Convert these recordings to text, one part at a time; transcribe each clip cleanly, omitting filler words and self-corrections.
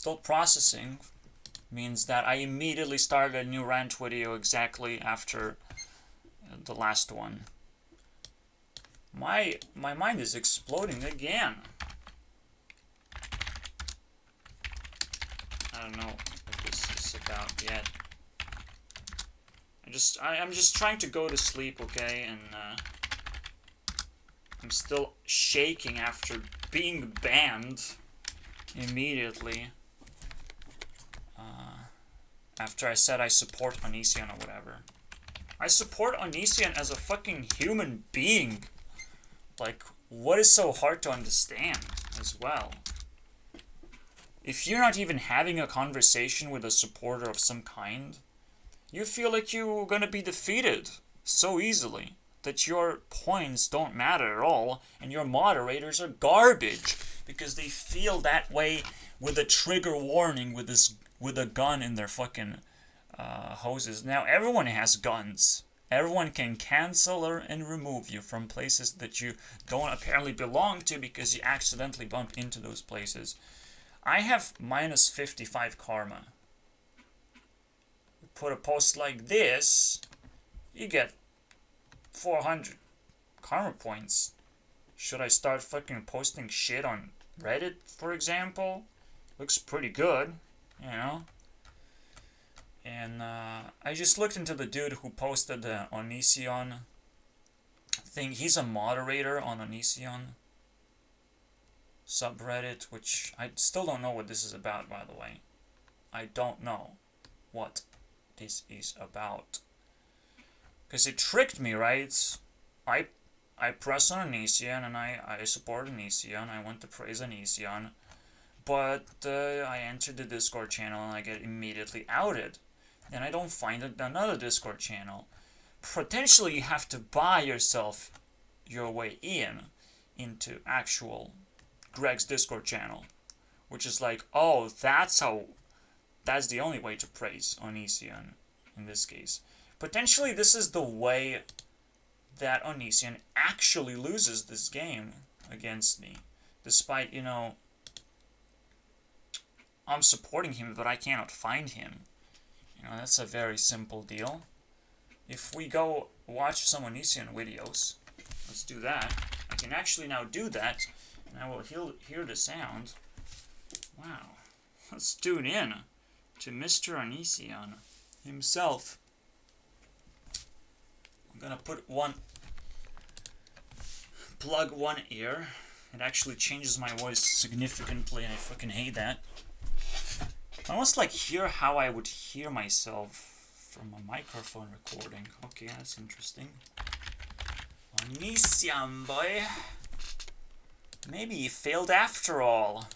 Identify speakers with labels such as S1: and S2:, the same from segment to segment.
S1: Still processing means that I immediately started a new rant video exactly after the last one. My mind is exploding again. I don't know what this is about yet. I'm just trying to go to sleep, okay? And I'm still shaking after being banned immediately. After I said I support Onision or whatever. I support Onision as a fucking human being. Like, what is so hard to understand as well? If you're not even having a conversation with a supporter of some kind, you feel like you're gonna be defeated so easily that your points don't matter at all and your moderators are garbage because they feel that way with a trigger warning with a gun in their fucking hoses. Now everyone has guns. Everyone can cancel and remove you from places that you don't apparently belong to because you accidentally bumped into those places. I have minus 55 karma. You put a post like this, you get 400 karma points. Should I start fucking posting shit on Reddit, for example? Looks pretty good, you know? And I just looked into the dude who posted the Onision thing. He's a moderator on Onision subreddit, which I still don't know what this is about, by the way. I don't know what this is about. Because it tricked me, right? I press on Onision and I support Onision. I want to praise Onision. But I entered the Discord channel and I get immediately outed. And I don't find another Discord channel. Potentially you have to buy yourself your way into actual Greg's Discord channel. Which is like, oh, that's the only way to praise Onision in this case. Potentially this is the way that Onision actually loses this game against me. Despite, you know, I'm supporting him, but I cannot find him. You know, that's a very simple deal. If we go watch some Onision videos, let's do that. I can actually now do that, and I will hear the sound. Wow. Let's tune in to Mr. Onision himself. I'm gonna plug one ear. It actually changes my voice significantly, and I fucking hate that. I almost like hear how I would hear myself from a microphone recording. Okay, that's interesting. Onision, boy. Maybe he failed after all.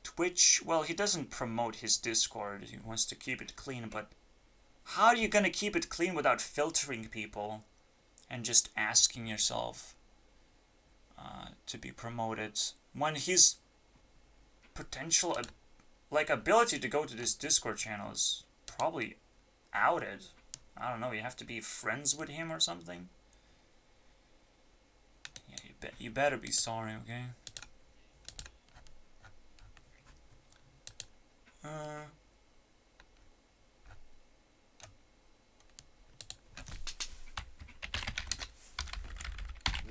S1: Twitch, well, he doesn't promote his Discord. He wants to keep it clean, but how are you gonna keep it clean without filtering people and just asking yourself to be promoted when his potential ability to go to this Discord channel is probably outed? I don't know, you have to be friends with him or something? Yeah, you better be sorry, okay?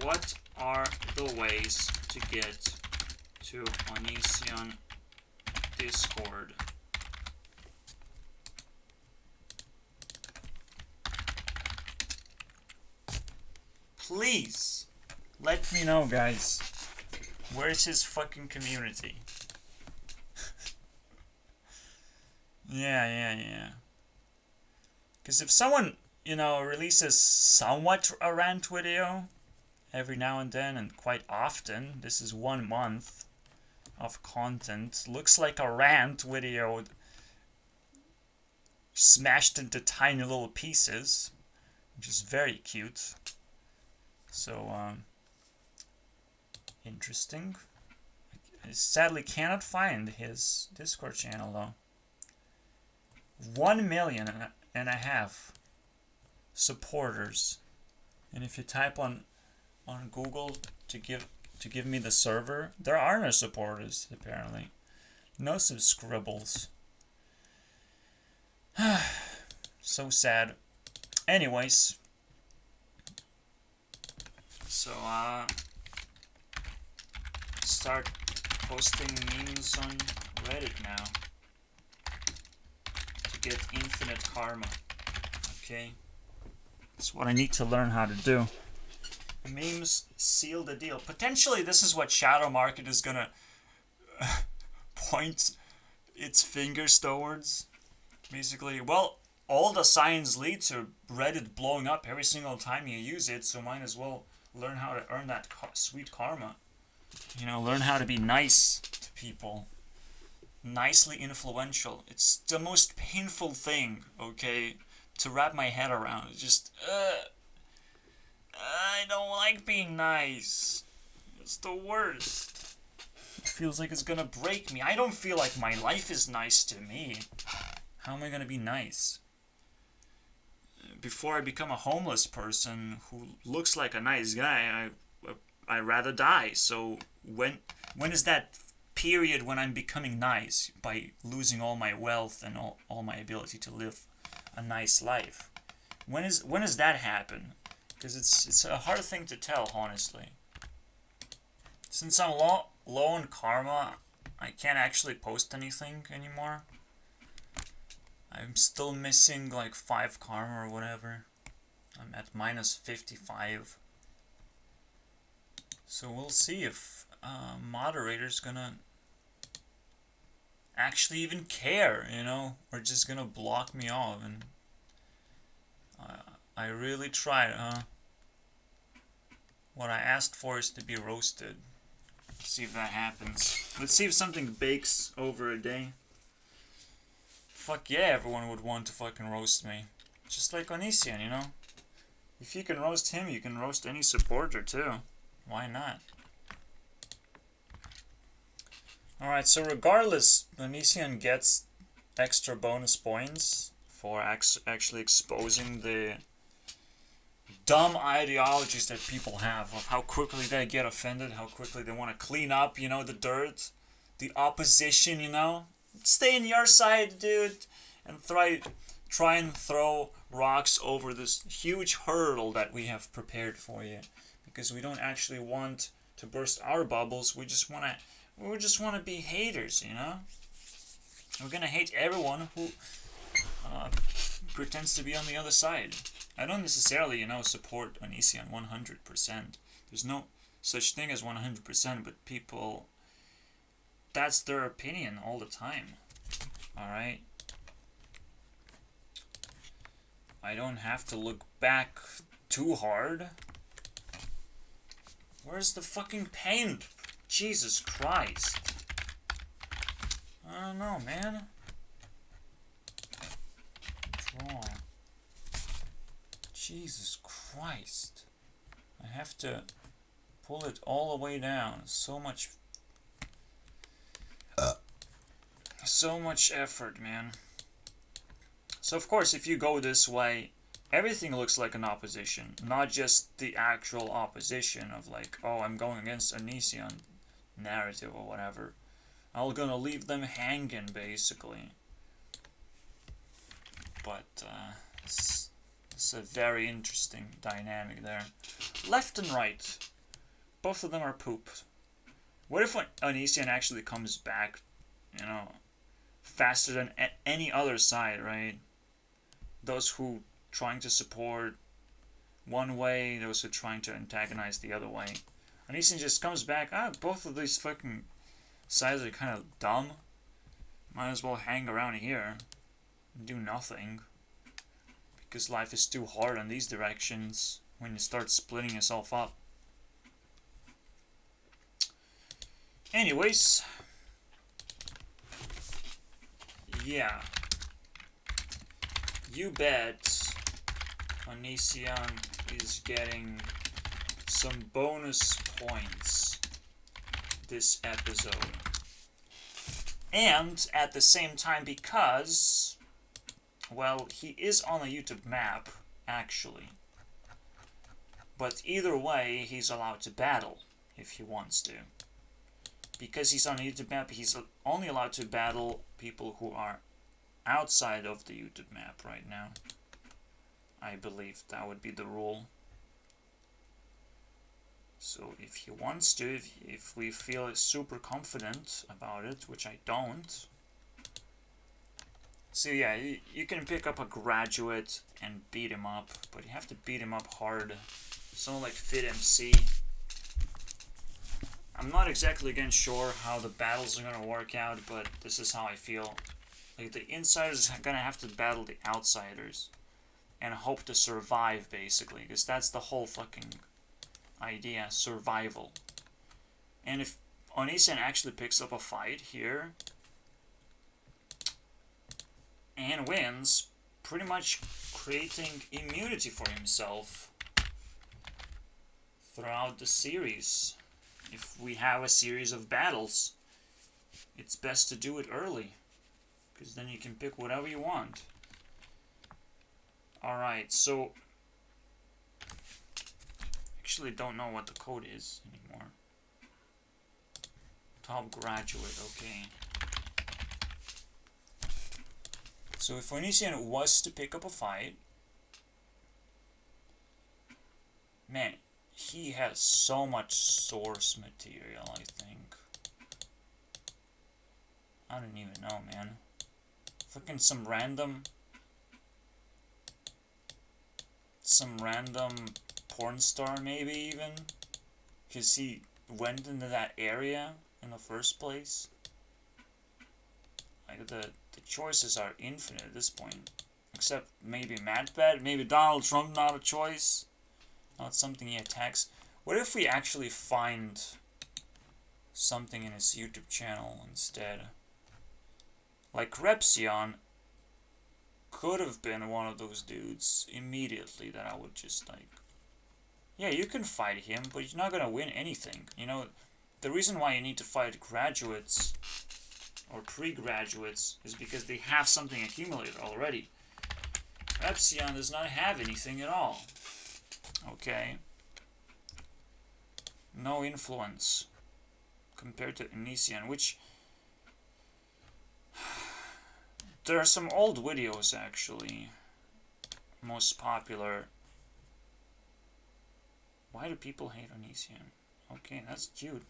S1: What are the ways to get to Onision Discord? Please let me know, guys. Where's his fucking community? Yeah. Because if someone, you know, releases somewhat a rant video every now and then and quite often, this is 1 month of content, looks like a rant video smashed into tiny little pieces, which is very cute. So, interesting. I sadly cannot find his Discord channel though. 1.5 million supporters, and if you type on Google to to give me the server. There are no supporters, apparently. No subscribbles. So sad. Anyways. So, start posting memes on Reddit now. To get infinite karma. Okay? That's what I need to learn how to do. Memes seal the deal. Potentially, this is what Shadow Market is gonna point its fingers towards. Basically, well, all the signs lead to Reddit blowing up every single time you use it, so might as well learn how to earn that sweet karma. You know, learn how to be nice to people. Nicely influential. It's the most painful thing, okay, to wrap my head around. It's just, I don't like being nice. It's the worst. It feels like it's gonna break me. I don't feel like my life is nice to me. How am I gonna be nice? Before I become a homeless person who looks like a nice guy, I rather die. So when is that period when I'm becoming nice by losing all my wealth and all my ability to live a nice life? When does that happen? Because it's a hard thing to tell, honestly. Since I'm low on karma, I can't actually post anything anymore. I'm still missing like 5 karma or whatever. I'm at minus 55. So we'll see if moderator's gonna actually even care, you know, or just gonna block me off. And I really tried, huh? What I asked for is to be roasted. Let's see if that happens. Let's see if something bakes over a day. Fuck yeah, everyone would want to fucking roast me. Just like Onision, you know? If you can roast him, you can roast any supporter too. Why not? Alright, so regardless, Onision gets extra bonus points for actually exposing the dumb ideologies that people have of how quickly they get offended, how quickly they want to clean up, you know, the dirt, the opposition, you know? Stay on your side, dude, and try and throw rocks over this huge hurdle that we have prepared for you, because we don't actually want to burst our bubbles. We just want to be haters, you know. We're gonna hate everyone who pretends to be on the other side. I don't necessarily, you know, support Onision 100%. There's no such thing as 100%, but people, that's their opinion all the time. Alright? I don't have to look back too hard. Where's the fucking paint? Jesus Christ. I don't know, man. Draw. Jesus Christ. I have to pull it all the way down. So much effort, man. So of course, if you go this way, everything looks like an opposition, not just the actual opposition of like, oh, I'm going against Onision narrative or whatever. I'm gonna leave them hanging, basically. But it's a very interesting dynamic there. Left and right, both of them are poop. What if Onision actually comes back, you know, faster than any other side, right? Those who trying to support one way, those who trying to antagonize the other way. Onision just comes back, both of these fucking sides are kind of dumb. Might as well hang around here and do nothing. Because life is too hard on these directions when you start splitting yourself up. Anyways. Yeah. You bet Onision is getting some bonus points this episode. And at the same time, because, well, he is on the YouTube map, actually. But either way, he's allowed to battle. if he wants to. Because he's on a YouTube map, he's only allowed to battle people who are outside of the YouTube map right now. I believe that would be the rule. So if he wants to, if we feel super confident about it, which I don't. So yeah, you can pick up a graduate and beat him up, but you have to beat him up hard. Someone like FitMC. I'm not exactly again sure how the battles are gonna work out, but this is how I feel. Like the insiders are gonna have to battle the outsiders and hope to survive, basically, because that's the whole fucking idea, survival. And if Onision actually picks up a fight here and wins, pretty much creating immunity for himself throughout the series. If we have a series of battles, it's best to do it early, because then you can pick whatever you want. Alright, so actually don't know what the code is anymore. Top graduate, okay. So if Onision was to pick up a fight, man, he has so much source material, I think. I don't even know, man. Fucking some random porn star, maybe, even, because he went into that area in the first place. Like, the choices are infinite at this point, except maybe MatBat, maybe Donald Trump, not a choice, not something he attacks. What if we actually find something in his YouTube channel instead? Like Repsion could have been one of those dudes immediately that I would just like, yeah, you can fight him, but you're not gonna win anything. You know, the reason why you need to fight graduates or pre-graduates is because they have something accumulated already. Repsion does not have anything at all. Okay. No influence compared to Onision, which there are some old videos actually. Most popular. Why do people hate Onision? Okay, that's cute.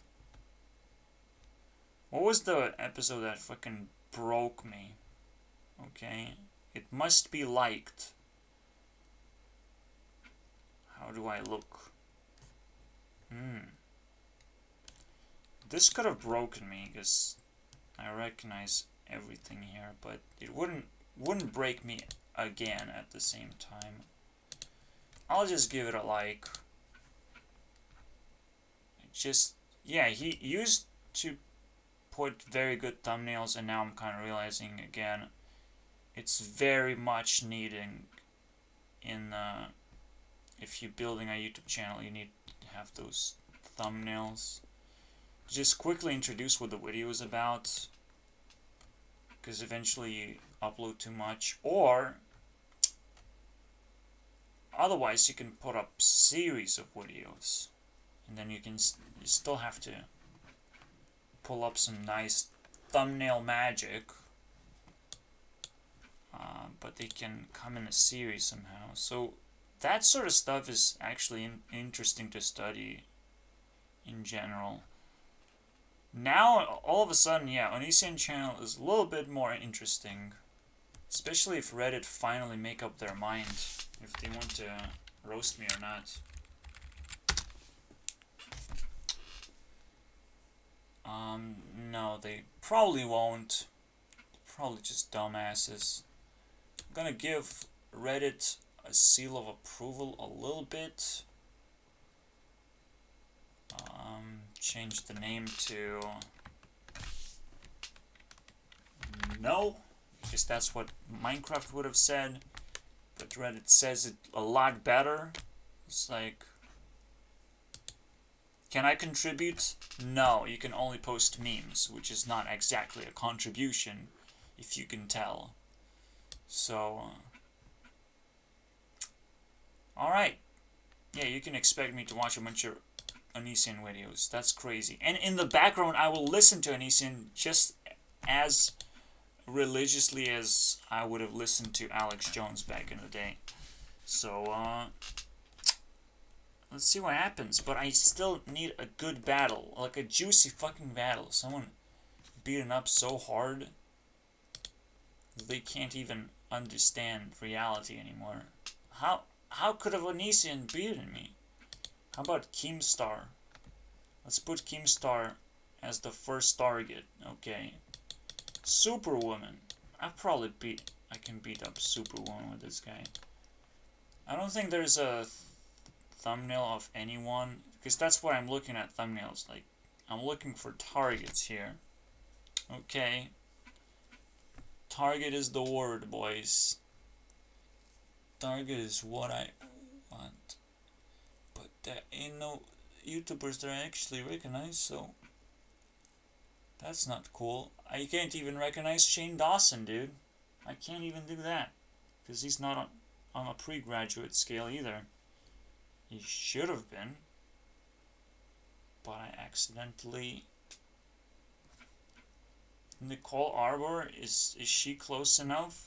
S1: What was the episode that fucking broke me? Okay, it must be liked. How do I look? This could have broken me because I recognize everything here, but it wouldn't break me again at the same time. I'll just give it a like. Just, yeah, he used to put very good thumbnails, and now I'm kind of realizing again it's very much needing in if you're building a YouTube channel, you need to have those thumbnails. Just quickly introduce what the video is about, because eventually you upload too much, or otherwise you can put up series of videos, and then you still have to pull up some nice thumbnail magic, but they can come in a series somehow. So that sort of stuff is actually interesting to study in general. Now, all of a sudden, yeah, Onision channel is a little bit more interesting, especially if Reddit finally make up their mind if they want to roast me or not. No, they probably won't. Probably just dumbasses. I'm gonna give Reddit a seal of approval a little bit. Change the name to no, because that's what Minecraft would have said, but Reddit says it a lot better. It's like, can I contribute? No, you can only post memes, which is not exactly a contribution, if you can tell. So, alright. Yeah, you can expect me to watch a bunch of Onision videos. That's crazy. And in the background, I will listen to Onision just as religiously as I would have listened to Alex Jones back in the day. So, let's see what happens. But I still need a good battle. Like a juicy fucking battle. Someone beaten up so hard they can't even understand reality anymore. How could a Onision beaten me? How about Keemstar? Let's put Keemstar as the first target. Okay. Superwoman. I can beat up Superwoman with this guy. I don't think there's a thumbnail of anyone, because that's what I'm looking at, thumbnails. Like, I'm looking for targets here. Okay. Target is the word, boys. Target is what I want. But there ain't no YouTubers that I actually recognize, so that's not cool. I can't even recognize Shane Dawson, dude. I can't even do that. Because he's not on a pre-graduate scale either. He should have been. But I accidentally... Nicole Arbor, is she close enough?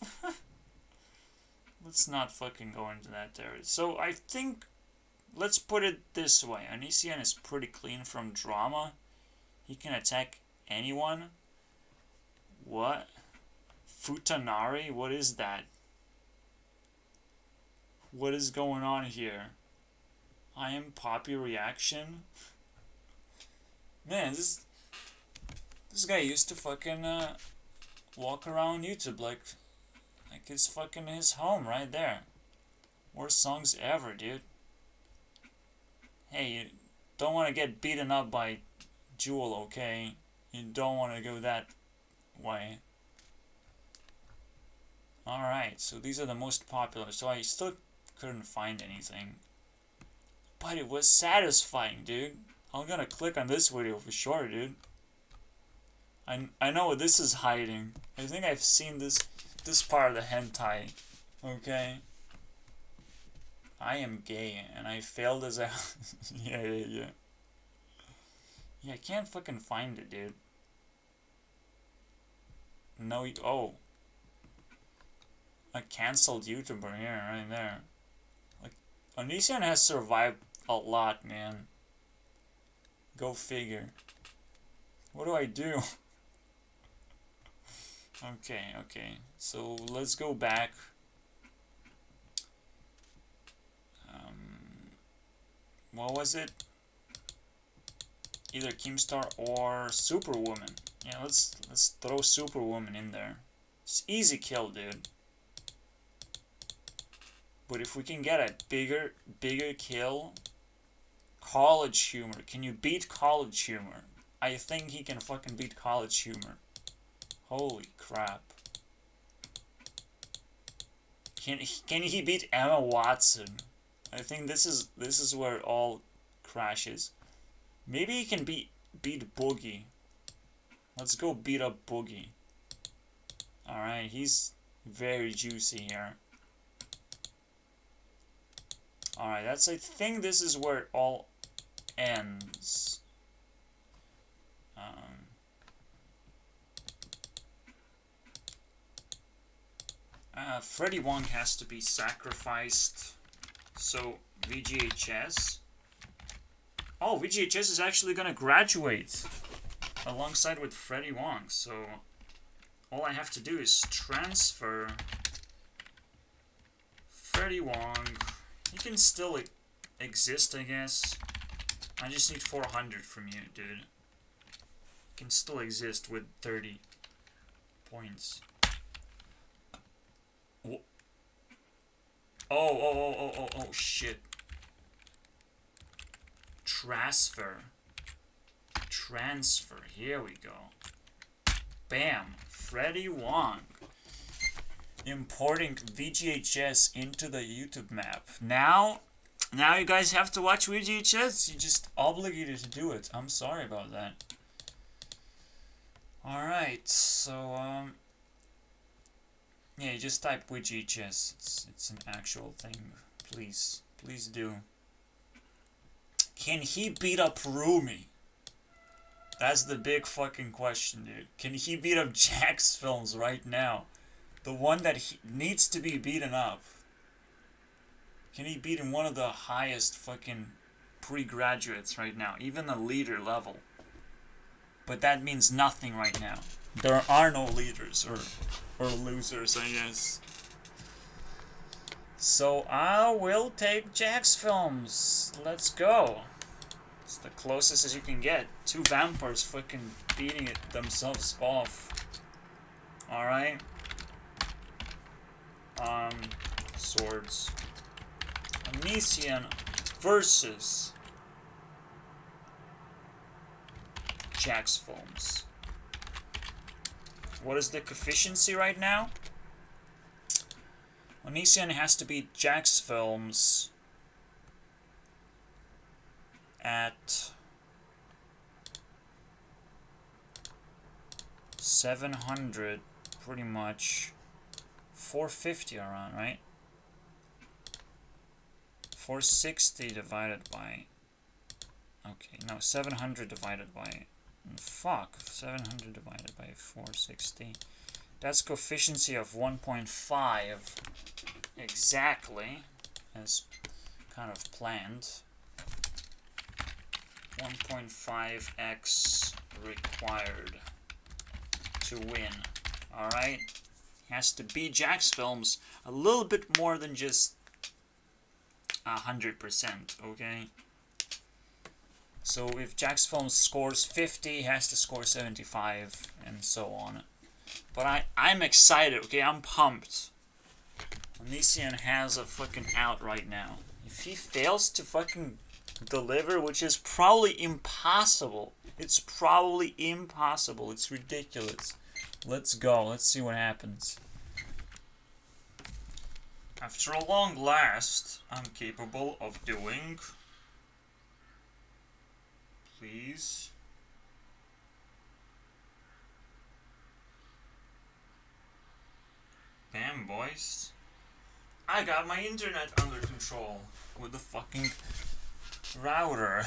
S1: Let's not fucking go into that there. So I think, let's put it this way. Onision is pretty clean from drama. He can attack anyone. What? Futanari? What is that? What is going on here? I am Poppy Reaction? Man, this guy used to fucking walk around YouTube like it's fucking his home right there. Worst songs ever, dude. Hey, you don't want to get beaten up by Jewel, okay? You don't want to go that way. Alright, so these are the most popular. So I still couldn't find anything. But it was satisfying, dude. I'm gonna click on this video for sure, dude. I know what this is hiding. I think I've seen this part of the hentai. Okay. I am gay and I failed as a yeah. Yeah, I can't fucking find it, dude. No, oh. A cancelled YouTuber here, right there. Like, Onision has survived a lot, man. Go figure. What do I do? Okay. So let's go back. What was it? Either Keemstar or Superwoman. Yeah, let's throw Superwoman in there. It's easy kill, dude. But if we can get a bigger kill, College Humor. Can you beat College Humor? I think he can fucking beat College Humor. Holy crap. Can he beat Emma Watson? I think this is where it all crashes. Maybe he can beat Boogie. Let's go beat up Boogie. Alright, he's very juicy here. Alright, I think this is where it all ends. Freddy Wong has to be sacrificed. So, VGHS. Oh, VGHS is actually gonna graduate alongside with Freddy Wong. So, all I have to do is transfer Freddy Wong. He can still exist, I guess. I just need 400 from you, dude. He can still exist with 30 points. Oh, shit. Transfer, here we go. Bam, Freddy Wong. Importing VGHS into the YouTube map. Now you guys have to watch VGHS. You're just obligated to do it. I'm sorry about that. Alright, so, yeah, you just type VGHS. It's an actual thing. Please do. Can he beat up Rumi? That's the big fucking question, dude. Can he beat up Jax Films right now? The one that he needs to be beaten up. Can he beat in one of the highest fucking pre-graduates right now? Even the leader level. But that means nothing right now. There are no leaders or losers, I guess. So I will take Jax Films. Let's go. It's the closest as you can get. Two vampires fucking beating it themselves off. Alright. Swords. Onision versus Jax Films. What is the coefficiency right now? Onision has to beat Jax Films at 700, pretty much 450 around, right? 460 divided by, okay, no, 700 divided by, fuck, 700 divided by 460. That's coefficiency of 1.5 exactly, as kind of planned. 1.5x required to win. Alright? Has to beat Jax Films a little bit more than just 100%, okay? So if Jax Films scores 50, he has to score 75, and so on. But I'm excited, okay? I'm pumped. Onision has a fucking out right now. If he fails to fucking deliver, which is probably impossible. It's probably impossible. It's ridiculous. Let's go. Let's see what happens. After a long last, I'm capable of doing... Please. Damn, boys. I got my internet under control with the fucking router.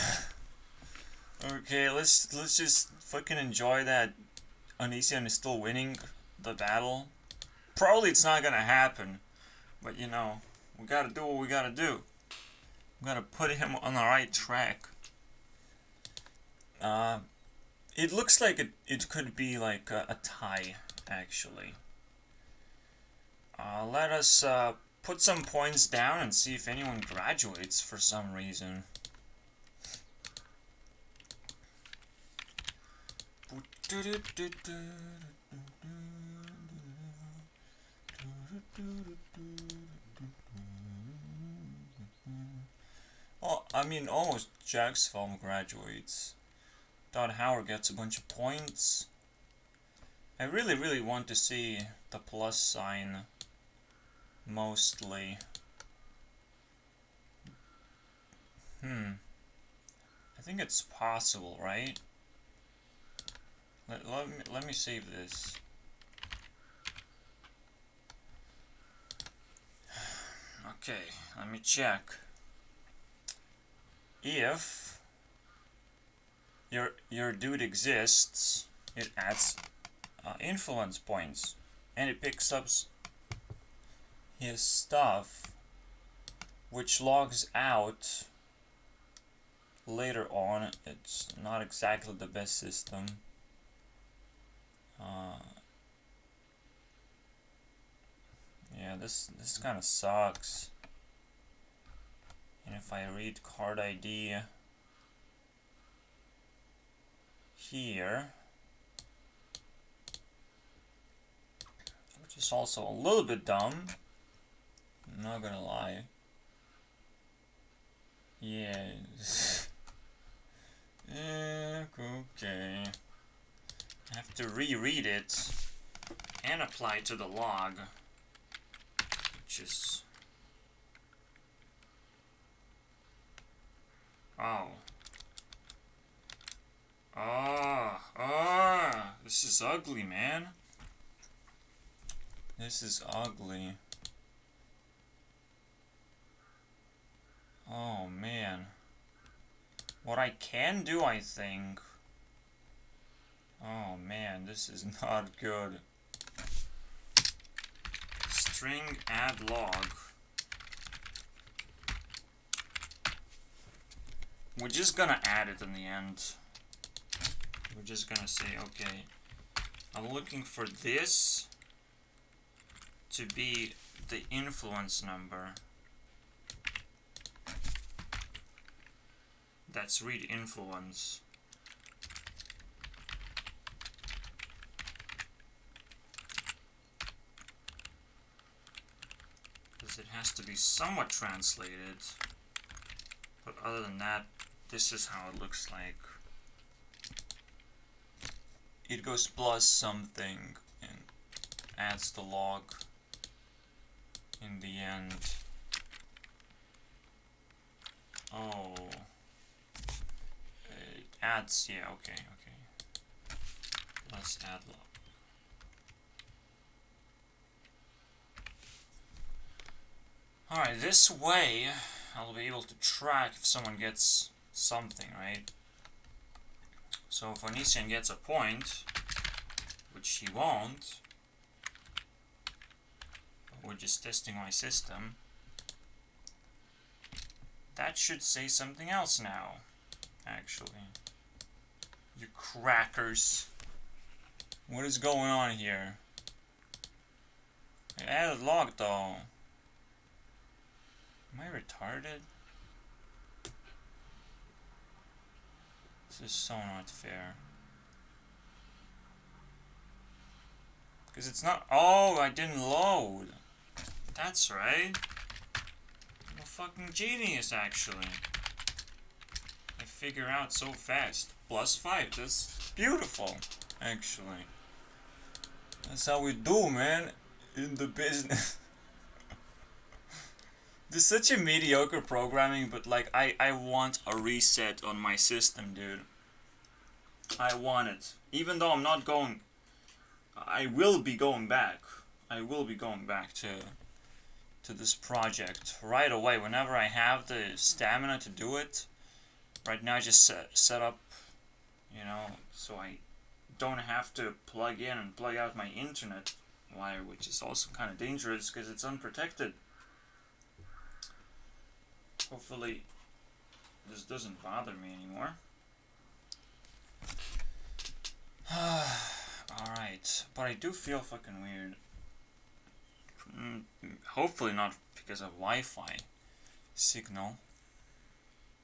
S1: Okay, let's just fucking enjoy that Onision is still winning the battle. Probably it's not gonna happen, but you know, we gotta do what we gotta do. We gotta put him on the right track. It looks like it could be like a tie, actually. Let us put some points down and see if anyone graduates for some reason. Oh, I mean, almost Jax Film graduates. Todd Howard gets a bunch of points. I really want to see the plus sign. Mostly. I think it's possible, right? Let me save this. Okay, let me check. If your dude exists, it adds influence points, and it picks up his stuff, which logs out later on. It's not exactly the best system. Yeah, this kind of sucks. And if I read card ID here, which is also a little bit dumb, I'm not gonna lie. Yeah. Okay. I have to reread it and apply to the log, which is... Oh. This is ugly, man. This is ugly. Oh, man. What I can do, I think... Oh man, this is not good. String add log. We're just gonna add it in the end. We're just gonna say, okay, I'm looking for this to be the influence number. That's read influence. Because it has to be somewhat translated. But other than that, this is how it looks like. It goes plus something and adds the log in the end. Oh. It adds, yeah, okay. Let's add log. Alright, this way I'll be able to track if someone gets something, right? So if Onision gets a point, which he won't, we're just testing my system, that should say something else now, actually. You crackers. What is going on here? I added log though. Am I retarded? This is so not fair. Because it's not... Oh, I didn't load. That's right. I'm a fucking genius, actually. I figure out so fast. +5, that's beautiful, actually. That's how we do, man, in the business. This is such a mediocre programming, but like, I want a reset on my system, dude. I want it. Even though I'm not going... I will be going back. I will be going back to this project right away. Whenever I have the stamina to do it. Right now I just set up, you know, so I don't have to plug in and plug out my internet wire, which is also kind of dangerous because it's unprotected. Hopefully this doesn't bother me anymore. Alright, but I do feel fucking weird. Hopefully not because of Wi-Fi signal.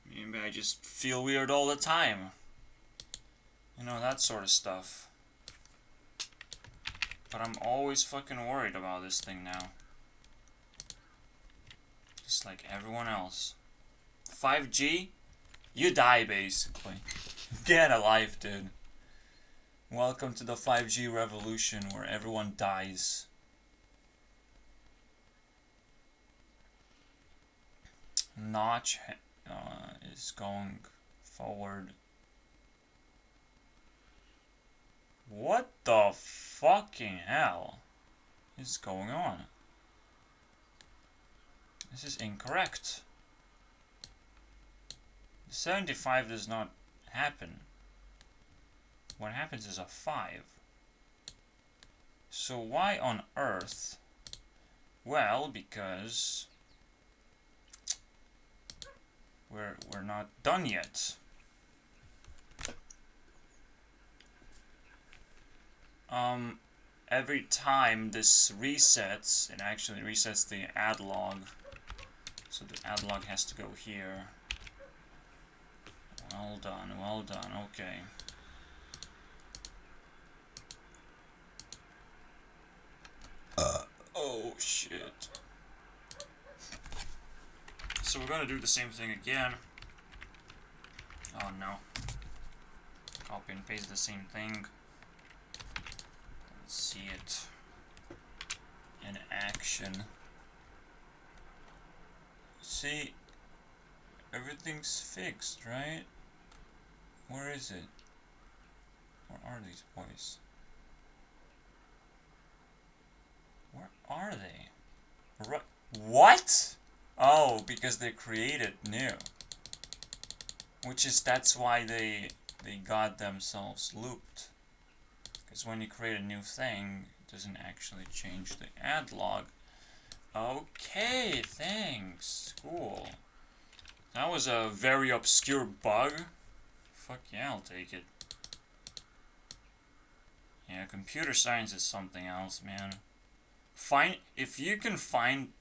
S1: Maybe I just feel weird all the time. You know, that sort of stuff. But I'm always fucking worried about this thing now. Just like everyone else. 5G? You die, basically. Get a life, dude. Welcome to the 5G revolution where everyone dies. Notch is going forward. What the fucking hell is going on? This is incorrect. The 75 does not happen. What happens is a 5. So why on earth? Well, because we're not done yet. Every time this resets, it actually resets the add log. So the add log has to go here. Well done, okay. Oh shit. So we're gonna do the same thing again. Oh no. Copy and paste the same thing. Let's see it in action. See, everything's fixed, right? Where is it? Where are these boys? Where are they? What? Oh, because they created new. That's why they got themselves looped. Because when you create a new thing, it doesn't actually change the ad log. Okay, thanks. Cool. That was a very obscure bug. Fuck yeah, I'll take it. Yeah, computer science is something else, man. If you can find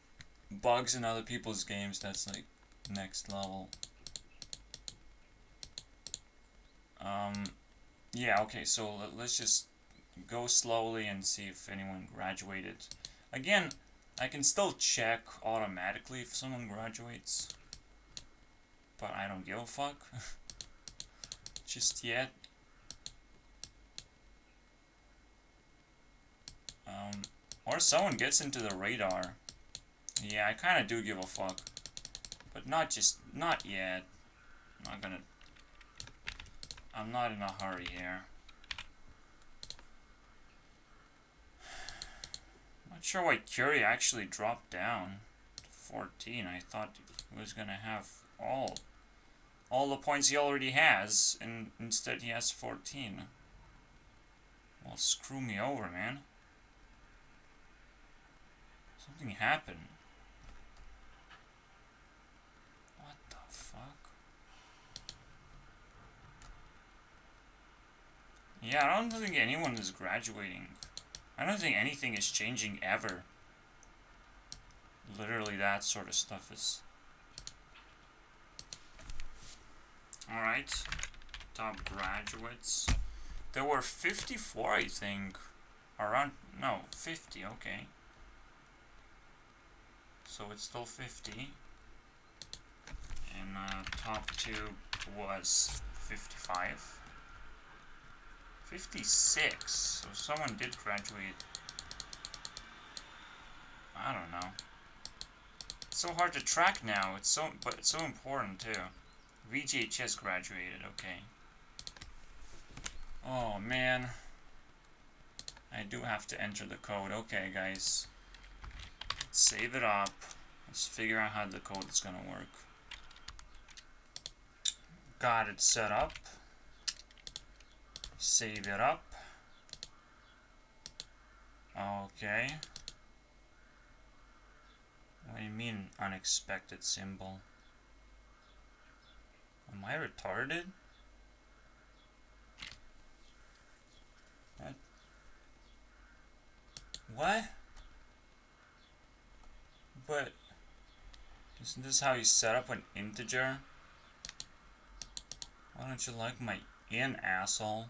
S1: bugs in other people's games, that's like next level. Yeah, okay, so let's just go slowly and see if anyone graduated. Again, I can still check automatically if someone graduates, but I don't give a fuck just yet. Or someone gets into the radar. Yeah, I kind of do give a fuck, but not yet. I'm not in a hurry here. Not sure why Curie actually dropped down to 14. I thought he was gonna have all the points he already has, and instead he has 14. Well, screw me over, man. Something happened. What the fuck? Yeah, I don't think anyone is graduating. I don't think anything is changing ever. Literally that sort of stuff is... Alright. Top graduates. There were 54, I think. Around... No, 50, okay. So it's still 50. And top 2 was 55. 56. So someone did graduate. I don't know. It's so hard to track now. But it's so important too. VGHS graduated. Okay. Oh man. I do have to enter the code. Okay, guys. Let's save it up. Let's figure out how the code is gonna work. Got it set up. Save it up. Okay. What do you mean, unexpected symbol? Am I retarded? What? But isn't this how you set up an integer? Why don't you like my in, asshole?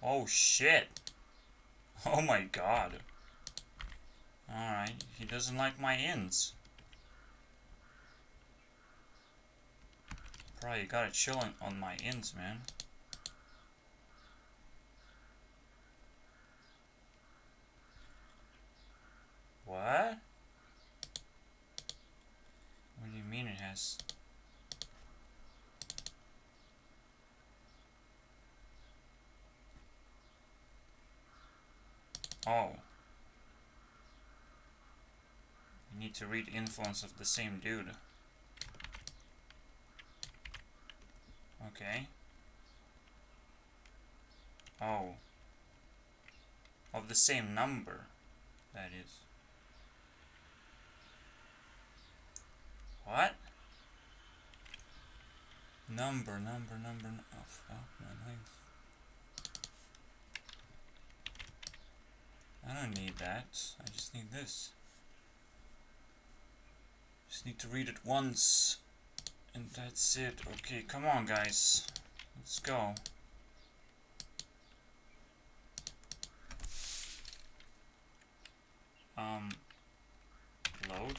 S1: Oh shit. Oh my god. Alright, he doesn't like my ins. Probably got it chilling on my ins, man. What? What do you mean it has... Oh. You need to read influence of the same dude. Okay. Oh. Of the same number, that is. What? Number. Oh, fuck my life. I don't need that. I just need this. Just need to read it once. And that's it. Okay, come on, guys. Let's go. Load.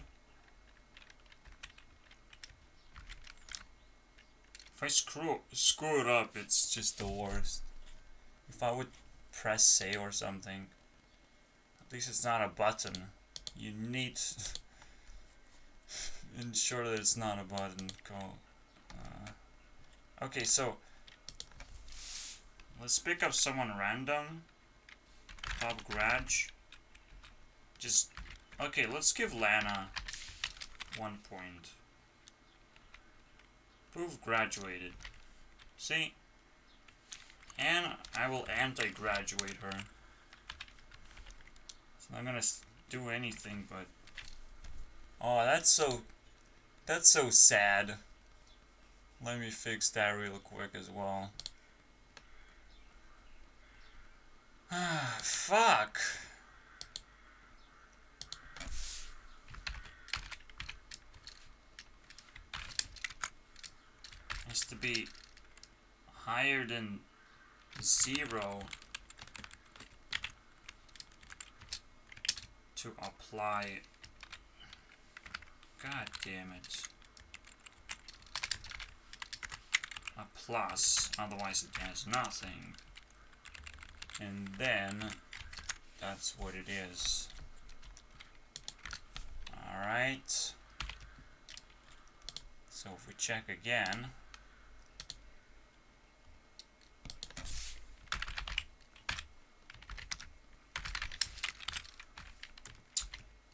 S1: If I screw it up, it's just the worst. If I would press say or something, at least it's not a button. You need to ensure that it's not a button. Go. Okay, so let's pick up someone random. Top grad. Just okay. Let's give Lana 1 point. Who've graduated? See? And I will anti-graduate her. It's not gonna do anything, but... Oh, that's so sad. Let me fix that real quick as well. Ah, fuck. Has to be higher than 0 to apply. God damn it. A plus, otherwise it has nothing. And then that's what it is. Alright. So if we check again,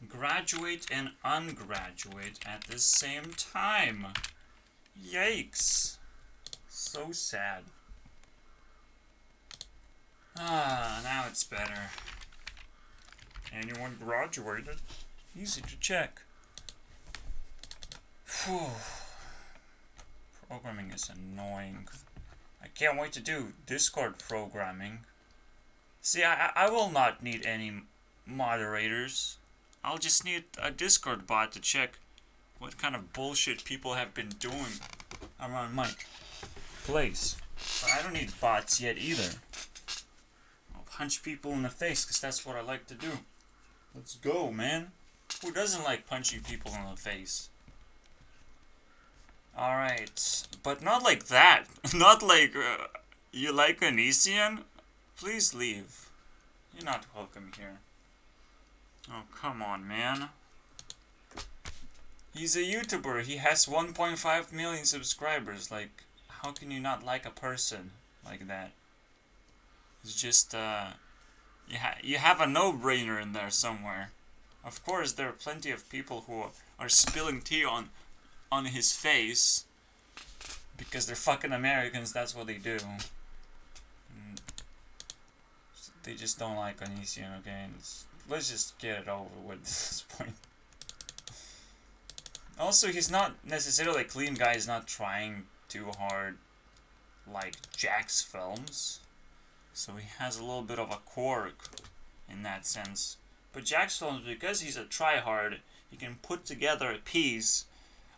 S1: graduate and ungraduate at the same time. Yikes. So sad. Ah, now it's better. Anyone graduated? Easy to check. Phew. Programming is annoying. I can't wait to do Discord programming. See, I will not need any moderators. I'll just need a Discord bot to check what kind of bullshit people have been doing around my place. But I don't need bots yet either. I'll punch people in the face because that's what I like to do. Let's go, man. Who doesn't like punching people in the face? Alright, but not like that. Not like, you like Onision? Please leave. You're not welcome here. Oh, come on, man. He's a YouTuber. He has 1.5 million subscribers. Like, how can you not like a person like that? It's just, you have a no-brainer in there somewhere. Of course, there are plenty of people who are spilling tea on his face because they're fucking Americans. That's what they do. And they just don't like Onision, okay? Let's just get it over with at this point. Also, he's not necessarily a clean guy. He's not trying too hard like Jack's films. So he has a little bit of a quirk in that sense. But Jack's films, because he's a tryhard, he can put together a piece,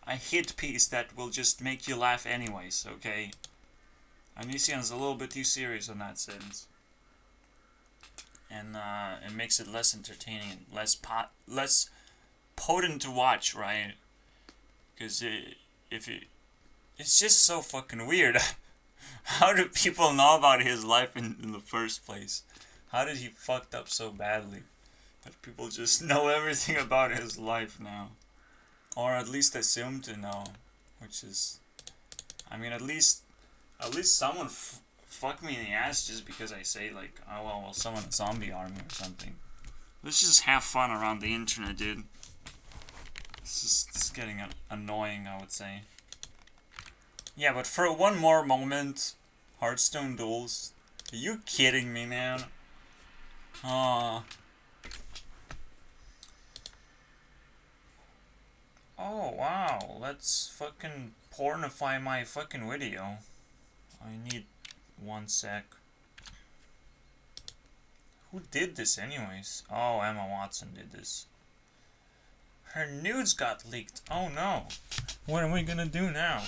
S1: a hit piece that will just make you laugh anyways, okay? Onision's a little bit too serious in that sense. And it makes it less entertaining and less potent to watch, right? Because it's just so fucking weird. How do people know about his life in the first place? How did he fucked up so badly that people just know everything about his life now? Or at least assume to know, which is, I mean, at least someone fuck me in the ass just because I say like, oh well, summon a zombie army or something. Let's just have fun around the internet, dude. It's getting annoying, I would say. Yeah, but for one more moment, Hearthstone duels. Are you kidding me, man? Oh, wow. Let's fucking pornify my fucking video. I need 1 sec. Who did this anyways? Oh, Emma Watson did this. Her nudes got leaked. Oh no. What are we gonna do now?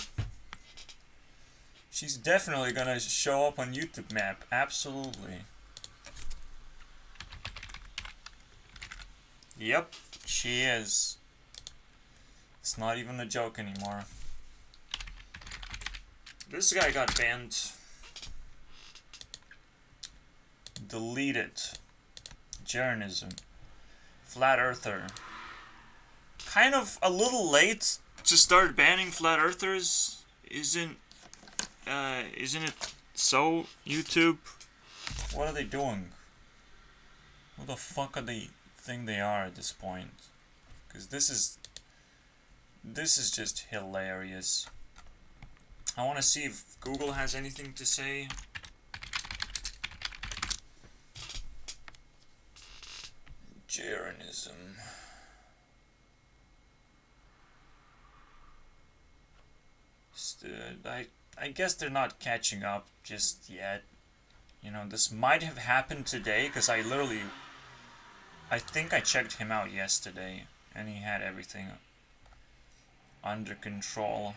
S1: She's definitely gonna show up on YouTube map. Absolutely. Yep, she is. It's not even a joke anymore. This guy got banned. Deleted. Journalism. Flat Earther. Kind of a little late to start banning flat earthers, isn't it so, YouTube? What are they doing? Who the fuck are they think they are at this point? Because this is just hilarious. I want to see if Google has anything to say. Jeranism. I guess they're not catching up just yet. You know, this might have happened today because I think I checked him out yesterday and he had everything under control.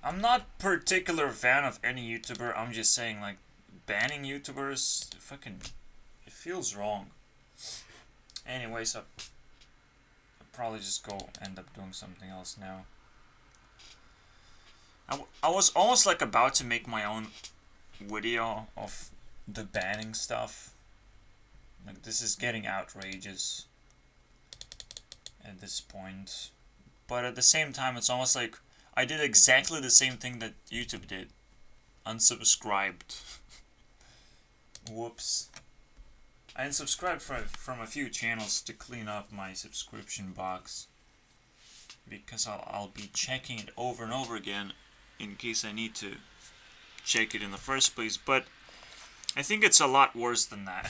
S1: I'm not particular fan of any YouTuber. I'm just saying, like, banning YouTubers, it feels wrong. Anyways, I'll probably just go end up doing something else now. I was almost like about to make my own video of the banning stuff. Like, this is getting outrageous at this point. But at the same time, it's almost like I did exactly the same thing that YouTube did. Unsubscribed. Whoops. I unsubscribed from a few channels to clean up my subscription box. Because I'll be checking it over and over again in case I need to check it in the first place. But I think it's a lot worse than that.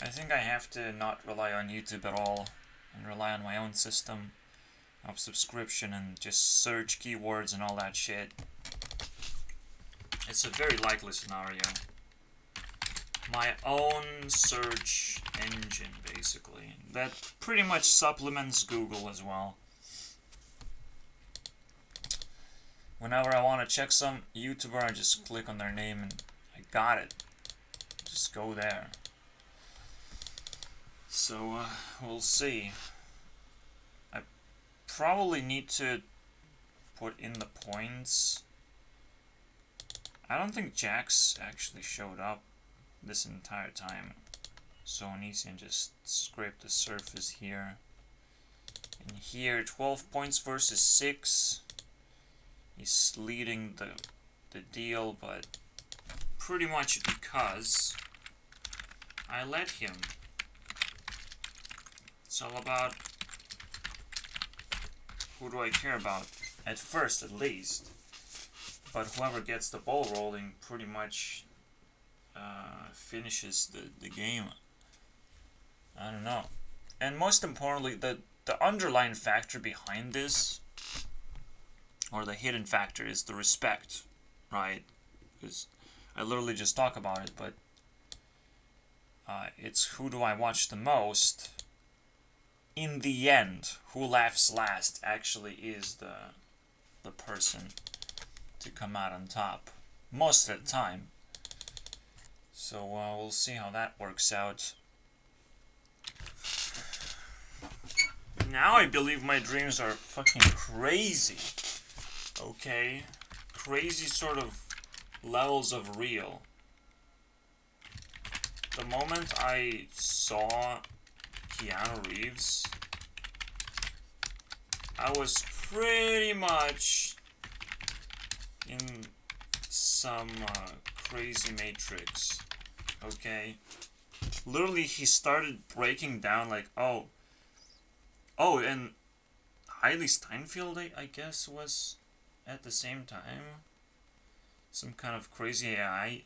S1: I think I have to not rely on YouTube at all and rely on my own system of subscription and just search keywords and all that shit. It's a very likely scenario. My own search engine, basically. That pretty much supplements Google as well. Whenever I want to check some YouTuber, I just click on their name and I got it. Just go there. So, we'll see. I probably need to put in the points. I don't think Jax actually showed up this entire time. So Onision just scraped the surface here. And here, 12 points versus 6. He's leading the deal, but pretty much because I let him. It's all about who do I care about, at first at least. But whoever gets the ball rolling pretty much finishes the game. I don't know. And most importantly, the underlying factor behind this, or the hidden factor, is the respect, right? Because I literally just talk about it, but it's who do I watch the most. In the end, who laughs last actually is the person to come out on top most of the time. So we'll see how that works out. Now I believe my dreams are fucking crazy. Okay? Crazy sort of levels of real. The moment I saw Keanu Reeves, I was pretty much in some crazy matrix. Okay? Literally, he started breaking down like, oh, and Hailey Steinfeld, I guess, was at the same time some kind of crazy AI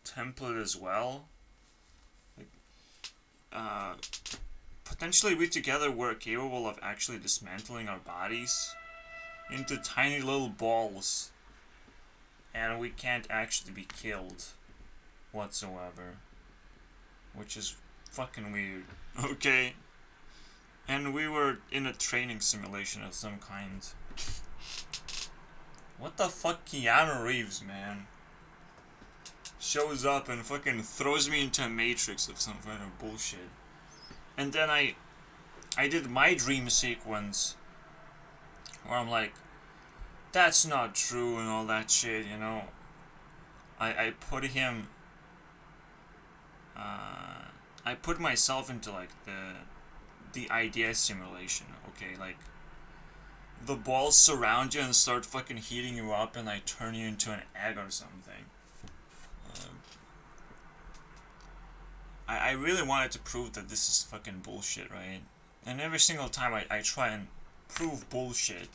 S1: template as well. Like, potentially we together were capable of actually dismantling our bodies into tiny little balls, and we can't actually be killed whatsoever, which is fucking weird. Okay? And we were in a training simulation of some kind. What the fuck, Keanu Reeves, man? Shows up and fucking throws me into a matrix of some kind of bullshit. And then I did my dream sequence where I'm like, that's not true and all that shit, you know. I put him, I put myself into like the idea simulation, okay, like the balls surround you and start fucking heating you up and like turn you into an egg or something. I really wanted to prove that this is fucking bullshit, right? And every single time I try and prove bullshit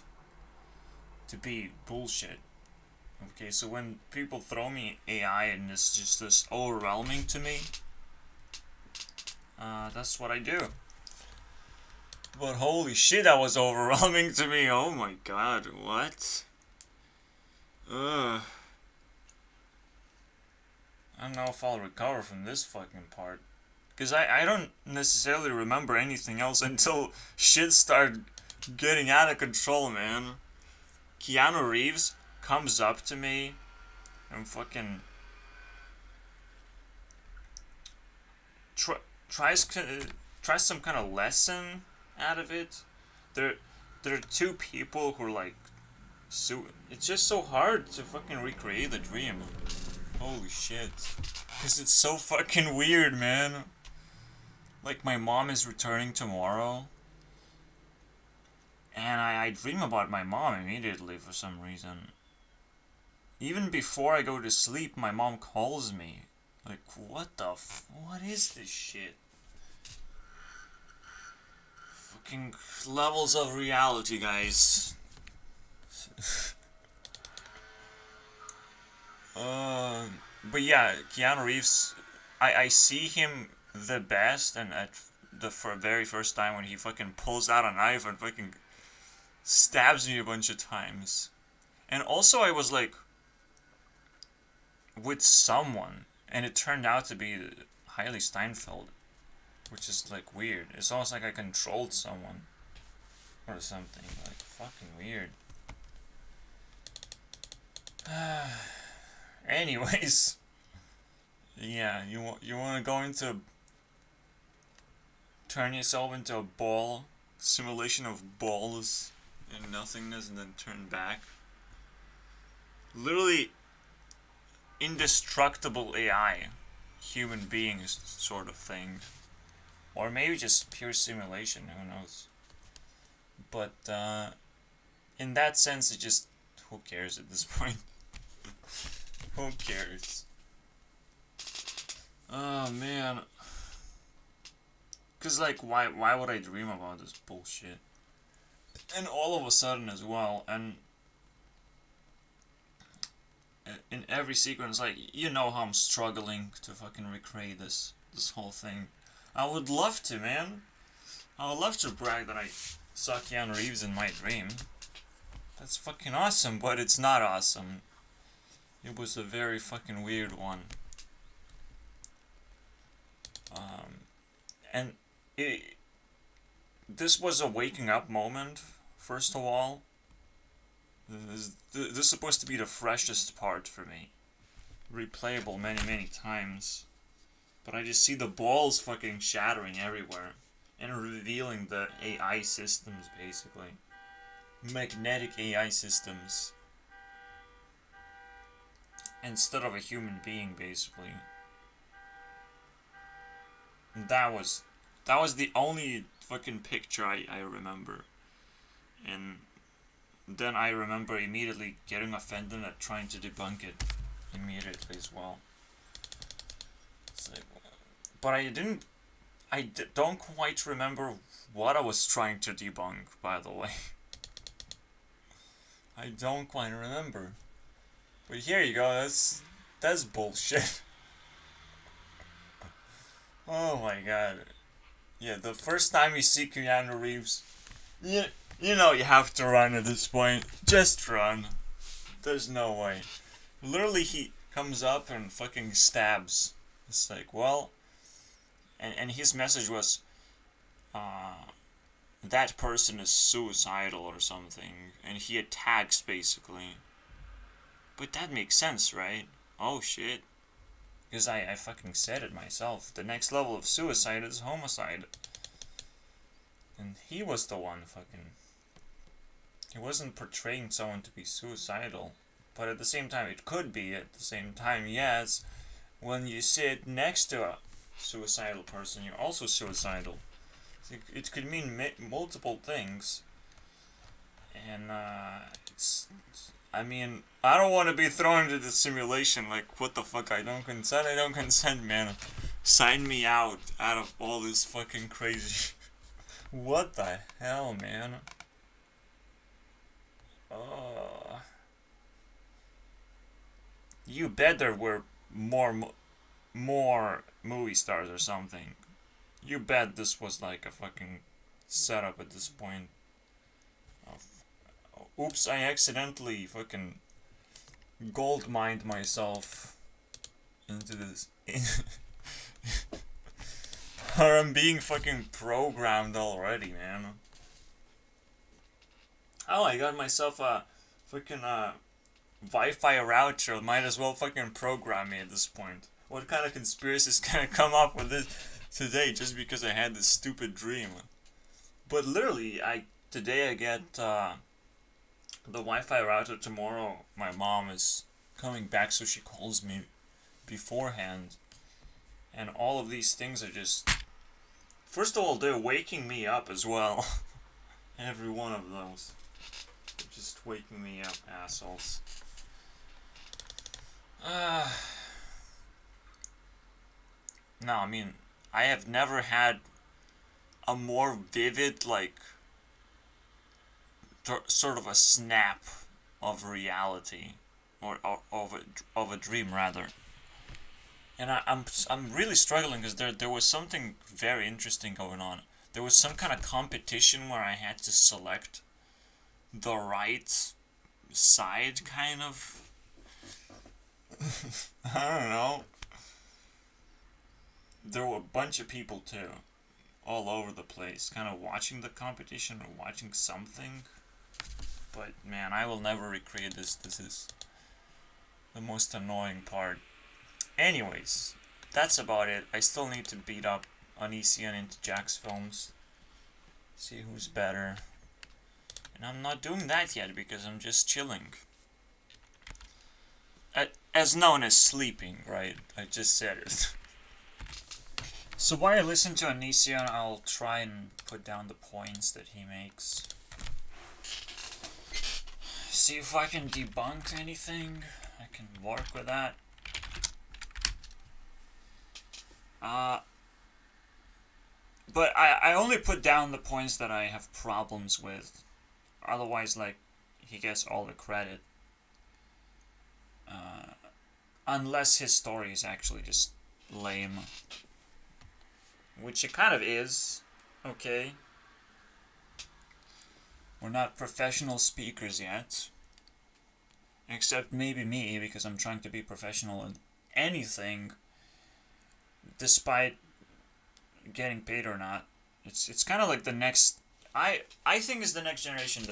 S1: to be bullshit. Okay, so when people throw me AI and it's just this overwhelming to me, that's what I do. But holy shit, that was overwhelming to me. Oh my god, what? Ugh. I don't know if I'll recover from this fucking part. Because I don't necessarily remember anything else until shit started getting out of control, man. Keanu Reeves comes up to me and fucking tries some kind of lesson out of it. There are two people who are like, so it's just so hard to fucking recreate the dream. Holy shit. Because it's so fucking weird, man. Like, my mom is returning tomorrow. And I dream about my mom immediately for some reason. Even before I go to sleep, my mom calls me. Like, what is this shit? Fucking levels of reality, guys. But yeah, Keanu Reeves, I see him the best, and at the very first time when he fucking pulls out a knife and fucking stabs me a bunch of times. And also I was like with someone, and it turned out to be Hailey Steinfeld, which is like weird. It's almost like I controlled someone or something. Like, fucking weird. Anyways, yeah, you want to go into turn yourself into a ball, simulation of balls and nothingness, and then turn back. Literally indestructible AI, human beings sort of thing, or maybe just pure simulation. Who knows? But in that sense, it just, who cares at this point? Who cares? Oh man. Cause like, why would I dream about this bullshit? And all of a sudden as well, and in every sequence, like, you know how I'm struggling to fucking recreate this whole thing. I would love to, man. I would love to brag that I saw Keanu Reeves in my dream. That's fucking awesome, but it's not awesome. It was a very fucking weird one. And this was a waking up moment, first of all. This is supposed to be the freshest part for me. Replayable many, many times. But I just see the balls fucking shattering everywhere. And revealing the AI systems, basically. Magnetic AI systems. Instead of a human being, basically. That was the only fucking picture I remember. And then I remember immediately getting offended at trying to debunk it immediately as well. It's like, but I don't quite remember what I was trying to debunk, by the way. I don't quite remember. But here you go, that's bullshit. Oh my god. Yeah, the first time you see Keanu Reeves, you know you have to run at this point. Just run. There's no way. Literally, he comes up and fucking stabs. It's like, well, and his message was, that person is suicidal or something, and he attacks, basically. But that makes sense, right? Oh shit. Because I fucking said it myself. The next level of suicide is homicide. And he was the one fucking... He wasn't portraying someone to be suicidal. But at the same time, it could be. At the same time, yes. When you sit next to a suicidal person, you're also suicidal. It could mean multiple things. And, I mean, I don't want to be thrown into the simulation. Like, what the fuck? I don't consent, man. Sign me out of all this fucking crazy What the hell, man? Uh, you bet there were more movie stars or something. You bet this was like a fucking setup at this point. Of, oops, I accidentally fucking gold mined myself into this. Or I'm being fucking programmed already, man. Oh, I got myself a fucking Wi-Fi router. Might as well fucking program me at this point. What kind of conspiracy is gonna come up with this today just because I had this stupid dream? But literally, today I get the Wi-Fi router. Tomorrow my mom is coming back, so she calls me beforehand, and all of these things are just. First of all, they're waking me up as well. Every one of those. They're just waking me up, assholes. No, I mean, I have never had a more vivid, like, sort of a snap of reality, or of a dream rather. And I'm really struggling because there was something very interesting going on. There was some kind of competition where I had to select the right side, kind of. I don't know. There were a bunch of people too, all over the place, kind of watching the competition or watching something. But man, I will never recreate this. This is the most annoying part. Anyways, that's about it. I still need to beat up Onision into Jack's films. See who's better. And I'm not doing that yet because I'm just chilling. As known as sleeping, right? I just said it. So while I listen to Onision, I'll try and put down the points that he makes. See if I can debunk anything. I can work with that. But I only put down the points that I have problems with. Otherwise, like, he gets all the credit. Unless his story is actually just lame. Which it kind of is. Okay. We're not professional speakers yet. Except maybe me, because I'm trying to be professional in anything. Despite getting paid or not. It's kind of like the next. I think is the next generation.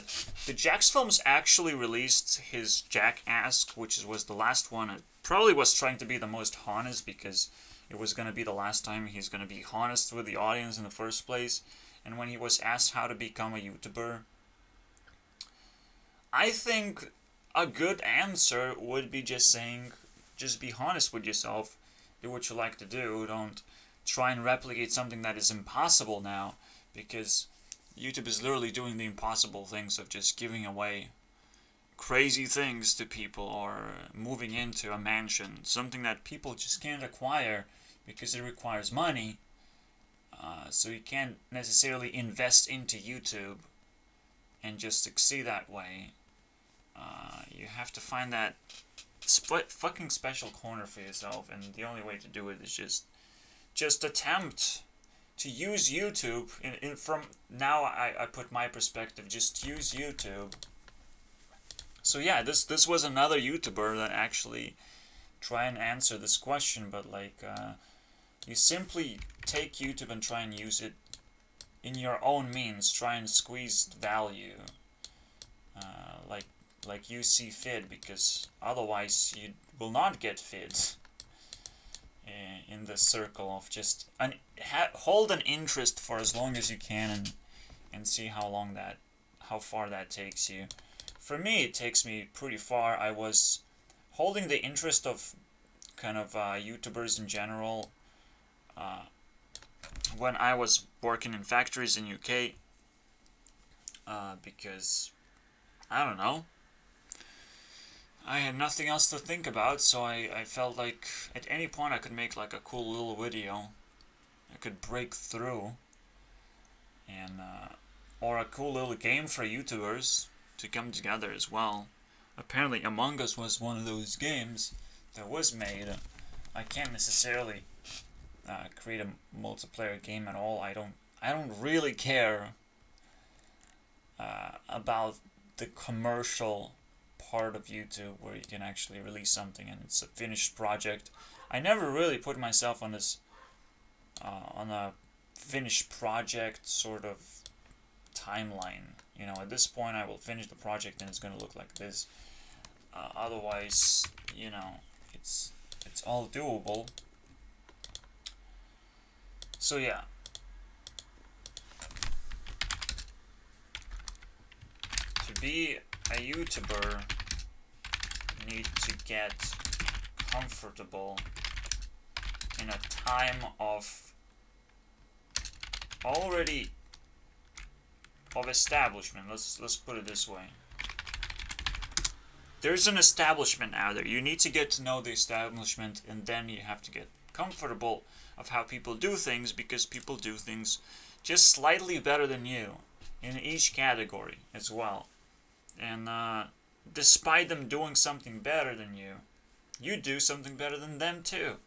S1: The Jax films actually released his Jackass, which was the last one. It probably was trying to be the most honest because it was going to be the last time he's going to be honest with the audience in the first place. And when he was asked how to become a YouTuber, I think a good answer would be just saying, just be honest with yourself, do what you like to do, don't try and replicate something that is impossible now, because YouTube is literally doing the impossible things of just giving away crazy things to people or moving into a mansion, something that people just can't acquire because it requires money. So you can't necessarily invest into YouTube and just succeed that way. You have to find that fucking special corner for yourself, and the only way to do it is just attempt to use YouTube. From now, I put my perspective. Just use YouTube. So yeah, this was another YouTuber that actually try and answer this question, but like you simply take YouTube and try and use it in your own means. Try and squeeze value, like you see fit, because otherwise you will not get fit in the circle of just hold an interest for as long as you can and see how far that takes you. For me, it takes me pretty far. I was holding the interest of kind of YouTubers in general when I was working in factories in UK, because I don't know, I had nothing else to think about, so I felt like at any point I could make like a cool little video. I could break through. and or a cool little game for YouTubers to come together as well. Apparently, Among Us was one of those games that was made. I can't necessarily create a multiplayer game at all. I don't really care about the commercial part of YouTube where you can actually release something and it's a finished project. I never really put myself on this on a finished project sort of timeline. You know, at this point I will finish the project and it's gonna look like this. Otherwise, you know, it's all doable. So yeah. To be a YouTuber, you need to get comfortable in a time of already of establishment. Let's put it this way. There's an establishment out there. You need to get to know the establishment, and then you have to get comfortable of how people do things, because people do things just slightly better than you in each category as well. And despite them doing something better than you do something better than them too.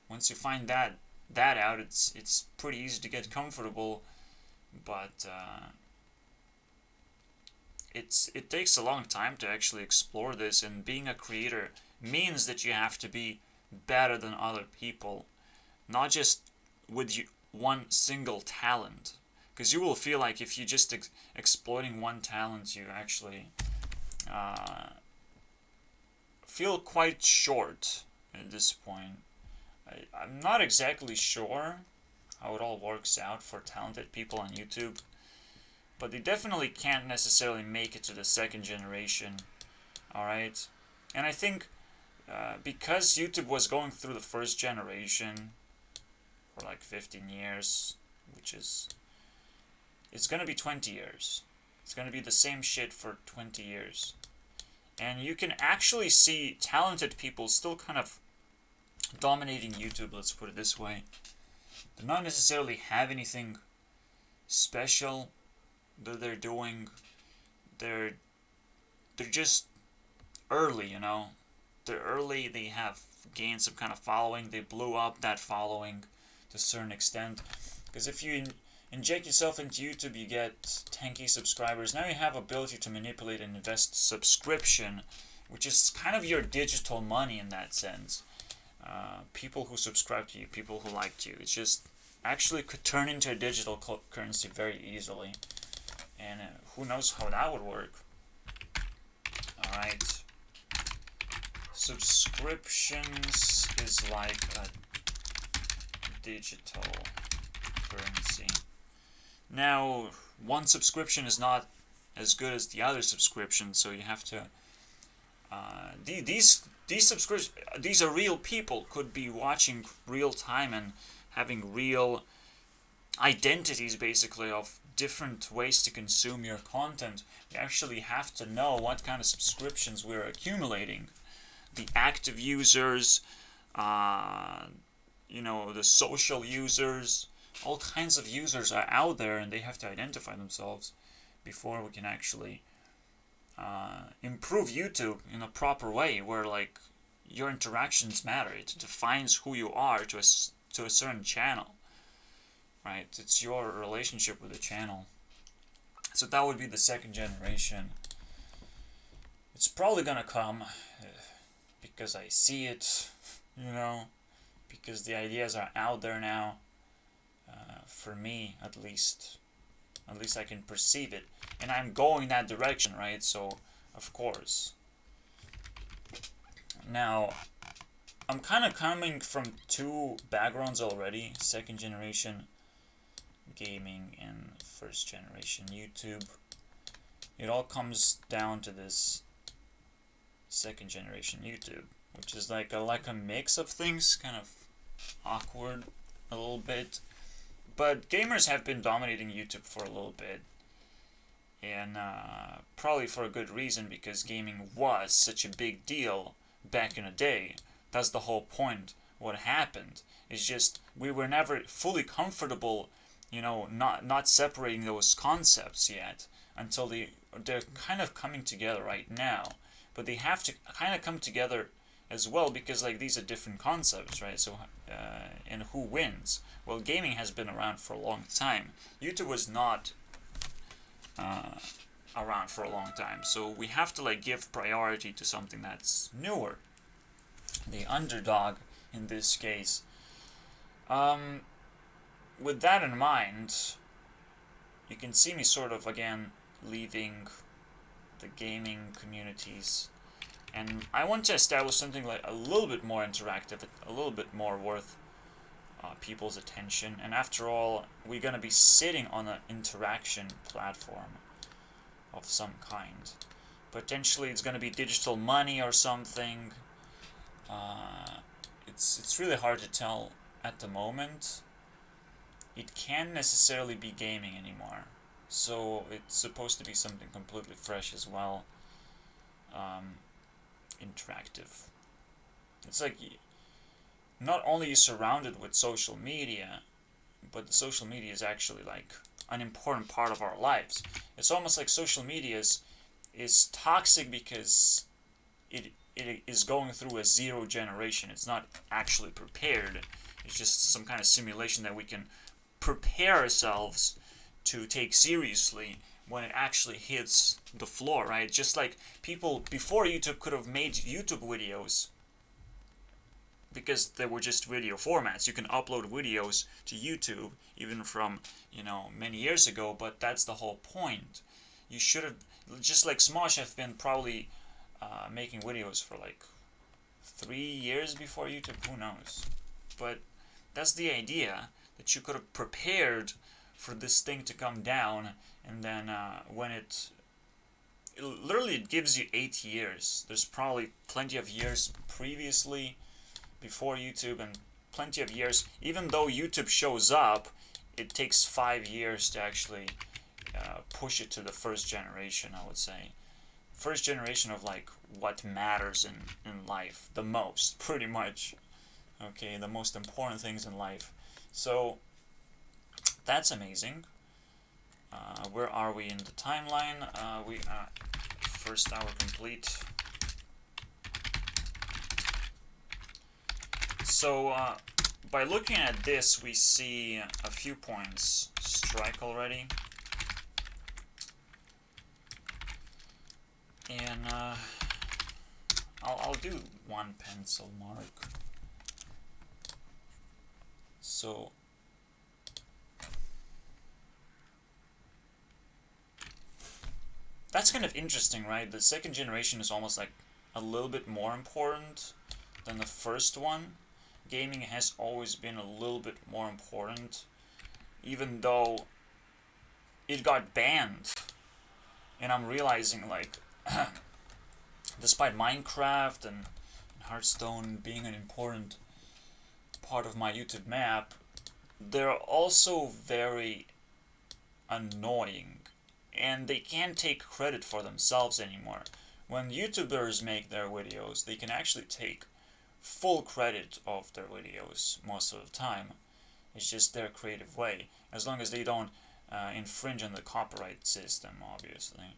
S1: Once you find that out, it's pretty easy to get comfortable, but it takes a long time to actually explore this, and being a creator means that you have to be better than other people, not just with one single talent, because you will feel like if you just exploiting one talent, you actually feel quite short at this point. I'm not exactly sure how it all works out for talented people on YouTube, but they definitely can't necessarily make it to the second generation, alright? And I think because YouTube was going through the first generation for like 15 years, which is, it's gonna be 20 years. It's gonna be the same shit for 20 years. And you can actually see talented people still kind of dominating YouTube, let's put it this way. They not necessarily have anything special that they're doing. They're just early, you know. They're early, they have gained some kind of following, they blew up that following to a certain extent. Because if you inject yourself into YouTube, you get 10k subscribers. Now you have ability to manipulate and invest subscription, which is kind of your digital money in that sense. People who subscribe to you, people who liked you, it's just actually could turn into a digital currency very easily. And who knows how that would work. Alright. Subscriptions is like a digital currency. Now, one subscription is not as good as the other subscription, so you have to these are real people, could be watching real time and having real identities basically of different ways to consume your content. You actually have to know what kind of subscriptions we're accumulating. The active users, you know, the social users, all kinds of users are out there, and they have to identify themselves before we can actually improve YouTube in a proper way, where like your interactions matter. It defines who you are to a certain channel, right? It's your relationship with the channel. So that would be the second generation. It's probably gonna come because I see it, you know, because the ideas are out there now. For me, at least I can perceive it, and I'm going that direction, right? So, of course. Now, I'm kind of coming from two backgrounds already: second generation gaming and first generation YouTube. It all comes down to this second generation YouTube, which is like a mix of things, kind of awkward a little bit. But gamers have been dominating YouTube for a little bit, and probably for a good reason, because gaming was such a big deal back in the day. That's the whole point. What happened is just we were never fully comfortable you know, not separating those concepts yet until they're kind of coming together right now, but they have to kind of come together as well, because like these are different concepts, right? So and who wins? Well, gaming has been around for a long time. YouTube was not around for a long time, so we have to like give priority to something that's newer, the underdog in this case. With that in mind, you can see me sort of again leaving the gaming communities, and I want to establish something like a little bit more interactive, a little bit more worth people's attention. And after all, we're gonna be sitting on an interaction platform of some kind. Potentially, it's gonna be digital money or something. It's really hard to tell at the moment. It can't necessarily be gaming anymore, so it's supposed to be something completely fresh as well. Interactive. It's like not only you're surrounded with social media, but the social media is actually like an important part of our lives. It's almost like social media is toxic because it is going through a zero generation. It's not actually prepared. It's just some kind of simulation that we can prepare ourselves to take seriously when it actually hits the floor, right? Just like people before YouTube could have made YouTube videos because they were just video formats. You can upload videos to YouTube even from, you know, many years ago, but that's the whole point. You should have, just like Smosh have been probably making videos for like 3 years before YouTube, who knows. But that's the idea, that you could have prepared for this thing to come down, and then when it literally it gives you 8 years. There's probably plenty of years previously before YouTube, and plenty of years, even though YouTube shows up, it takes 5 years to actually push it to the first generation, I would say. First generation of like what matters in life the most, pretty much. Okay, the most important things in life. So that's amazing. Where are we in the timeline? We are first hour complete. So by looking at this, we see a few points strike already. And I'll do one pencil mark. So that's kind of interesting, right? The second generation is almost like a little bit more important than the first one. Gaming has always been a little bit more important, even though it got banned. And I'm realizing, like, despite Minecraft and Hearthstone being an important part of my YouTube map, they're also very annoying, and they can't take credit for themselves anymore. When YouTubers make their videos, they can actually take full credit of their videos most of the time. It's just their creative way, as long as they don't infringe on the copyright system, obviously.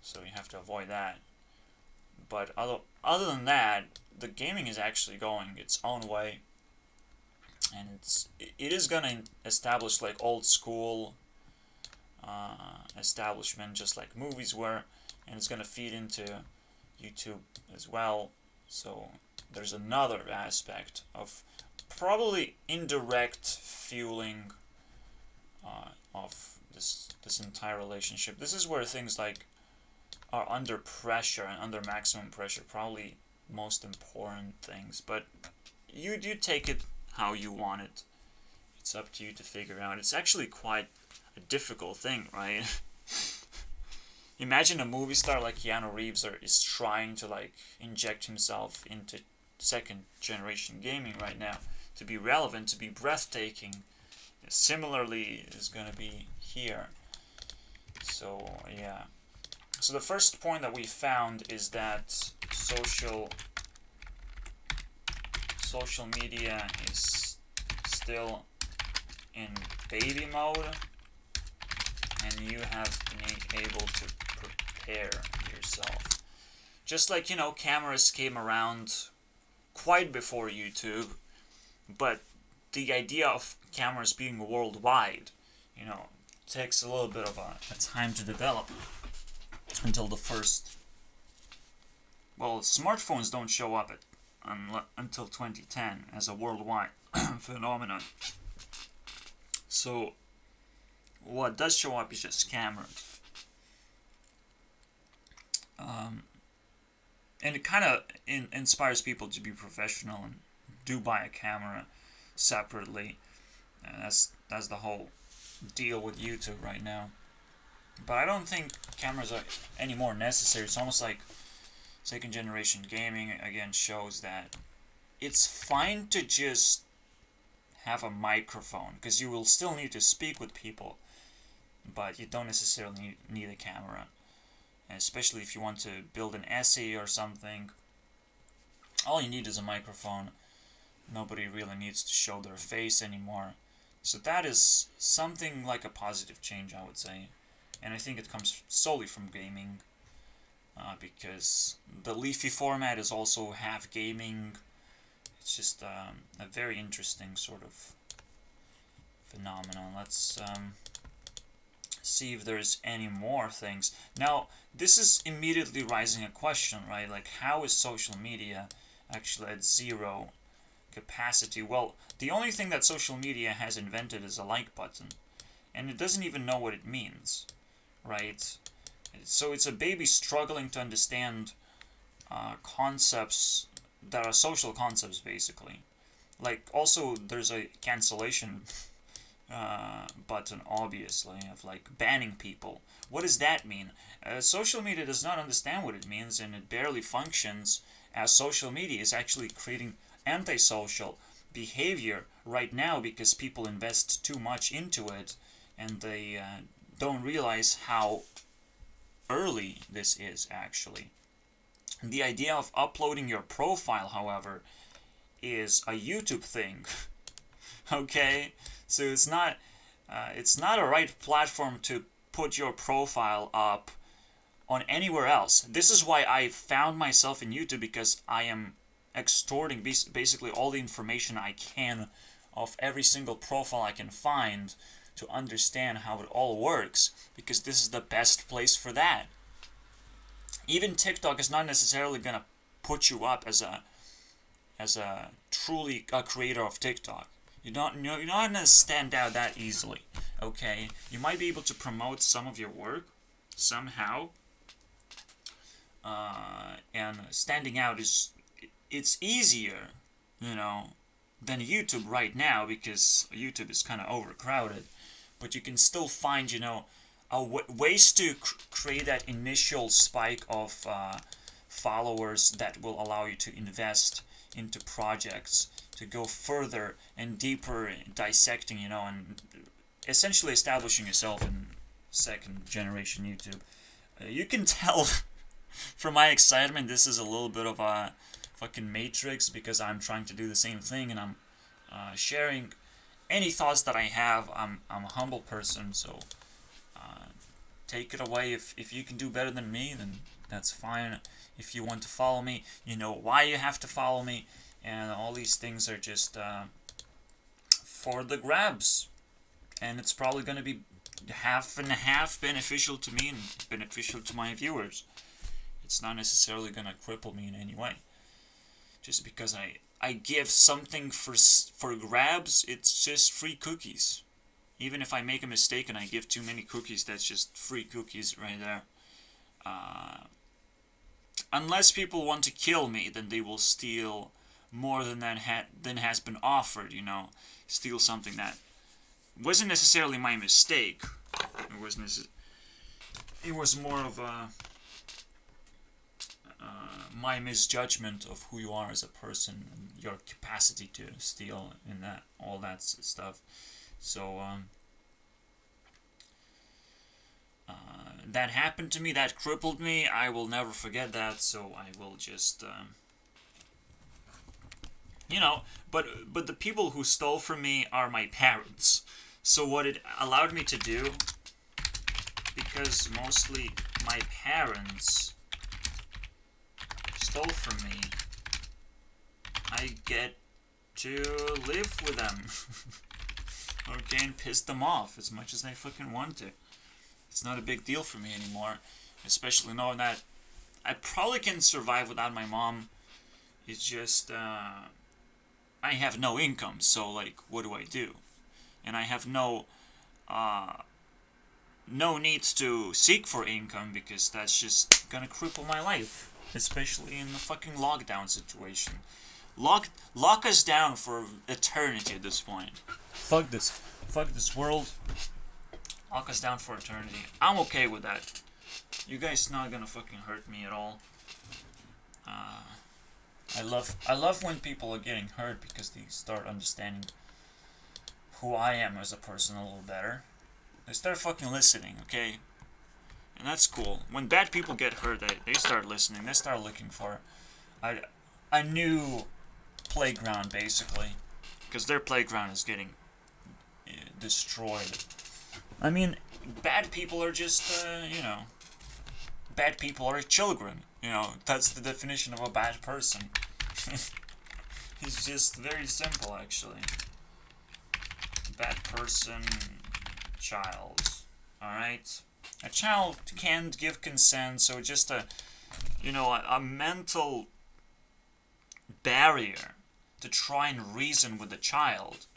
S1: So you have to avoid that. But other than that, the gaming is actually going its own way, and it is gonna establish like old school establishment, just like movies were, and it's gonna feed into YouTube as well. So there's another aspect of probably indirect fueling of this entire relationship. This is where things like are under pressure and under maximum pressure, probably most important things. But you take it how you want it. It's up to you to figure out. It's actually quite a difficult thing, right? Imagine a movie star like Keanu Reeves is trying to like inject himself into second generation gaming right now to be relevant, to be breathtaking. Similarly is going to be here. So yeah. So the first point that we found is that social media is still in baby mode, and you have been able to prepare yourself. Just like, cameras came around quite before YouTube, but the idea of cameras being worldwide, takes a little bit of a time to develop until the first. Well, smartphones don't show up until 2010 as a worldwide phenomenon. So, what does show up is just cameras. And it kind of inspires people to be professional and do buy a camera separately. And that's the whole deal with YouTube right now. But I don't think cameras are any more necessary. It's almost like second generation gaming again shows that it's fine to just have a microphone, because you will still need to speak with people, but you don't necessarily need a camera. And especially if you want to build an essay or something, all you need is a microphone. Nobody really needs to show their face anymore. So that is something like a positive change, I would say. And I think it comes solely from gaming, because the leafy format is also half gaming. It's just a very interesting sort of phenomenon. Let's see if there's any more things. Now, this is immediately raising a question, right? Like, how is social media actually at zero capacity? Well, the only thing that social media has invented is a like button, and it doesn't even know what it means, right? So it's a baby struggling to understand concepts that are social concepts, basically. Like, also, there's a cancellation button, obviously, of like banning people. What does that mean? Social media does not understand what it means, and it barely functions as social media is actually creating antisocial behavior right now because people invest too much into it, and they don't realize how early this is actually. The idea of uploading your profile, however, is a YouTube thing. Okay, so it's not a right platform to put your profile up on anywhere else. This is why I found myself in YouTube, because I am extorting basically all the information I can of every single profile I can find to understand how it all works, because this is the best place for that. Even TikTok is not necessarily gonna put you up as a truly a creator of TikTok. You're not gonna stand out that easily. Okay, you might be able to promote some of your work somehow, and standing out it's easier, than YouTube right now, because YouTube is kind of overcrowded. But you can still find, ways to create that initial spike of followers that will allow you to invest into projects, to go further and deeper in dissecting, and essentially establishing yourself in second generation YouTube. You can tell from my excitement, this is a little bit of a fucking matrix, because I'm trying to do the same thing, and I'm sharing any thoughts that I have. I'm a humble person, so take it away. If you can do better than me, then that's fine. If you want to follow me, you know why you have to follow me, and all these things are just for the grabs, and it's probably going to be half and half beneficial to me and beneficial to my viewers. It's not necessarily going to cripple me in any way. Just because I give something for grabs, it's just free cookies. Even if I make a mistake and I give too many cookies, that's just free cookies right there. Unless people want to kill me, then they will steal more than than has been offered. Steal something that wasn't necessarily my mistake. It was more of my misjudgment of who you are as a person and your capacity to steal and all that stuff. So that happened to me. That crippled me. I will never forget that. So I will just but the people who stole from me are my parents. So what it allowed me to do, because mostly my parents stole from me, I get to live with them. Okay, and piss them off as much as I fucking want to. It's not a big deal for me anymore, especially knowing that I probably can survive without my mom. It's just, I have no income, so, like, what do I do? And I have no needs to seek for income, because that's just gonna cripple my life, especially in the fucking lockdown situation. Lock us down for eternity at this point. Fuck this world. Lock us down for eternity. I'm okay with that. You guys not gonna fucking hurt me at all. I love when people are getting hurt, because they start understanding who I am as a person a little better. They start fucking listening, okay? And that's cool. When bad people get hurt, they start listening. They start looking for a new playground, basically, because their playground is getting destroyed. I mean, bad people are just, bad people are children. That's the definition of a bad person. It's just very simple, actually. Bad person, child. Alright? A child can't give consent, so just a mental barrier to try and reason with the child.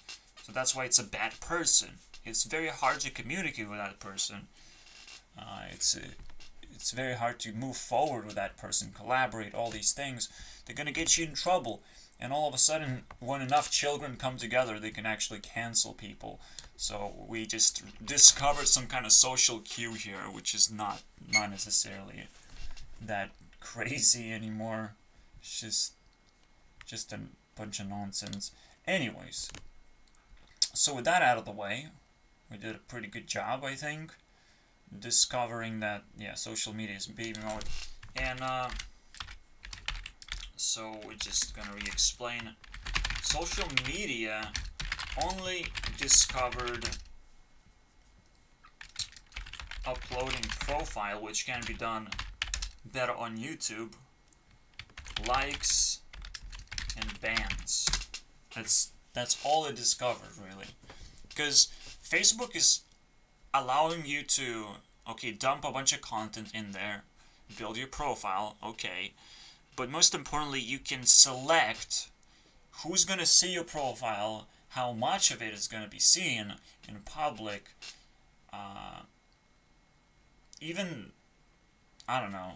S1: So that's why it's a bad person. It's very hard to communicate with that person. It's very hard to move forward with that person, collaborate, all these things. They're gonna get you in trouble. And all of a sudden, when enough children come together, they can actually cancel people. So we just discovered some kind of social cue here, which is not necessarily that crazy anymore. It's just a bunch of nonsense. Anyways, so with that out of the way, we did a pretty good job, I think, discovering that, social media is baby mode. And, so we're just gonna re-explain. Social media only discovered uploading profile, which can be done better on YouTube, likes, and bans. That's all it discovered, really. Because Facebook is allowing you to, dump a bunch of content in there, build your profile, okay. But most importantly, you can select who's going to see your profile, how much of it is going to be seen in public, even, I don't know,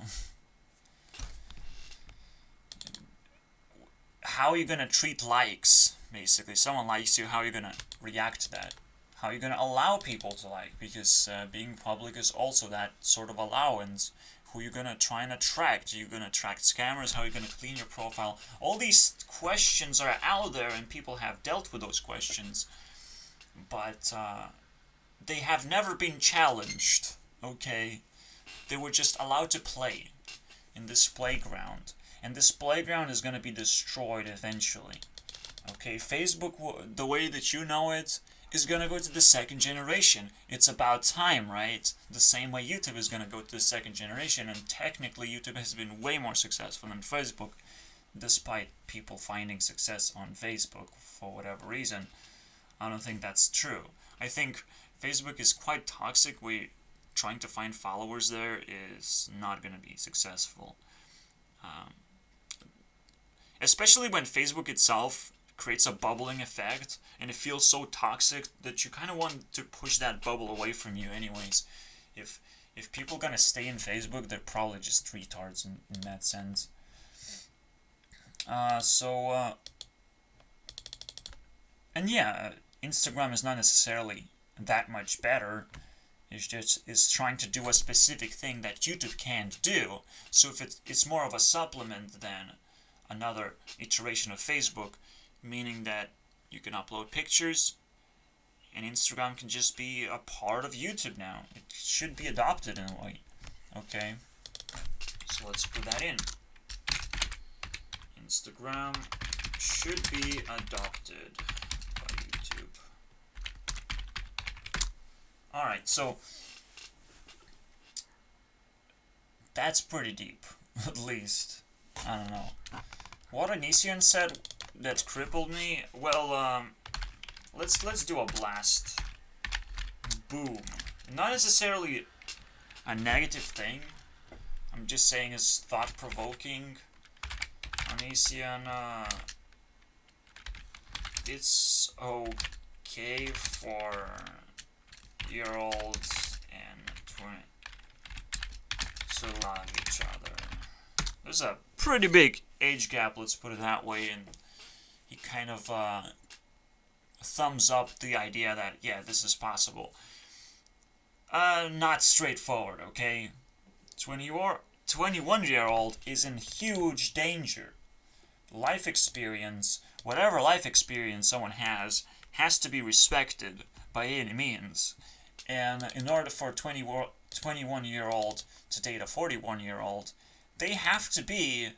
S1: how you're going to treat likes, basically. Someone likes you, how you're going to react to that. How you're going to allow people to like, because being public is also that sort of allowance. Who you're going to try and attract. You're going to attract scammers, how you're going to clean your profile. All these questions are out there, and people have dealt with those questions. But they have never been challenged, okay? They were just allowed to play in this playground. And this playground is going to be destroyed eventually. Okay, Facebook, the way that you know it, is going to go to the second generation. It's about time, right? The same way YouTube is going to go to the second generation, and technically YouTube has been way more successful than Facebook, despite people finding success on Facebook for whatever reason. I don't think that's true. I think Facebook is quite toxic. Trying to find followers there is not going to be successful. Especially when Facebook itself creates a bubbling effect, and it feels so toxic that you kind of want to push that bubble away from you anyways. If people gonna stay in Facebook, they're probably just retards in that sense. And yeah, Instagram is not necessarily that much better. It's trying to do a specific thing that YouTube can't do. So if it's more of a supplement than another iteration of Facebook, meaning that you can upload pictures, and Instagram can just be a part of YouTube now. It should be adopted in a way. Okay, so let's put that in. Instagram should be adopted by YouTube. Alright, so that's pretty deep, at least. I don't know. What Onision said that crippled me, well, let's do a blast. Boom. Not necessarily a negative thing. I'm just saying it's thought-provoking. Onision, it's okay for year-olds and 20 to love each other. There's a pretty big age gap, let's put it that way, and he kind of thumbs up the idea that, yeah, this is possible. Not straightforward, okay? 21-year-old is in huge danger. Life experience, whatever life experience someone has to be respected by any means. And in order for a 21-year-old to date a 41-year-old, they have to be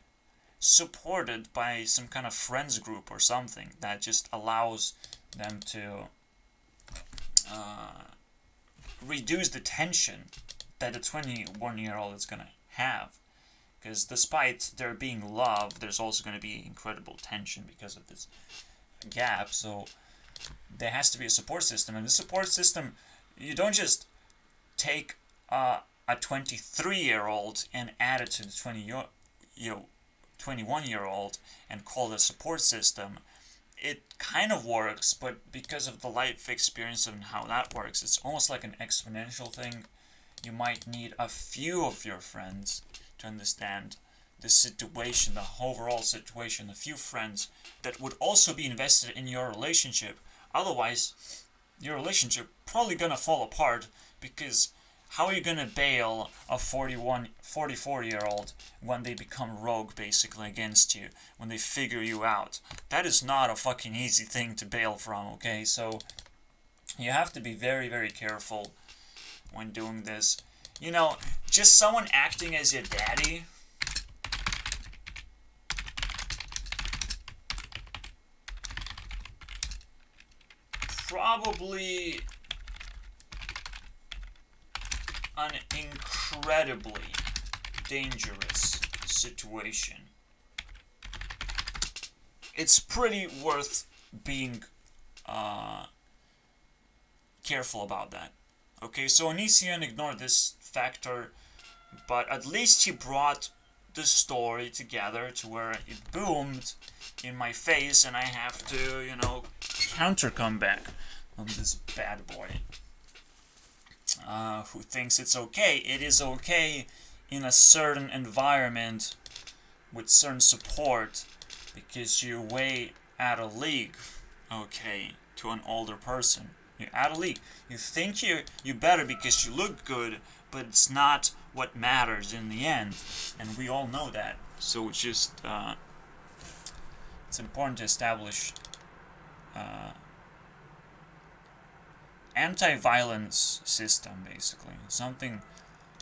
S1: supported by some kind of friends group or something that just allows them to reduce the tension that a 21-year-old is going to have. Because despite there being love, there's also going to be incredible tension because of this gap. So there has to be a support system. And the support system, you don't just take a 23-year-old and add it to the 21-year-old and call it a support system. It kind of works, but because of the life experience and how that works, it's almost like an exponential thing. You might need a few of your friends to understand the situation, the overall situation, a few friends that would also be invested in your relationship. Otherwise, your relationship probably gonna fall apart, because how are you gonna bail a 44-year-old when they become rogue basically against you, when they figure you out? That is not a fucking easy thing to bail from, okay? So you have to be very, very careful when doing this. You know, just someone acting as your daddy, probably an incredibly dangerous situation. It's pretty worth being careful about that. Okay, so Onision ignored this factor, but at least he brought the story together to where it boomed in my face, and I have to, counter comeback on this bad boy. Who thinks it's okay. It is okay in a certain environment with certain support, because you're way out of league, okay, to an older person. You're out of league. You think you're better because you look good, but it's not what matters in the end, and we all know that. So it's just it's important to establish anti-violence system, basically. Something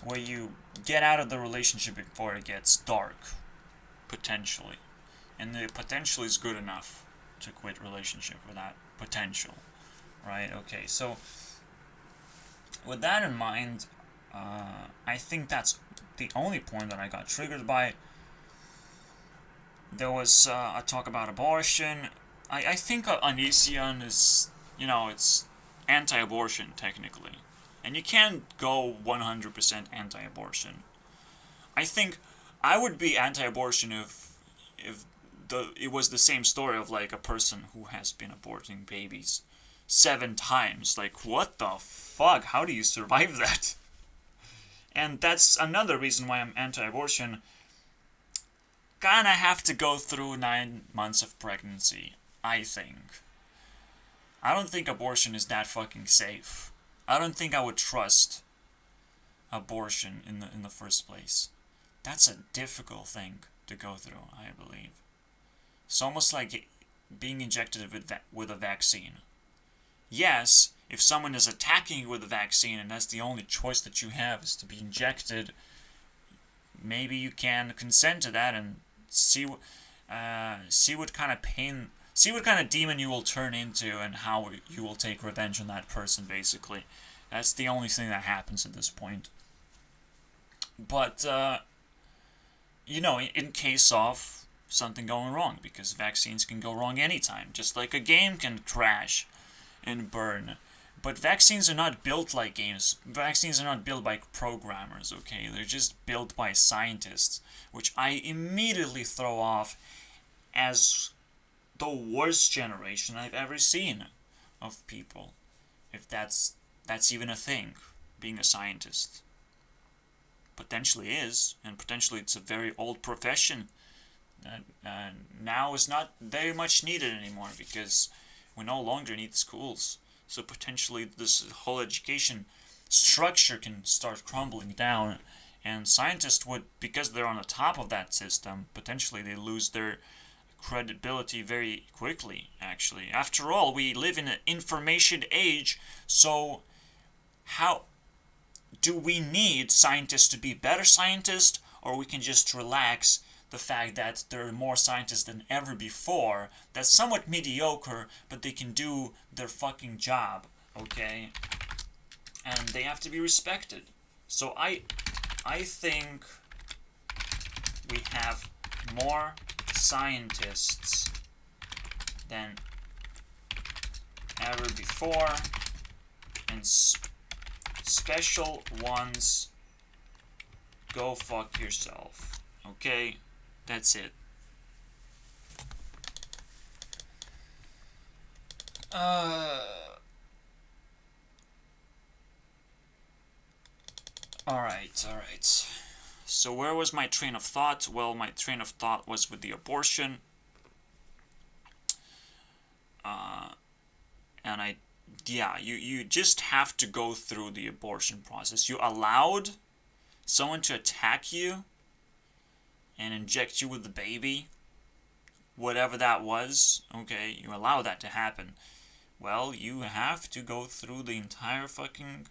S1: where you get out of the relationship before it gets dark, potentially. And the potential is good enough to quit relationship with that potential, right? Okay, so with that in mind, I think that's the only point that I got triggered by. There was a talk about abortion. I think Onision is, it's anti-abortion, technically. And you can't go 100% anti-abortion. I think I would be anti-abortion if it was the same story of, like, a person who has been aborting babies 7 times. Like, what the fuck? How do you survive that? And that's another reason why I'm anti-abortion. Kinda have to go through 9 months of pregnancy, I think. I don't think abortion is that fucking safe. I don't think I would trust abortion in the first place. That's a difficult thing to go through, I believe. It's almost like being injected with a vaccine. Yes, if someone is attacking you with a vaccine and that's the only choice that you have is to be injected, maybe you can consent to that and see what kind of pain, see what kind of demon you will turn into, and how you will take revenge on that person, basically. That's the only thing that happens at this point. But, in case of something going wrong, because vaccines can go wrong anytime, just like a game can crash and burn. But vaccines are not built like games. Vaccines are not built by programmers, okay? They're just built by scientists, which I immediately throw off as the worst generation I've ever seen of people. If that's even a thing, being a scientist. Potentially is, and potentially it's a very old profession that now is not very much needed anymore because we no longer need schools. So potentially this whole education structure can start crumbling down, and scientists would, because they're on the top of that system, potentially they lose their credibility very quickly, actually. After all, we live in an information age, so how do we need scientists to be better scientists, or we can just relax the fact that there are more scientists than ever before that's somewhat mediocre, but they can do their fucking job, okay? And they have to be respected. So I think we have more scientists than ever before, and special ones, go fuck yourself. Okay? That's it. Alright. So where was my train of thought? Well, my train of thought was with the abortion. And you just have to go through the abortion process. You allowed someone to attack you and inject you with the baby, whatever that was, okay, you allow that to happen. Well, you have to go through the entire fucking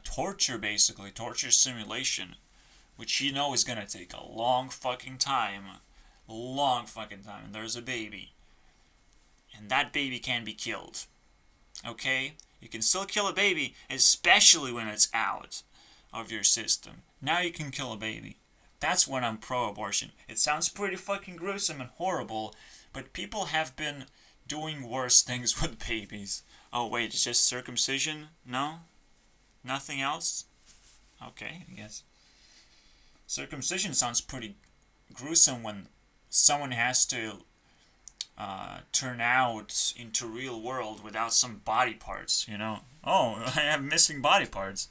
S1: torture, basically, torture simulation, which you know is gonna take a long fucking time, and there's a baby, and that baby can be killed, okay? You can still kill a baby, especially when it's out of your system. Now you can kill a baby. That's when I'm pro-abortion. It sounds pretty fucking gruesome and horrible, but people have been doing worse things with babies. Oh wait, it's just circumcision? No? Nothing else? Okay, I guess. Circumcision sounds pretty gruesome when someone has to turn out into real world without some body parts, you know? Oh, I have missing body parts.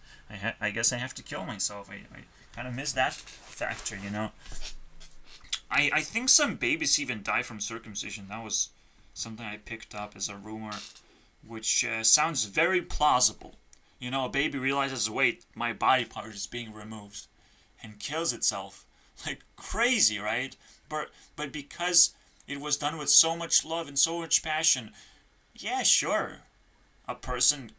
S1: I guess I have to kill myself. I kind of miss that factor, you know? I think some babies even die from circumcision. That was something I picked up as a rumor, which sounds very plausible. You know, a baby realizes, wait, my body part is being removed, and kills itself. Like, crazy, right? But because it was done with so much love and so much passion, yeah, sure, a person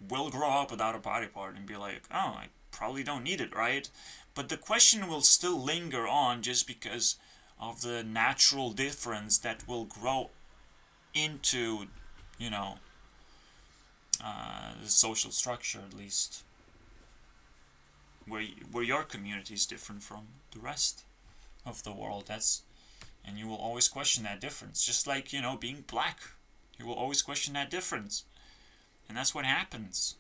S1: will grow up without a body part and be like, oh, I probably don't need it, right? But the question will still linger on just because of the natural difference that will grow into, you know, the social structure, at least, where your community is different from the rest of the world. And you will always question that difference, just like, you know, being black. You will always question that difference, and that's what happens,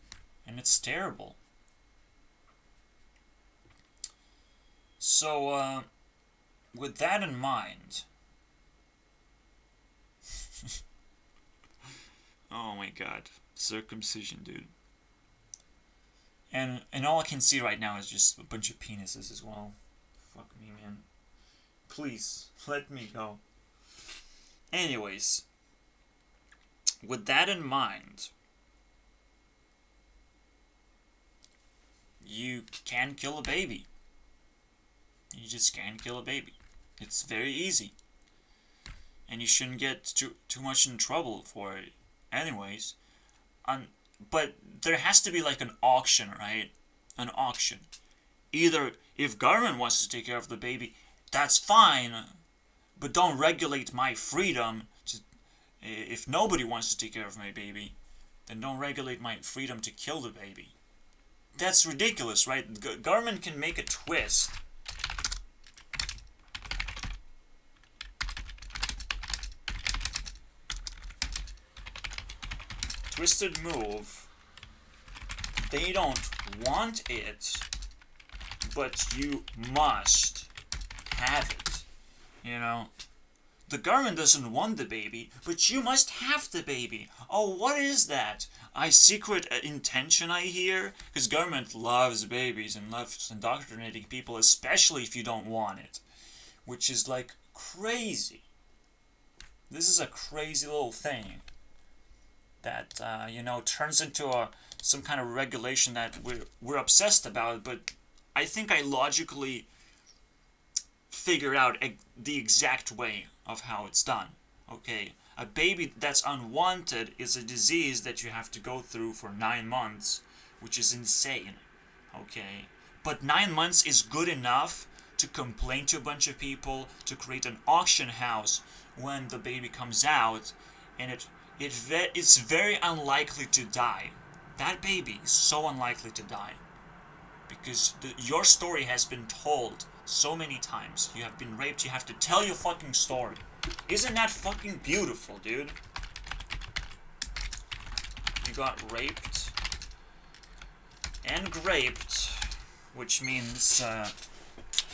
S1: and it's terrible. So, with that in mind, oh my god, circumcision, dude. And all I can see right now is just a bunch of penises as well. Fuck me, man. Please, let me go. Anyways, with that in mind, you can kill a baby. You just can kill a baby. It's very easy. And you shouldn't get too much in trouble for it anyways. But there has to be like an auction, right? An auction. Either if government wants to take care of the baby, that's fine, but don't regulate my freedom if nobody wants to take care of my baby. then don't regulate my freedom to kill the baby. That's ridiculous, right? The government can make a twist. Twisted move. They don't want it, but you must have it. You know? The government doesn't want the baby, but you must have the baby. Oh, what is that? Secret intention, I hear? Because government loves babies and loves indoctrinating people, especially if you don't want it. Which is like crazy. This is a crazy little thing that, turns into some kind of regulation that we're obsessed about, but I think I logically figured out the exact way of how it's done. Okay, a baby that's unwanted is a disease that you have to go through for 9 months, which is insane. Okay, but 9 months is good enough to complain to a bunch of people, to create an auction house when the baby comes out, and it's very unlikely to die. That baby is so unlikely to die because your story has been told so many times. You have been raped, you have to tell your fucking story. Isn't that fucking beautiful, dude? You got raped and graped, which means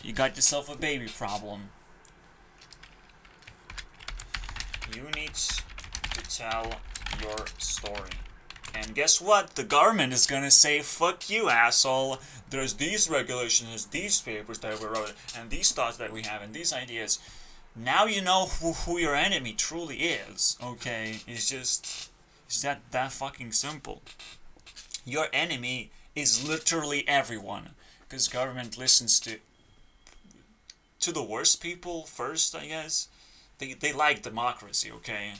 S1: you got yourself a baby problem. You need to tell your story. And guess what? The government is gonna say, fuck you, asshole. There's these regulations, there's these papers that we wrote, and these thoughts that we have, and these ideas. Now you know who your enemy truly is, okay? It's that fucking simple. Your enemy is literally everyone. Because government listens to the worst people first, I guess. They like democracy, okay?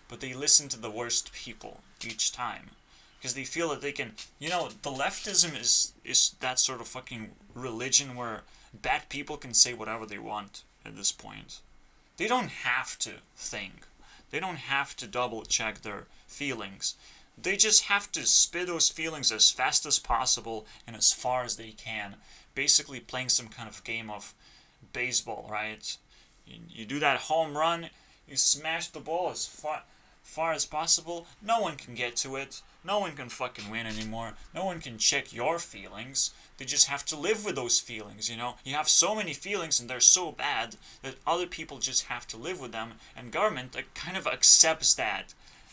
S1: But they listen to the worst people each time. Because they feel that they can... the leftism is that sort of fucking religion where bad people can say whatever they want at this point. They don't have to think. They don't have to double check their feelings. They just have to spit those feelings as fast as possible and as far as they can. Basically playing some kind of game of baseball, right? You do that home run, you smash the ball as far as possible. No one can get to it. No one can fucking win anymore. No one can check your feelings. They just have to live with those feelings, You have so many feelings and they're so bad that other people just have to live with them. And government kind of accepts that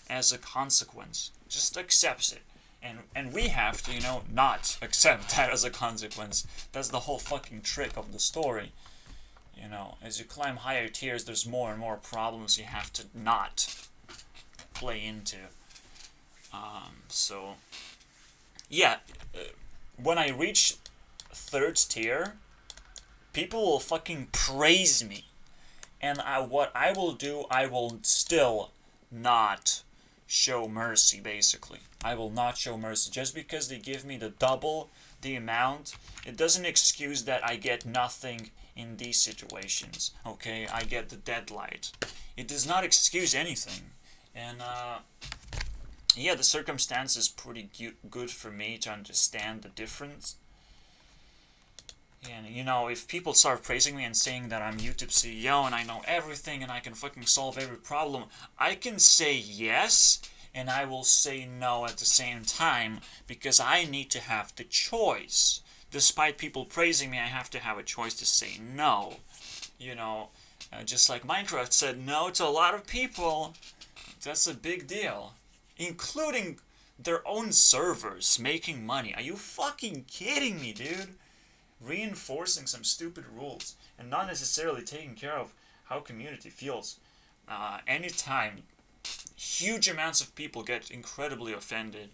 S1: as a consequence. Just accepts it. And we have to, not accept that as a consequence. That's the whole fucking trick of the story. As you climb higher tiers, there's more and more problems you have to not play into. When I reach 3rd tier, people will fucking praise me. And what I will do, I will still not show mercy, basically. I will not show mercy. Just because they give me the double the amount, it doesn't excuse that I get nothing in these situations. Okay, I get the deadlight. It does not excuse anything. And, the circumstance is pretty good for me to understand the difference. And, if people start praising me and saying that I'm YouTube CEO and I know everything and I can fucking solve every problem, I can say yes, and I will say no at the same time, because I need to have the choice. Despite people praising me, I have to have a choice to say no. Just like Minecraft said no to a lot of people. That's a big deal. Including their own servers making money. Are you fucking kidding me, dude? Reinforcing some stupid rules and not necessarily taking care of how community feels. Anytime huge amounts of people get incredibly offended,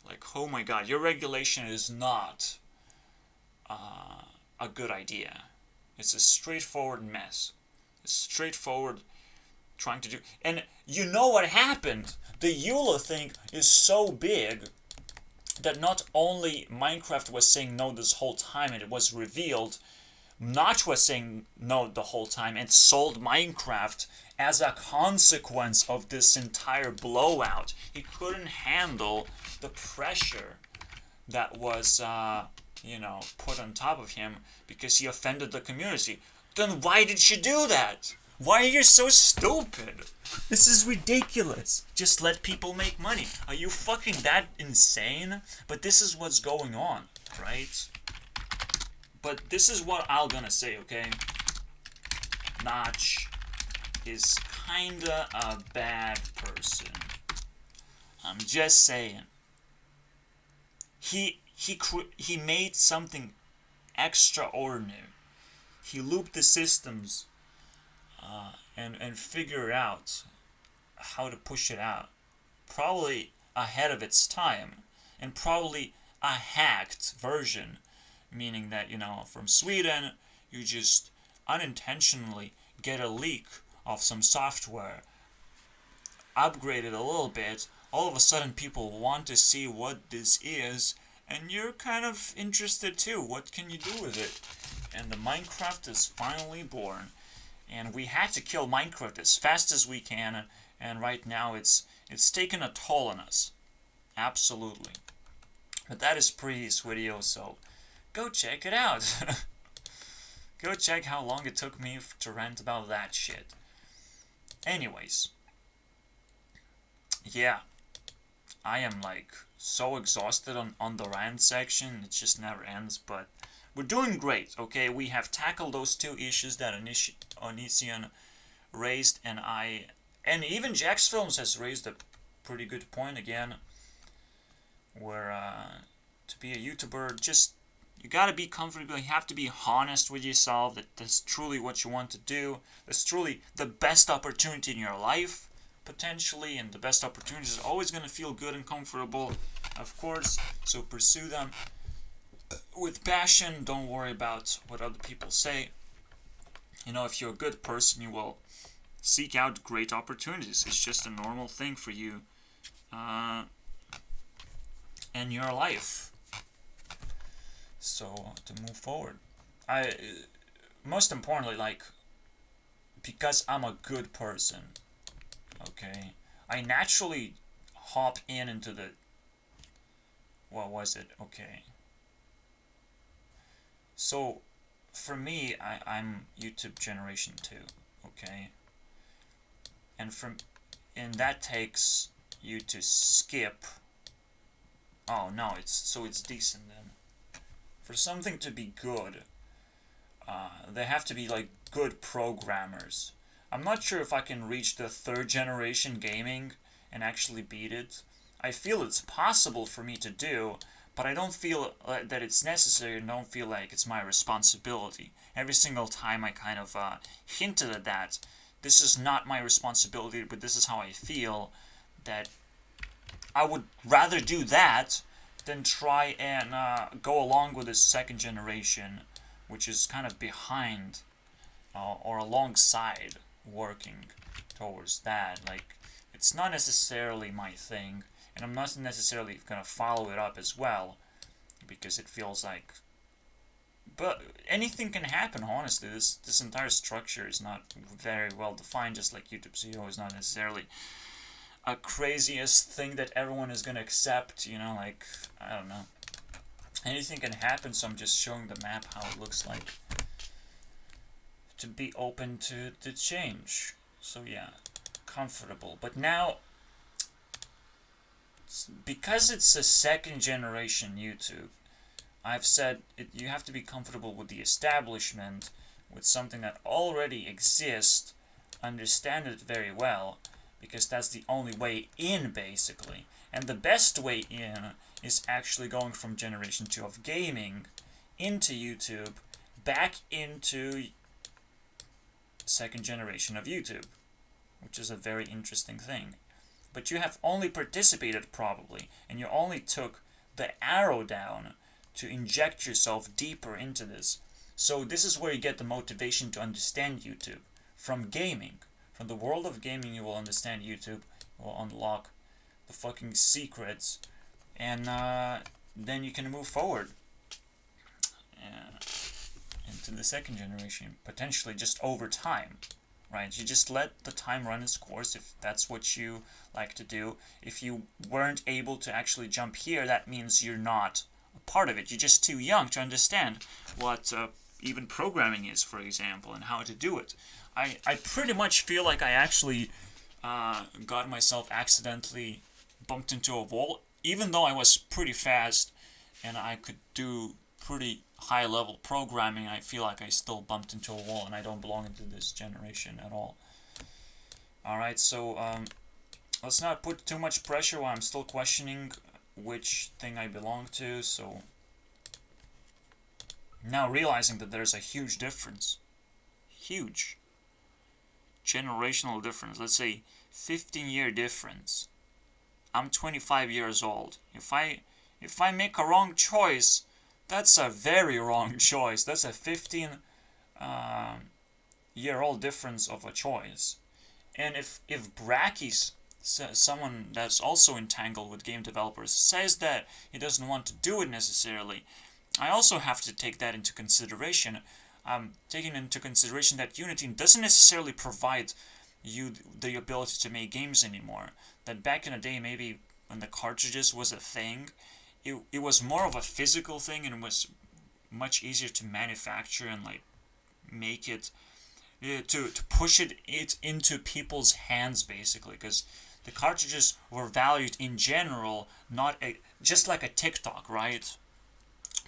S1: like, oh my god, your regulation is not a good idea. It's a straightforward mess. It's straightforward trying to do... And you know what happened? The EULA thing is so big that not only Minecraft was saying no this whole time and it was revealed, Notch was saying no the whole time and sold Minecraft as a consequence of this entire blowout. He couldn't handle the pressure that was, put on top of him because he offended the community. Then why did you do that? Why are you so stupid? This is ridiculous. Just let people make money. Are you fucking that insane? But this is what's going on, right? But this is what I'm gonna say, okay? Notch is kinda a bad person. I'm just saying. He made something extraordinary. He looped the systems and figured out how to push it out. Probably ahead of its time, and probably a hacked version, meaning that, from Sweden, you just unintentionally get a leak of some software, upgrade it a little bit, all of a sudden people want to see what this is, and you're kind of interested too. What can you do with it? And the Minecraft is finally born. And we had to kill Minecraft as fast as we can, and right now it's taken a toll on us. Absolutely. But that is previous video, so go check it out. Go check how long it took me to rant about that shit. Anyways. Yeah. I am so exhausted on the rant section. It just never ends, but we're doing great, okay? We have tackled those two issues that Onision raised, and even Jax Films has raised a pretty good point again, where to be a YouTuber, just you gotta be comfortable. You have to be honest with yourself that that's truly what you want to do. That's truly the best opportunity in your life, potentially, and the best opportunities are always gonna feel good and comfortable, of course. So pursue them with passion. Don't worry about what other people say. If you're a good person, you will seek out great opportunities. It's just a normal thing for you in your life. So to move forward, most importantly, because I'm a good person, okay, I naturally hop into the, what was it? Okay. So, for me, I'm YouTube Generation 2, okay? And that takes you to skip. Oh, no, it's decent then. For something to be good, they have to be, good programmers. I'm not sure if I can reach the third generation gaming and actually beat it. I feel it's possible for me to do, but I don't feel that it's necessary, and don't feel like it's my responsibility. Every single time I kind of hinted at that, this is not my responsibility, but this is how I feel, that I would rather do that than try and go along with this second generation, which is kind of behind or alongside working towards that. It's not necessarily my thing, and I'm not necessarily going to follow it up as well, because it feels like... But anything can happen, honestly. This entire structure is not very well defined, just like YouTube CEO is not necessarily a craziest thing that everyone is going to accept, I don't know. Anything can happen, so I'm just showing the map how it looks like, to be open to change. So yeah, comfortable. But now, because it's a second generation YouTube, I've said you have to be comfortable with the establishment, with something that already exists, understand it very well, because that's the only way in, basically. And the best way in is actually going from generation 2 of gaming into YouTube, back into second generation of YouTube, which is a very interesting thing. But you have only participated, probably, and you only took the arrow down to inject yourself deeper into this. So this is where you get the motivation to understand YouTube. From gaming. From the world of gaming, you will understand YouTube. You will unlock the fucking secrets. And then you can move forward. to the second generation, potentially just over time, right? You just let the time run its course if that's what you like to do. If you weren't able to actually jump here, that means you're not a part of it. You're just too young to understand what even programming is, for example, and how to do it. I pretty much feel like I actually got myself accidentally bumped into a wall, even though I was pretty fast and I could do pretty high level programming. I feel like I still bumped into a wall and I don't belong into this generation at all. Alright, so let's not put too much pressure while I'm still questioning which thing I belong to. So now realizing that there's a huge difference, huge generational difference, let's say 15-year difference. I'm 25 years old. If I make a wrong choice, that's a very wrong choice. That's a 15-year-old difference of a choice. And if Bracky's, someone that's also entangled with game developers, says that he doesn't want to do it necessarily, I also have to take that into consideration. Taking into consideration that Unity doesn't necessarily provide you the ability to make games anymore. That back in the day, maybe when the cartridges was a thing, it was more of a physical thing and it was much easier to manufacture and like make it, to push it into people's hands basically, because the cartridges were valued in general, not just like a TikTok, right?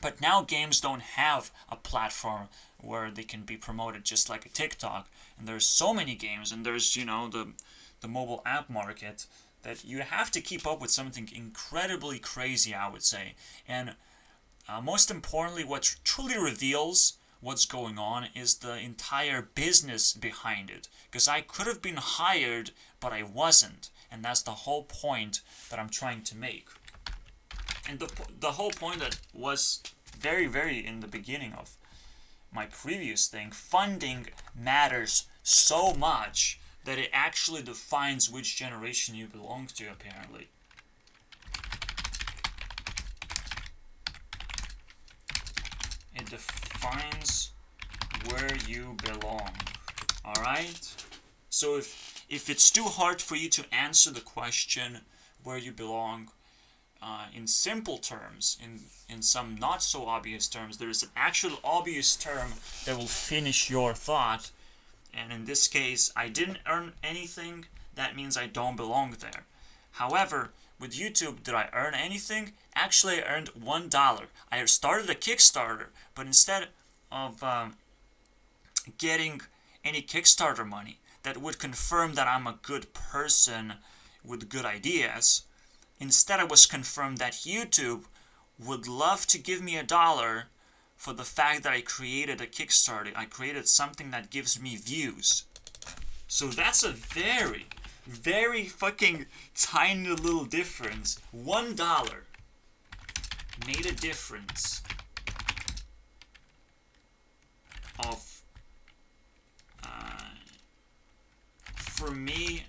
S1: But now games don't have a platform where they can be promoted just like a TikTok, and there's so many games, and there's, you know, the mobile app market, that you have to keep up with something incredibly crazy, I would say. And most importantly, what truly reveals what's going on is the entire business behind it. Because I could have been hired, but I wasn't. And that's the whole point that I'm trying to make. And the whole point that was very, very in the beginning of my previous thing, funding matters so much that it actually defines which generation you belong to, apparently. It defines where you belong. Alright? So if it's too hard for you to answer the question where you belong, in simple terms, in some not so obvious terms, there is an actual obvious term that will finish your thought. And in this case, I didn't earn anything. That means I don't belong there. However, with YouTube, did I earn anything? Actually, I earned $1. I started a Kickstarter, but instead of getting any Kickstarter money that would confirm that I'm a good person with good ideas, instead it was confirmed that YouTube would love to give me $1 for the fact that I created a Kickstarter. I created something that gives me views. So that's a very, very fucking tiny little difference. $1 made a difference of, for me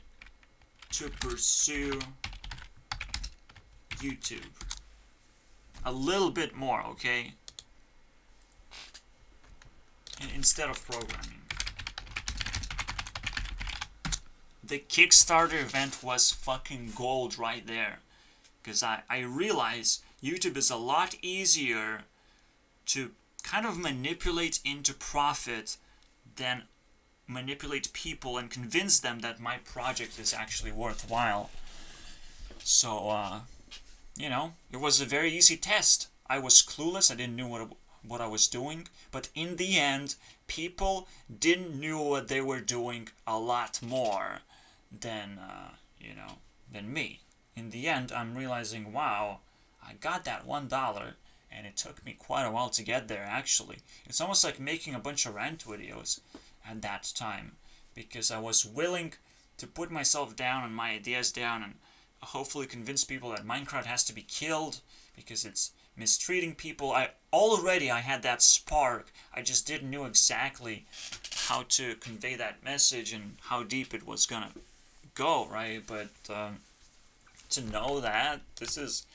S1: to pursue YouTube. A little bit more, okay? Instead of programming. The Kickstarter event was fucking gold right there. Because I realize YouTube is a lot easier to kind of manipulate into profit than manipulate people and convince them that my project is actually worthwhile. So, you know, it was a very easy test. I was clueless, I didn't know what I was doing, but in the end, people didn't know what they were doing a lot more than, than me. In the end, I'm realizing, wow, I got that $1, and it took me quite a while to get there, actually. It's almost like making a bunch of rant videos at that time, because I was willing to put myself down and my ideas down and hopefully convince people that Minecraft has to be killed because it's mistreating people. I had that spark. I just didn't know exactly how to convey that message and how deep it was gonna go, right? But to know that this is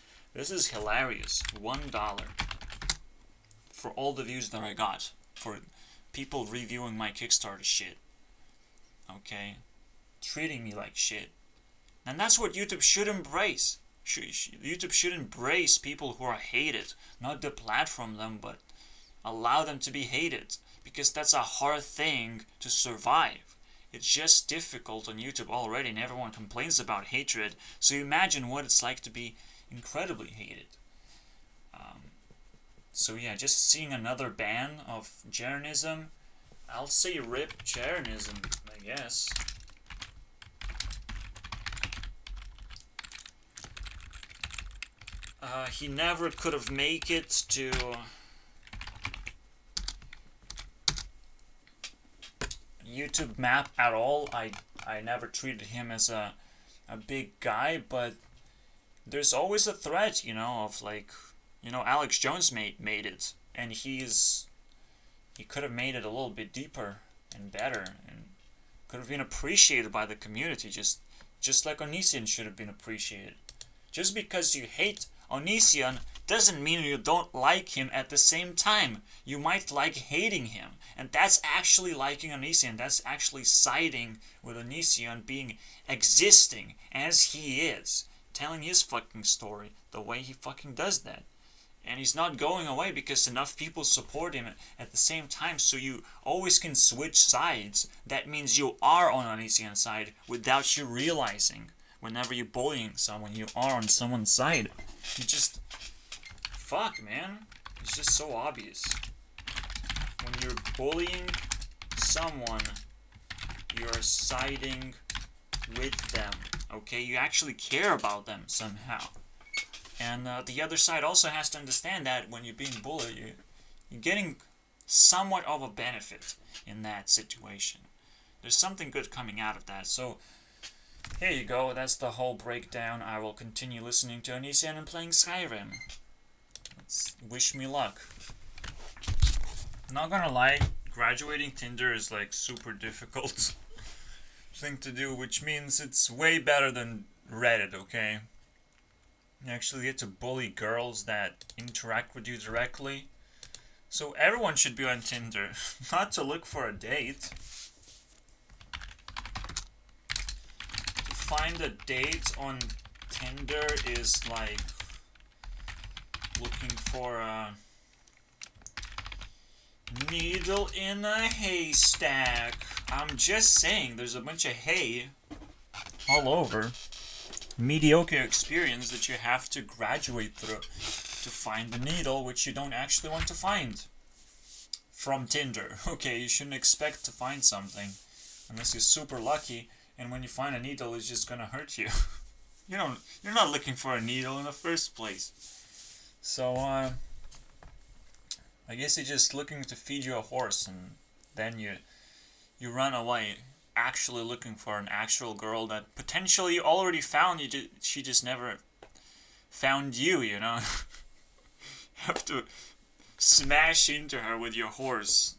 S1: hilarious. $1 for all the views that I got, for people reviewing my Kickstarter shit. Okay? Treating me like shit. And that's what YouTube should embrace. YouTube should embrace people who are hated. Not deplatform them, but allow them to be hated. Because that's a hard thing to survive. It's just difficult on YouTube already, and everyone complains about hatred. So imagine what it's like to be incredibly hated. So yeah, just seeing another ban of Jeranism, I'll say rip Jeranism, I guess. He never could have made it to YouTube map at all. I never treated him as a big guy, but there's always a threat, you know, of like, you know, Alex Jones made it, and he could have made it a little bit deeper and better, and could have been appreciated by the community, just like Onision should have been appreciated. Just because you hate Onision doesn't mean you don't like him at the same time. You might like hating him, and that's actually liking Onision. That's actually siding with Onision, existing as he is, telling his fucking story the way he fucking does that. And he's not going away because enough people support him at the same time, so you always can switch sides. That means you are on Onision's side without you realizing. Whenever you're bullying someone, you are on someone's side. You just... Fuck, man. It's just so obvious. When you're bullying someone, you're siding with them. Okay? You actually care about them somehow. And the other side also has to understand that when you're being bullied, you're getting somewhat of a benefit in that situation. There's something good coming out of that. So, here you go. That's the whole breakdown. I will continue listening to Onision and playing Skyrim. Wish me luck. Not gonna lie, graduating Tinder is like super difficult thing to do, which means it's way better than Reddit, okay? You actually get to bully girls that interact with you directly. So everyone should be on Tinder, not to look for a date. To find a date on Tinder is like looking for a needle in a haystack. I'm just saying, there's a bunch of hay all over. Mediocre experience that you have to graduate through to find the needle, which you don't actually want to find from Tinder. Okay, you shouldn't expect to find something unless you're super lucky, and when you find a needle, it's just gonna hurt you. You're not looking for a needle in the first place. So I guess you're just looking to feed you a horse, and then you run away, actually looking for an actual girl that potentially you already found. She just never found you, you know. You have to smash into her with your horse.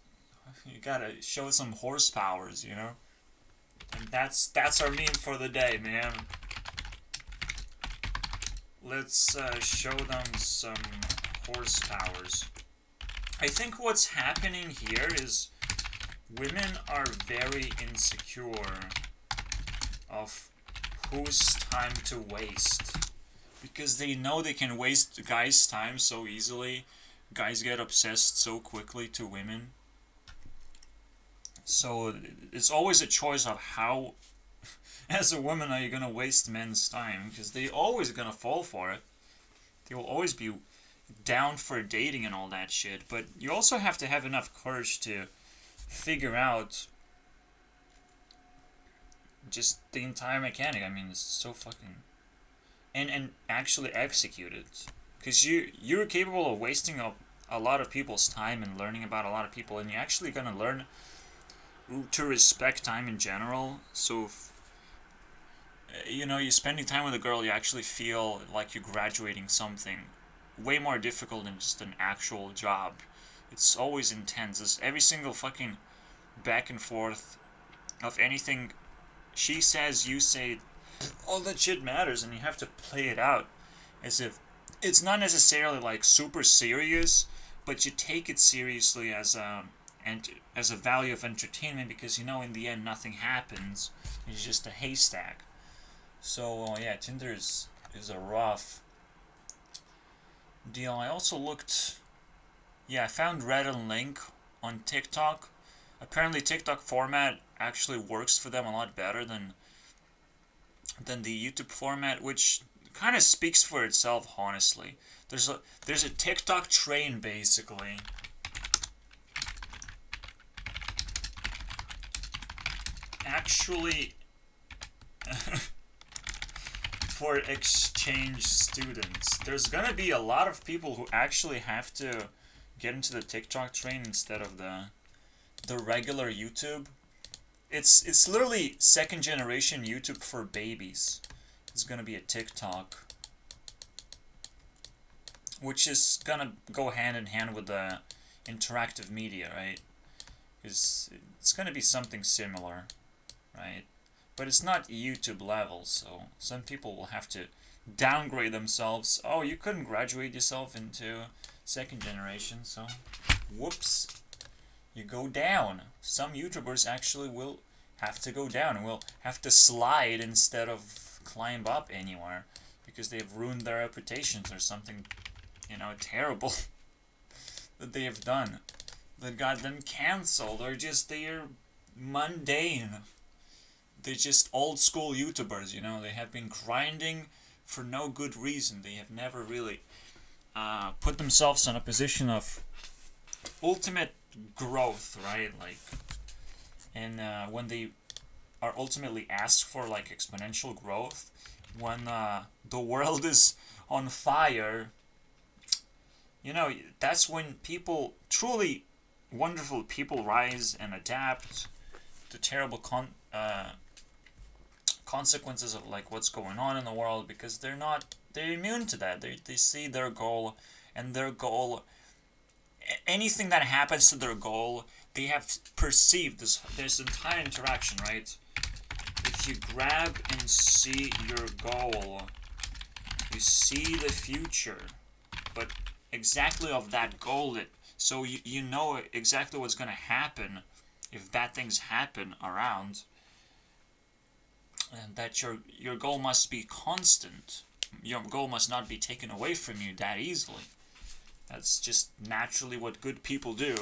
S1: You gotta show some horse powers, you know. And that's our meme for the day, man. Let's show them some horse powers. I think what's happening here is women are very insecure of whose time to waste. Because they know they can waste guys' time so easily. Guys get obsessed so quickly to women. So it's always a choice of how, as a woman, are you going to waste men's time? Because they're always going to fall for it. They will always be down for dating and all that shit. But you also have to have enough courage to figure out just the entire mechanic. I mean, it's so fucking... And actually execute it. Because you're capable of wasting a lot of people's time and learning about a lot of people, and you're actually going to learn to respect time in general. So if, you're spending time with a girl, you actually feel like you're graduating something way more difficult than just an actual job. It's always intense. It's every single fucking back and forth of anything she says, you say, all that shit matters, and you have to play it out as if it's not necessarily like super serious, but you take it seriously as and as a value of entertainment, because you know in the end nothing happens. It's just a haystack. So yeah, Tinder is a rough deal. I also looked. Yeah, I found Red and Link on TikTok. Apparently, TikTok format actually works for them a lot better than the YouTube format, which kind of speaks for itself, honestly. There's a TikTok train, basically. Actually, for exchange students. There's gonna be a lot of people who actually have to get into the TikTok train instead of the regular YouTube. It's literally second generation YouTube for babies. It's gonna be a TikTok, which is gonna go hand in hand with the interactive media, right? It's gonna be something similar, right? But it's not YouTube level, so some people will have to downgrade themselves. Oh, you couldn't graduate yourself into second generation, so whoops, you go down. Some YouTubers actually will have to go down and will have to slide instead of climb up anywhere because they've ruined their reputations or something, you know, terrible that they have done that got them cancelled, or just they're mundane. They're just old school YouTubers, you know. They have been grinding for no good reason. They have never really put themselves in a position of ultimate growth, right? Like, and when they are ultimately asked for like exponential growth, when the world is on fire, you know, that's when people, truly wonderful people, rise and adapt to terrible consequences of like what's going on in the world, because they're immune to that. They see their goal, and their goal, anything that happens to their goal, they have perceived this entire interaction, right? If you grab and see your goal, you see the future, but exactly of that goal, so you know exactly what's going to happen if bad things happen around, and that your goal must be constant. Your goal must not be taken away from you that easily. That's just naturally what good people do,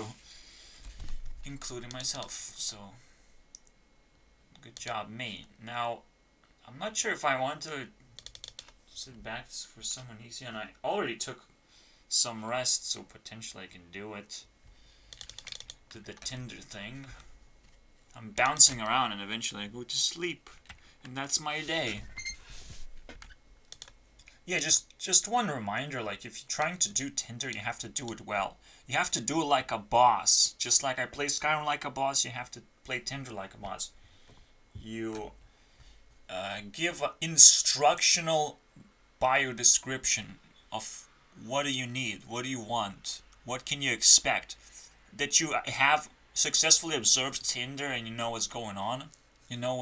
S1: including myself. So, good job, me. Now, I'm not sure if I want to sit back for some Onision. I already took some rest, so potentially I can do it. Did the Tinder thing. I'm bouncing around and eventually I go to sleep. And that's my day. Yeah, just one reminder, like if you're trying to do Tinder, you have to do it well. You have to do it like a boss. Just like I play Skyrim like a boss, you have to play Tinder like a boss. You give an instructional bio description of what do you need, what do you want, what can you expect. That you have successfully observed Tinder and you know what's going on. You know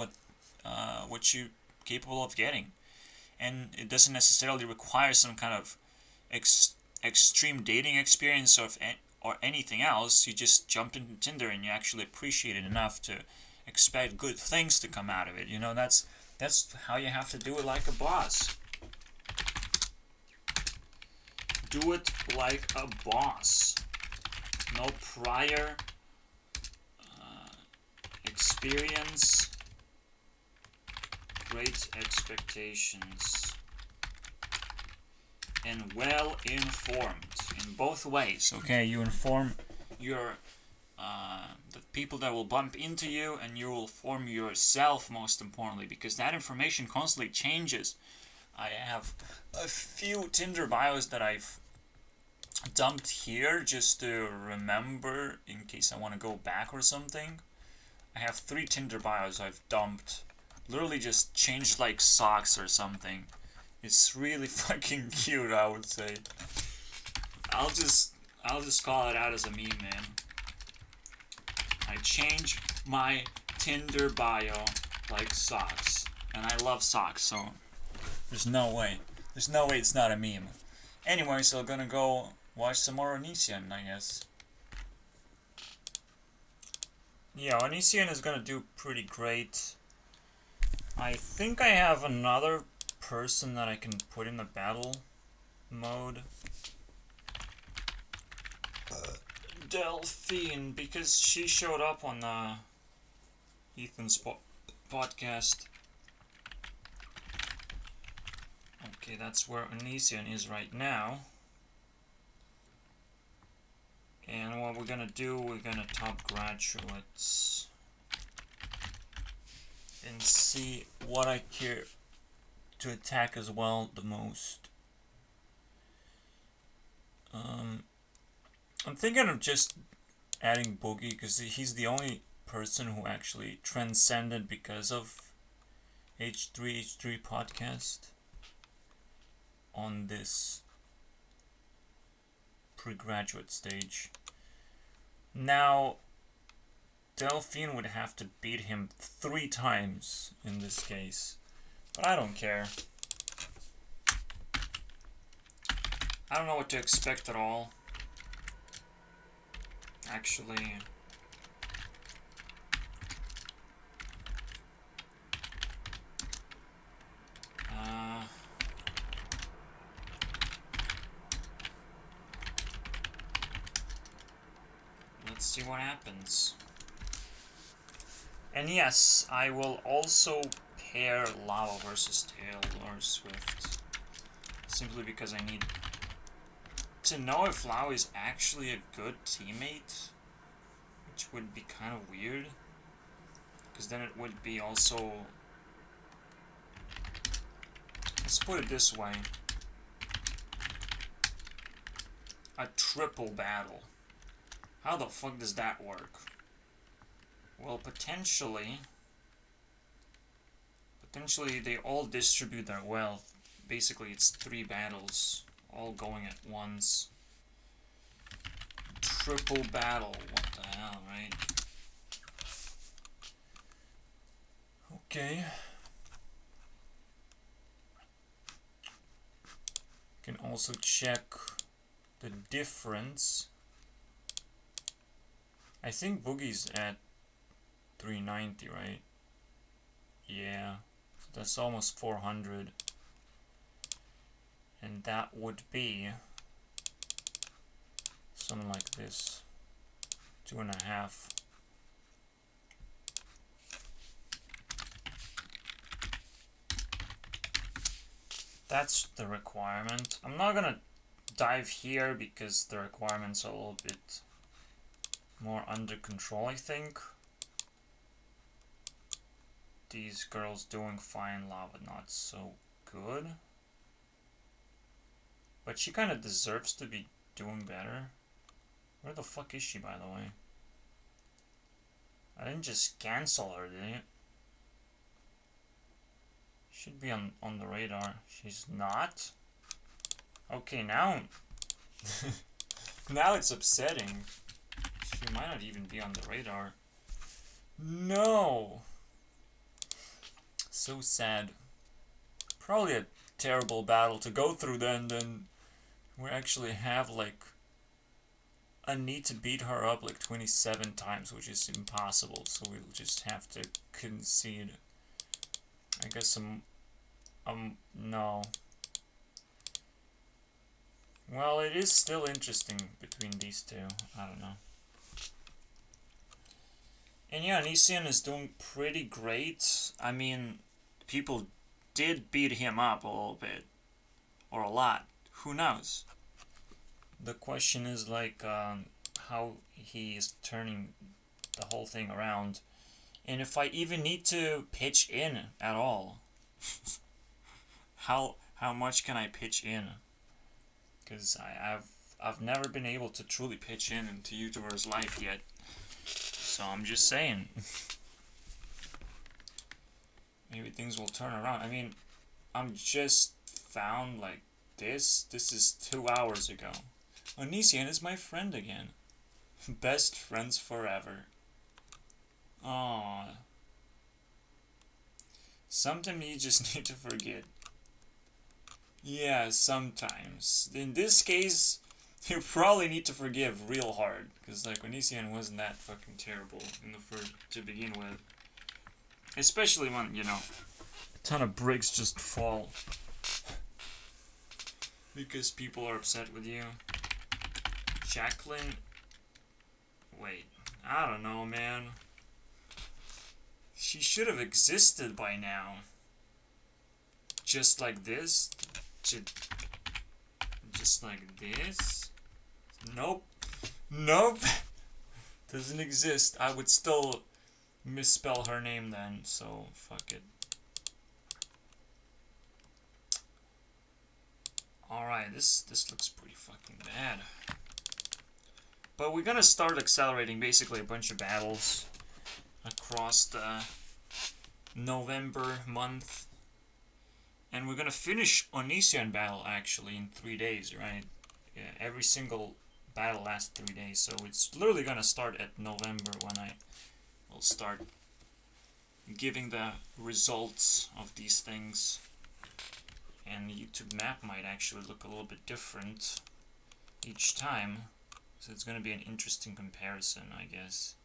S1: what you're capable of getting. And it doesn't necessarily require some kind of extreme dating experience or anything else. You just jumped into Tinder and you actually appreciate it enough to expect good things to come out of it. You know, that's how you have to do it like a boss. Do it like a boss. No prior experience. Great expectations, and well informed in both ways. Okay, you inform your the people that will bump into you, and you will inform yourself, most importantly, because that information constantly changes. I have a few Tinder bios that I've dumped here just to remember in case I want to go back or something. I have 3 Tinder bios I've dumped. Literally just changed like socks or something. It's really fucking cute, I would say. I'll just call it out as a meme, man. I change my Tinder bio like socks. And I love socks, so there's no way it's not a meme. Anyway, so I'm gonna go watch some more Onision, I guess. Yeah, Onision is gonna do pretty great. I think I have another person that I can put in the battle mode. Delphine, because she showed up on Ethan's podcast. Okay, that's where Onision is right now. And what we're gonna do, we're gonna top graduates and see what I care to attack as well the most. I'm thinking of just adding Boogie because he's the only person who actually transcended because of H3 podcast on this pre-graduate stage. Now, Delphine would have to beat him 3 times in this case, but I don't care. I don't know what to expect at all. Actually, let's see what happens. And yes, I will also pair Lava versus Taylor Swift, simply because I need to know if Lava is actually a good teammate, which would be kind of weird, because then it would be also, let's put it this way, a triple battle. How the fuck does that work? Well, potentially they all distribute their wealth. Basically, it's 3 battles, all going at once. Triple battle, what the hell, right? Okay. Can also check the difference. I think Boogie's at 390, right? Yeah, so that's almost 400. And that would be something like this. 2.5. That's the requirement. I'm not gonna dive here because the requirements are a little bit more under control, I think. These girls doing fine, Lava not so good. But she kind of deserves to be doing better. Where the fuck is she, by the way? I didn't just cancel her, did I? Should be on the radar. She's not? Okay, now... now it's upsetting. She might not even be on the radar. No! So sad. Probably a terrible battle to go through then we actually have like a need to beat her up like 27 times, which is impossible, so we'll just have to concede. I guess no. Well, it is still interesting between these two. I don't know. And yeah, Onision is doing pretty great. I mean, people did beat him up a little bit. Or a lot. Who knows? The question is like how he is turning the whole thing around. And if I even need to pitch in at all. how much can I pitch in? Because I've never been able to truly pitch in into YouTuber's life yet. So I'm just saying. Maybe things will turn around. I mean, I'm just found like this. This is 2 hours ago. Onision is my friend again. Best friends forever. Aww. Sometimes you just need to forget. Yeah, sometimes. In this case, You probably need to forgive real hard, because like Onision wasn't that fucking terrible in the first to begin with. Especially when, you know, a ton of bricks just fall because people are upset with you. Jacqueline, wait, I don't know, man. She should have existed by now. Just like this? Just like this? Nope. Nope. Doesn't exist. I would still misspell her name then, so fuck it. Alright, this looks pretty fucking bad. But we're gonna start accelerating basically a bunch of battles across the November month. And we're gonna finish Onision battle actually in 3 days, right? Yeah, every single battle lasts 3 days, so it's literally gonna start at November when I will start giving the results of these things. And the YouTube map might actually look a little bit different each time, so it's gonna be an interesting comparison, I guess.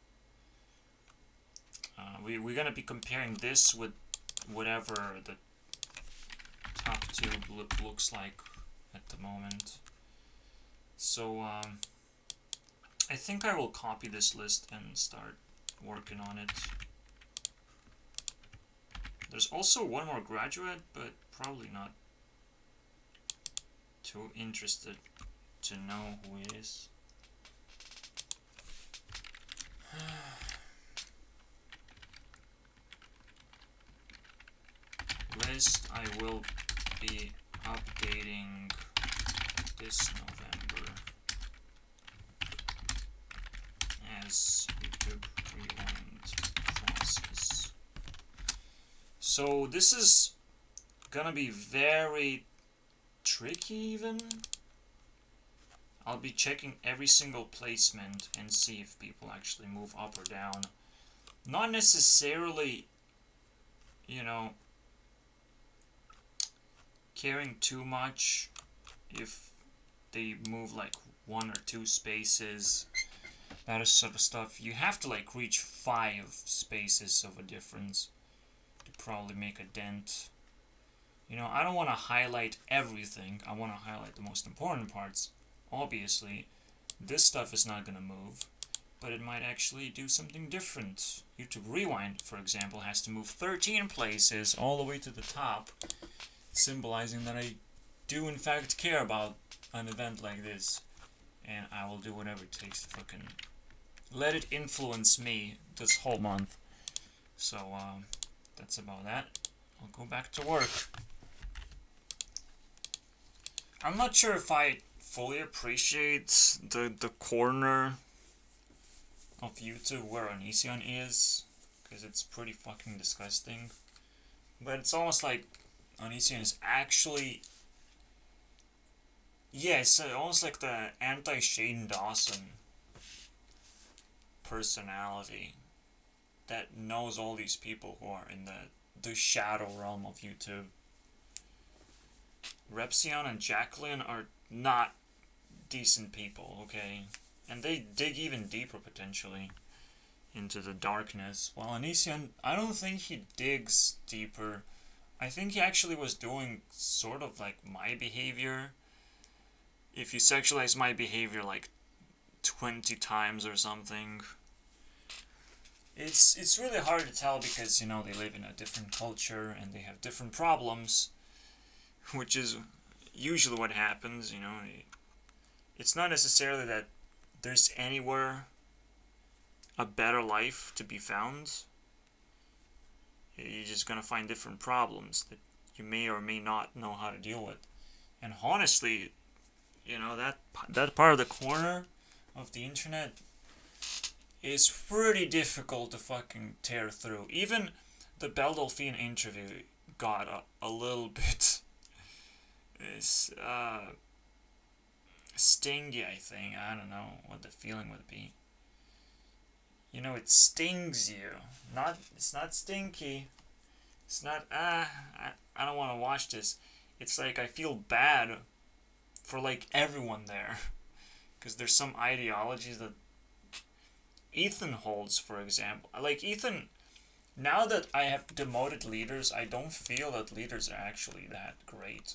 S1: We're gonna be comparing this with whatever the top two looks like at the moment. So I think I will copy this list and start working on it. There's also one more graduate, but probably not too interested to know who it is. List I will be updating this November as YouTube Rewind crosses. So this is gonna be very tricky even. I'll be checking every single placement and see if people actually move up or down. Not necessarily, you know, caring too much if they move like 1 or 2 spaces, that sort of stuff. You have to like reach 5 spaces of a difference to probably make a dent. You know, I don't want to highlight everything. I want to highlight the most important parts. Obviously, this stuff is not going to move, but it might actually do something different. YouTube Rewind, for example, has to move 13 places all the way to the top, symbolizing that I do in fact care about an event like this, and I will do whatever it takes to fucking let it influence me this whole month. So that's about that. I'll go back to work. I'm not sure if I fully appreciate the corner of YouTube where Onision is, because it's pretty fucking disgusting. But it's almost like Onision is actually, yeah, it's almost like the anti-Shane Dawson personality that knows all these people who are in the shadow realm of YouTube. Repsion and Jacqueline are not decent people, okay? And they dig even deeper, potentially, into the darkness. While Onision, I don't think he digs deeper. I think he actually was doing sort of like my behavior. If you sexualize my behavior like 20 times or something. It's really hard to tell because, you know, they live in a different culture and they have different problems, which is usually what happens, you know. It's not necessarily that there's anywhere a better life to be found. You're just gonna find different problems that you may or may not know how to deal with. And honestly, you know, that part of the corner of the internet is pretty difficult to fucking tear through. Even the Belle Delphine interview got a little bit stingy, I think. I don't know what the feeling would be. You know, it stings you. It's not stinky. It's not, I don't want to watch this. It's like I feel bad for like everyone there. Because there's some ideologies that Ethan holds, for example. Like, Ethan, now that I have demoted leaders, I don't feel that leaders are actually that great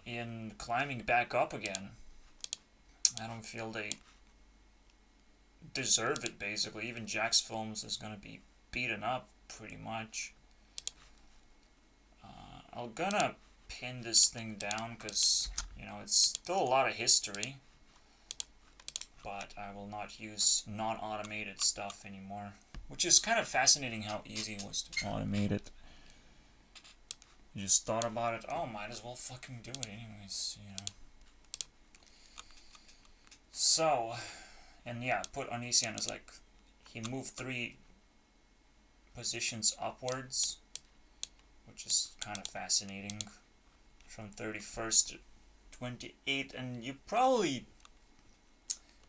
S1: in climbing back up again. I don't feel they deserve it, basically. Even Jack's Films is going to be beaten up, pretty much. I'm gonna pin this thing down, because, you know, it's still a lot of history. But I will not use non-automated stuff anymore. Which is kind of fascinating how easy it was to automate it. You just thought about it, oh, might as well fucking do it anyways, you know. So, and yeah, put Onision as like, he moved 3 positions upwards, which is kind of fascinating, from 31st to 28, and you probably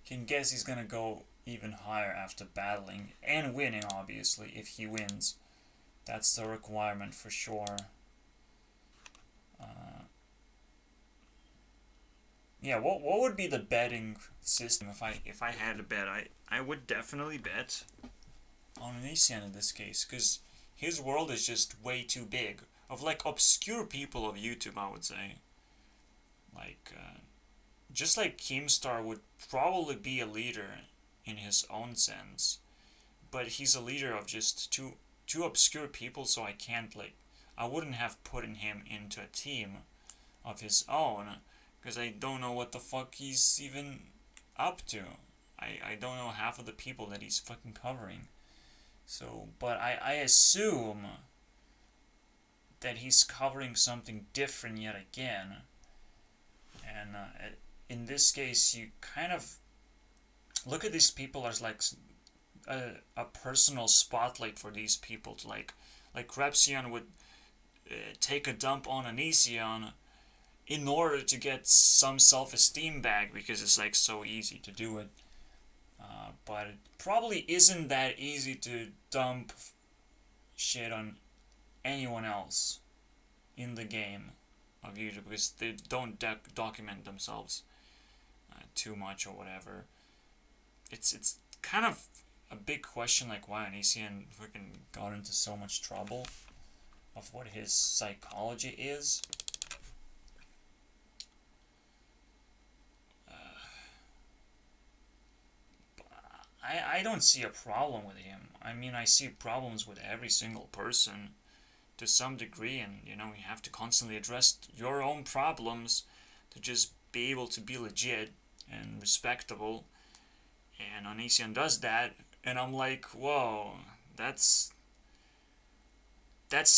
S1: can guess he's gonna go even higher after battling, and winning, obviously, if he wins. That's the requirement for sure. Yeah, what would be the betting system if I had to bet? I would definitely bet on Onision in this case, because his world is just way too big. Of like obscure people of YouTube, I would say. Like, just like Keemstar would probably be a leader in his own sense, but he's a leader of just two obscure people, so I wouldn't have put him into a team of his own, because I don't know what the fuck he's even up to. I don't know half of the people that he's fucking covering. So, but I assume that he's covering something different yet again. And in this case, you kind of look at these people as like a personal spotlight for these people to like Repsion would take a dump on Onision in order to get some self-esteem back, because it's like so easy to do it. But it probably isn't that easy to dump shit on anyone else in the game of YouTube, because they don't document themselves too much or whatever. It's kind of a big question, like why Onision freaking got into so much trouble, of what his psychology is. I don't see a problem with him. I mean, I see problems with every single person to some degree, and you know, you have to constantly address your own problems to just be able to be legit and respectable. And Onision does that, and I'm like, whoa, that's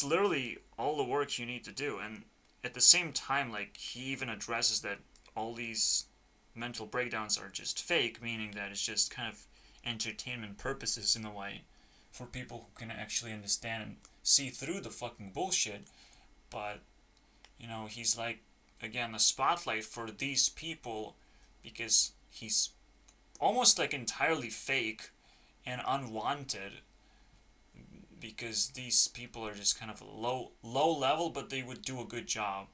S1: literally all the work you need to do. And at the same time, like, he even addresses that all these mental breakdowns are just fake, meaning that it's just kind of entertainment purposes in a way, for people who can actually understand and see through the fucking bullshit. But, you know, he's like, again, a spotlight for these people, because he's almost like entirely fake and unwanted, because these people are just kind of low level, but they would do a good job.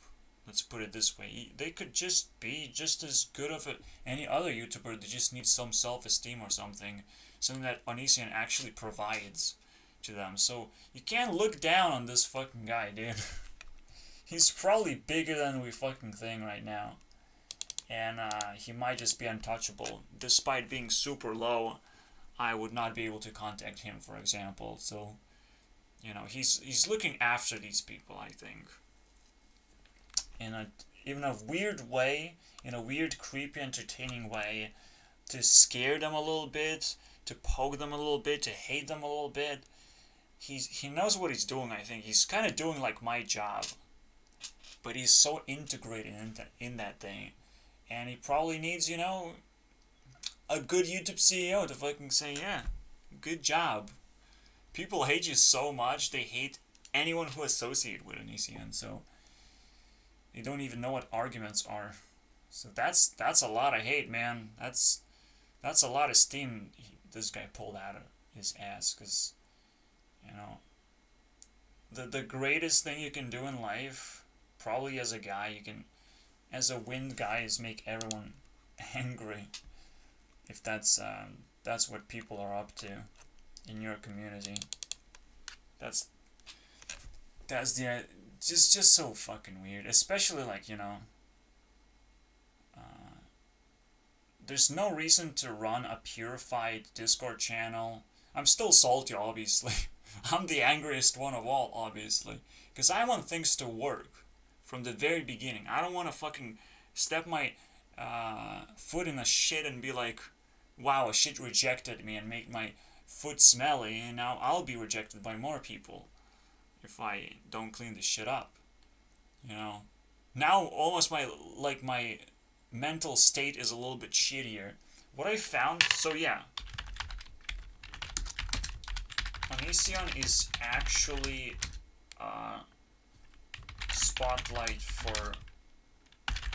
S1: Let's put it this way. They could just be just as good of any other YouTuber. They just need some self-esteem or something that Onision actually provides to them. So you can't look down on this fucking guy, dude. He's probably bigger than we fucking think right now. And he might just be untouchable. Despite being super low, I would not be able to contact him, for example. So, you know, he's looking after these people, I think. In a weird way, in a weird, creepy, entertaining way, to scare them a little bit, to poke them a little bit, to hate them a little bit. He knows what he's doing, I think. He's kind of doing like my job, but he's so integrated in that thing, and he probably needs, you know, a good YouTube CEO to fucking say, yeah, good job. People hate you so much, they hate anyone who associates with Onision, so they don't even know what arguments are. So that's a lot of hate, man. That's a lot of steam this guy pulled out of his ass, because, you know, the greatest thing you can do in life, probably as a guy, as a wind guy, is make everyone angry if that's what people are up to in your community. That's the just so fucking weird. Especially like, you know, there's no reason to run a purified Discord channel. I'm still salty, obviously. I'm the angriest one of all, obviously, because I want things to work from the very beginning. I don't want to fucking step my foot in a shit and be like, wow, a shit rejected me, and make my foot smelly, and now I'll be rejected by more people if I don't clean this shit up. You know, now almost my mental state is a little bit shittier. What I found, so yeah, Onision is actually a spotlight for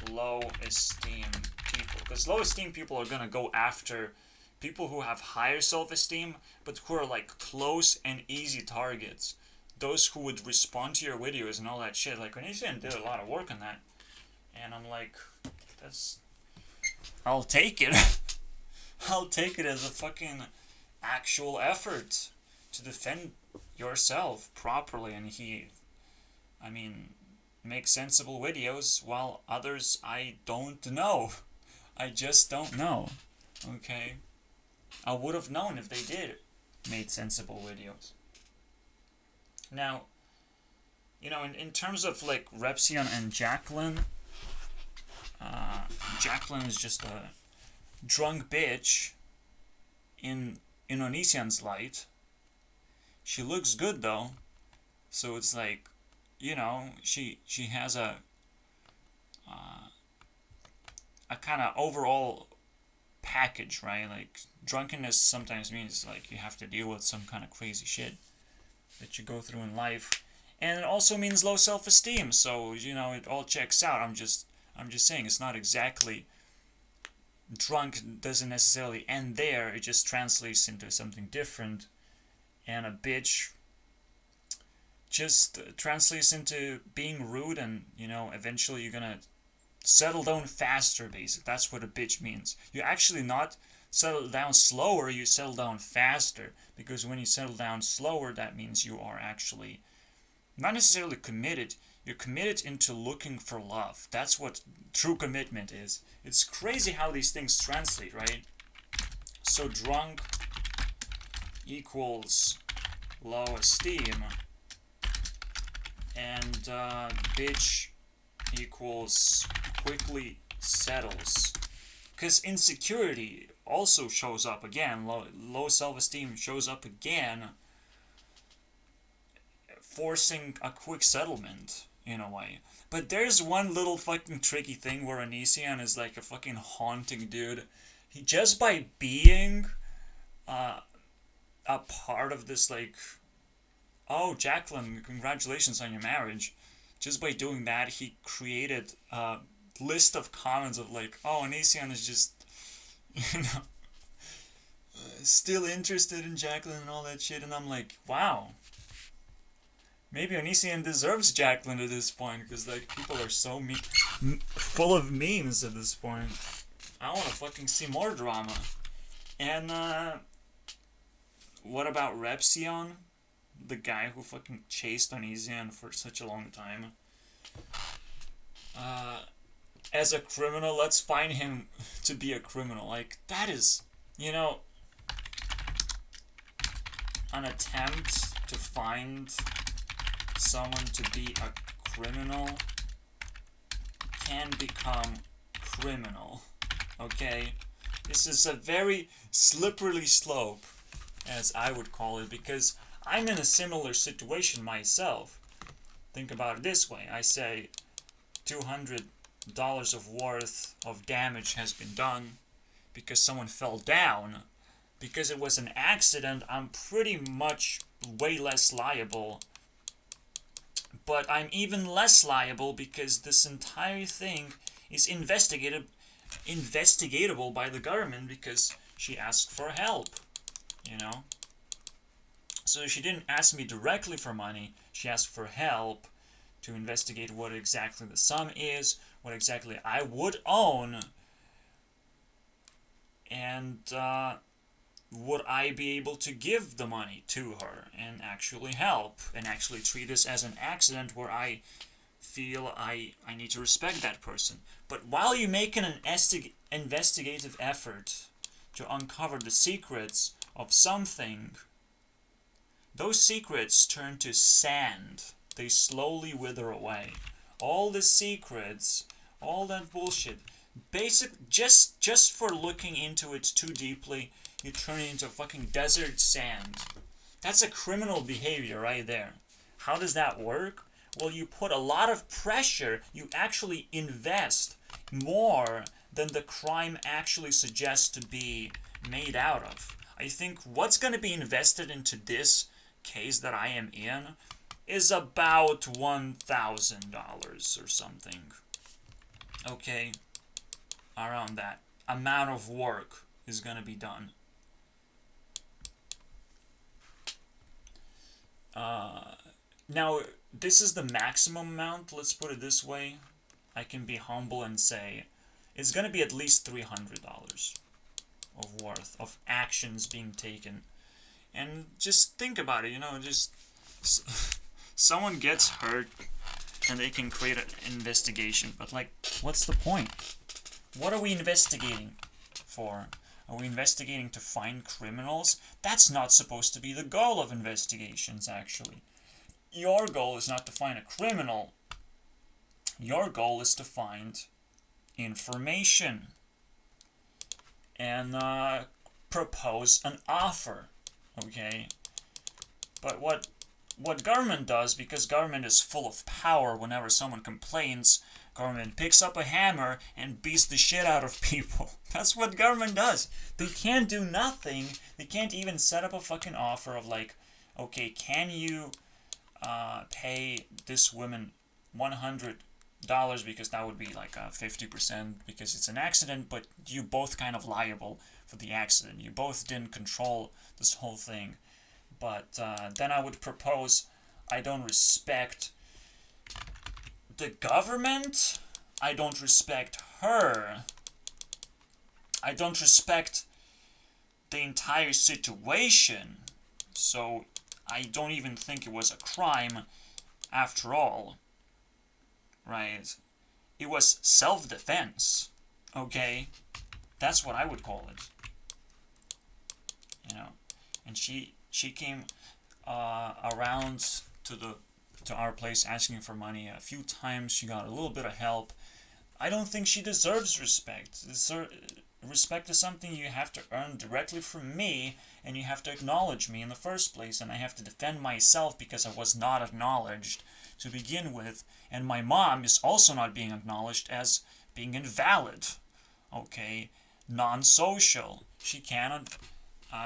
S1: low esteem people, because low esteem people are gonna go after people who have higher self-esteem but who are like close and easy targets, those who would respond to your videos and all that shit. Like Onision did a lot of work on that, and I'm like, I'll take it. I'll take it as a fucking actual effort to defend yourself properly, and make sensible videos, while others I don't know. I just don't know. Okay? I would have known if they did made sensible videos. Now, you know, in terms of like Repsion and Jacqueline, Jacqueline is just a drunk bitch in Onision's light. She looks good though, so it's like, you know, she has a kind of overall package, right? Like drunkenness sometimes means like you have to deal with some kind of crazy shit that you go through in life, and it also means low self-esteem. So, you know, it all checks out. I'm just saying it's not exactly drunk doesn't necessarily end there. It just translates into something different, and a bitch just translates into being rude, and, you know, eventually you're gonna settle down faster, basically. That's what a bitch means. You actually not settle down slower, you settle down faster, because when you settle down slower, that means you are actually not necessarily committed. You're committed into looking for love. That's what true commitment is. It's crazy how these things translate, right? So drunk equals low esteem, and bitch equals quickly settles. Because insecurity also shows up again. Low self-esteem shows up again, forcing a quick settlement in a way. But there's one little fucking tricky thing where Onision is like a fucking haunting dude. He, just by being a part of this, like, oh, Jacqueline, congratulations on your marriage. Just by doing that, he created a list of comments of like, oh, Onision is just, you know, still interested in Jacqueline and all that shit. And I'm like, wow. Maybe Onision deserves Jacqueline at this point, because like people are so full of memes at this point. I want to fucking see more drama. And what about Repsion, the guy who fucking chased Onision for such a long time? As a criminal, let's find him to be a criminal. Like, that is, you know, an attempt to find someone to be a criminal can become criminal, okay? This is a very slippery slope, as I would call it, because I'm in a similar situation myself. Think about it this way. I say $200 of worth of damage has been done because someone fell down. Because it was an accident, I'm pretty much way less liable. But I'm even less liable because this entire thing is investigatable by the government, because she asked for help, you know? So she didn't ask me directly for money, she asked for help to investigate what exactly the sum is, what exactly I would own And would I be able to give the money to her and actually help and actually treat this as an accident where I feel I need to respect that person? But while you're making an investigative effort to uncover the secrets of something, those secrets turn to sand. They slowly wither away. All the secrets, all that bullshit, just for looking into it too deeply, you turn it into fucking desert sand. That's a criminal behavior right there. How does that work? Well, you put a lot of pressure, you actually invest more than the crime actually suggests to be made out of. I think what's going to be invested into this case that I am in is about $1,000 or something. Okay, around that amount of work is going to be done. Now, this is the maximum amount, let's put it this way. I can be humble and say it's going to be at least $300 of worth of actions being taken. And just think about it, just someone gets hurt and they can create an investigation, but like, what's the point? What are we investigating for? Are we investigating to find criminals? That's not supposed to be the goal of investigations, actually. Your goal is not to find a criminal. Your goal is to find information and propose an offer, okay? But what government does, because government is full of power, whenever someone complains, government picks up a hammer and beats the shit out of people. That's what government does. They can't do nothing. They can't even set up a fucking offer of like, okay, can you pay this woman $100 because that would be like 50% because it's an accident, but you both kind of liable for the accident. You both didn't control this whole thing. But then I would propose, I don't respect the government, I don't respect her, I don't respect the entire situation, so I don't even think it was a crime after all, right? It was self-defense, okay? That's what I would call it, and she came around to our place asking for money a few times. She got a little bit of help. I don't think she deserves respect. Respect is something you have to earn directly from me, and you have to acknowledge me in the first place, and I have to defend myself because I was not acknowledged to begin with, and my mom is also not being acknowledged as being invalid, okay, non-social. She cannot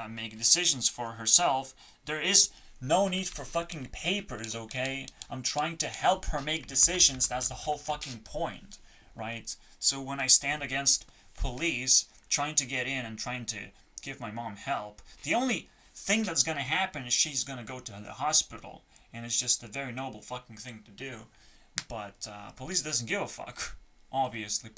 S1: make decisions for herself. There is no need for fucking papers, okay? I'm trying to help her make decisions. That's the whole fucking point, right? So when I stand against police trying to get in and trying to give my mom help, the only thing that's gonna happen is she's gonna go to the hospital, and it's just a very noble fucking thing to do. But police doesn't give a fuck, obviously.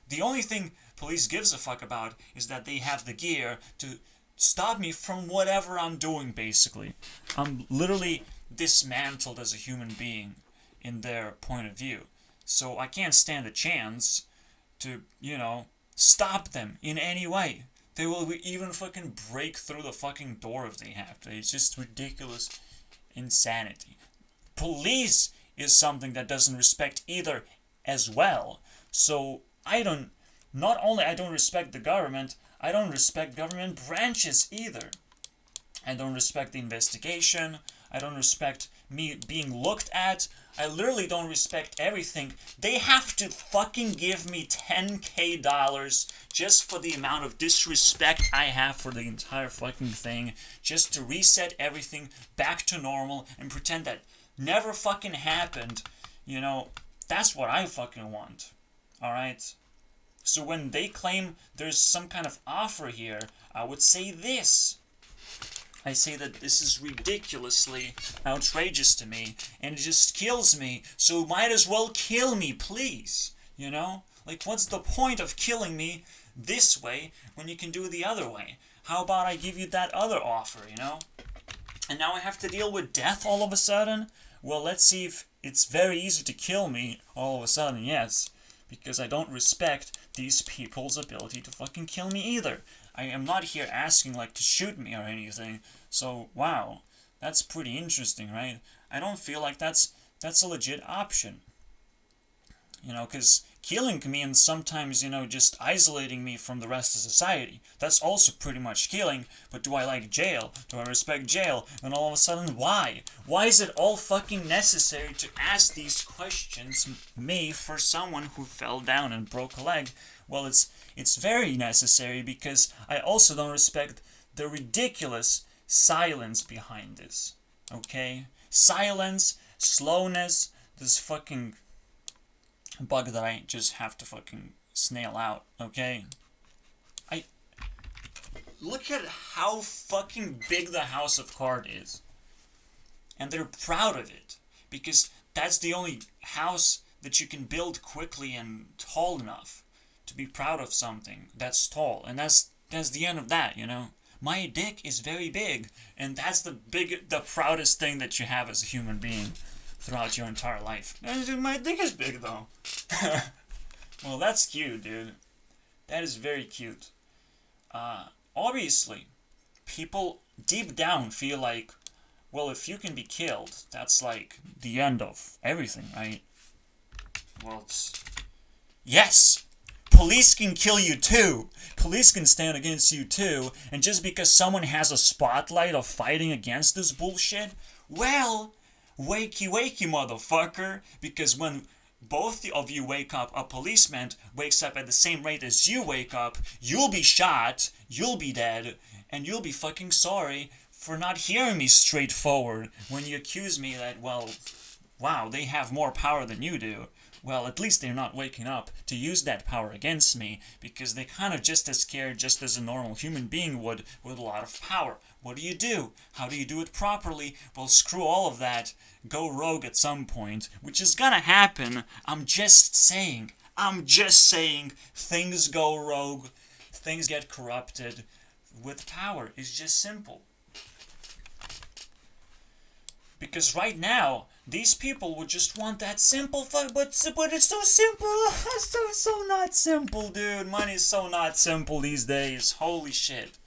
S1: The only thing police gives a fuck about is that they have the gear to stop me from whatever I'm doing, basically. I'm literally dismantled as a human being in their point of view. So I can't stand a chance to, stop them in any way. They will even fucking break through the fucking door if they have to. It's just ridiculous insanity. Police is something that doesn't respect either as well. So not only I don't respect the government, I don't respect government branches either. I don't respect the investigation. I don't respect me being looked at. I literally don't respect everything. They have to fucking give me $10,000 just for the amount of disrespect I have for the entire fucking thing, just to reset everything back to normal and pretend that never fucking happened. That's what I fucking want. Alright? So when they claim there's some kind of offer here, I would say this. I say that this is ridiculously outrageous to me, and it just kills me, so might as well kill me, please. Like, what's the point of killing me? this way when you can do it the other way? How about I give you that other offer, you know? And now I have to deal with death all of a sudden? Well, let's see if it's very easy to kill me all of a sudden, yes. Because I don't respect these people's ability to fucking kill me either. I am not here asking, like, to shoot me or anything. So, wow. That's pretty interesting, right? I don't feel like that's a legit option. You know, because killing means sometimes, you know, just isolating me from the rest of society. That's also pretty much killing, but do I like jail? Do I respect jail? And all of a sudden, why? Why is it all fucking necessary to ask these questions me for someone who fell down and broke a leg? Well, it's very necessary because I also don't respect the ridiculous silence behind this. Okay? Silence, slowness, this fucking bug that I just have to fucking snail out, okay? Look at how fucking big the House of Cards is. And they're proud of it. Because that's the only house that you can build quickly and tall enough to be proud of something that's tall. And that's the end of that, you know? My dick is very big. And that's the proudest thing that you have as a human being throughout your entire life. My dick is big, though. Well, that's cute, dude. That is very cute. Obviously, people deep down feel like, well, if you can be killed, that's like the end of everything, right? Well, yes! Police can kill you too! Police can stand against you too, and just because someone has a spotlight of fighting against this bullshit, well, wakey wakey motherfucker, because when both of you wake up, a policeman wakes up at the same rate as you wake up, you'll be shot, you'll be dead, and you'll be fucking sorry for not hearing me straightforward when you accuse me that, well, wow, they have more power than you do. Well, at least they're not waking up to use that power against me, because they're kind of just as scared just as a normal human being would with a lot of power. What do? How do you do it properly? Well, screw all of that. Go rogue at some point, which is gonna happen. I'm just saying. Things go rogue. Things get corrupted. With power, it's just simple. Because right now, these people would just want that simple but it's so simple. so not simple, dude. Money's so not simple these days. Holy shit.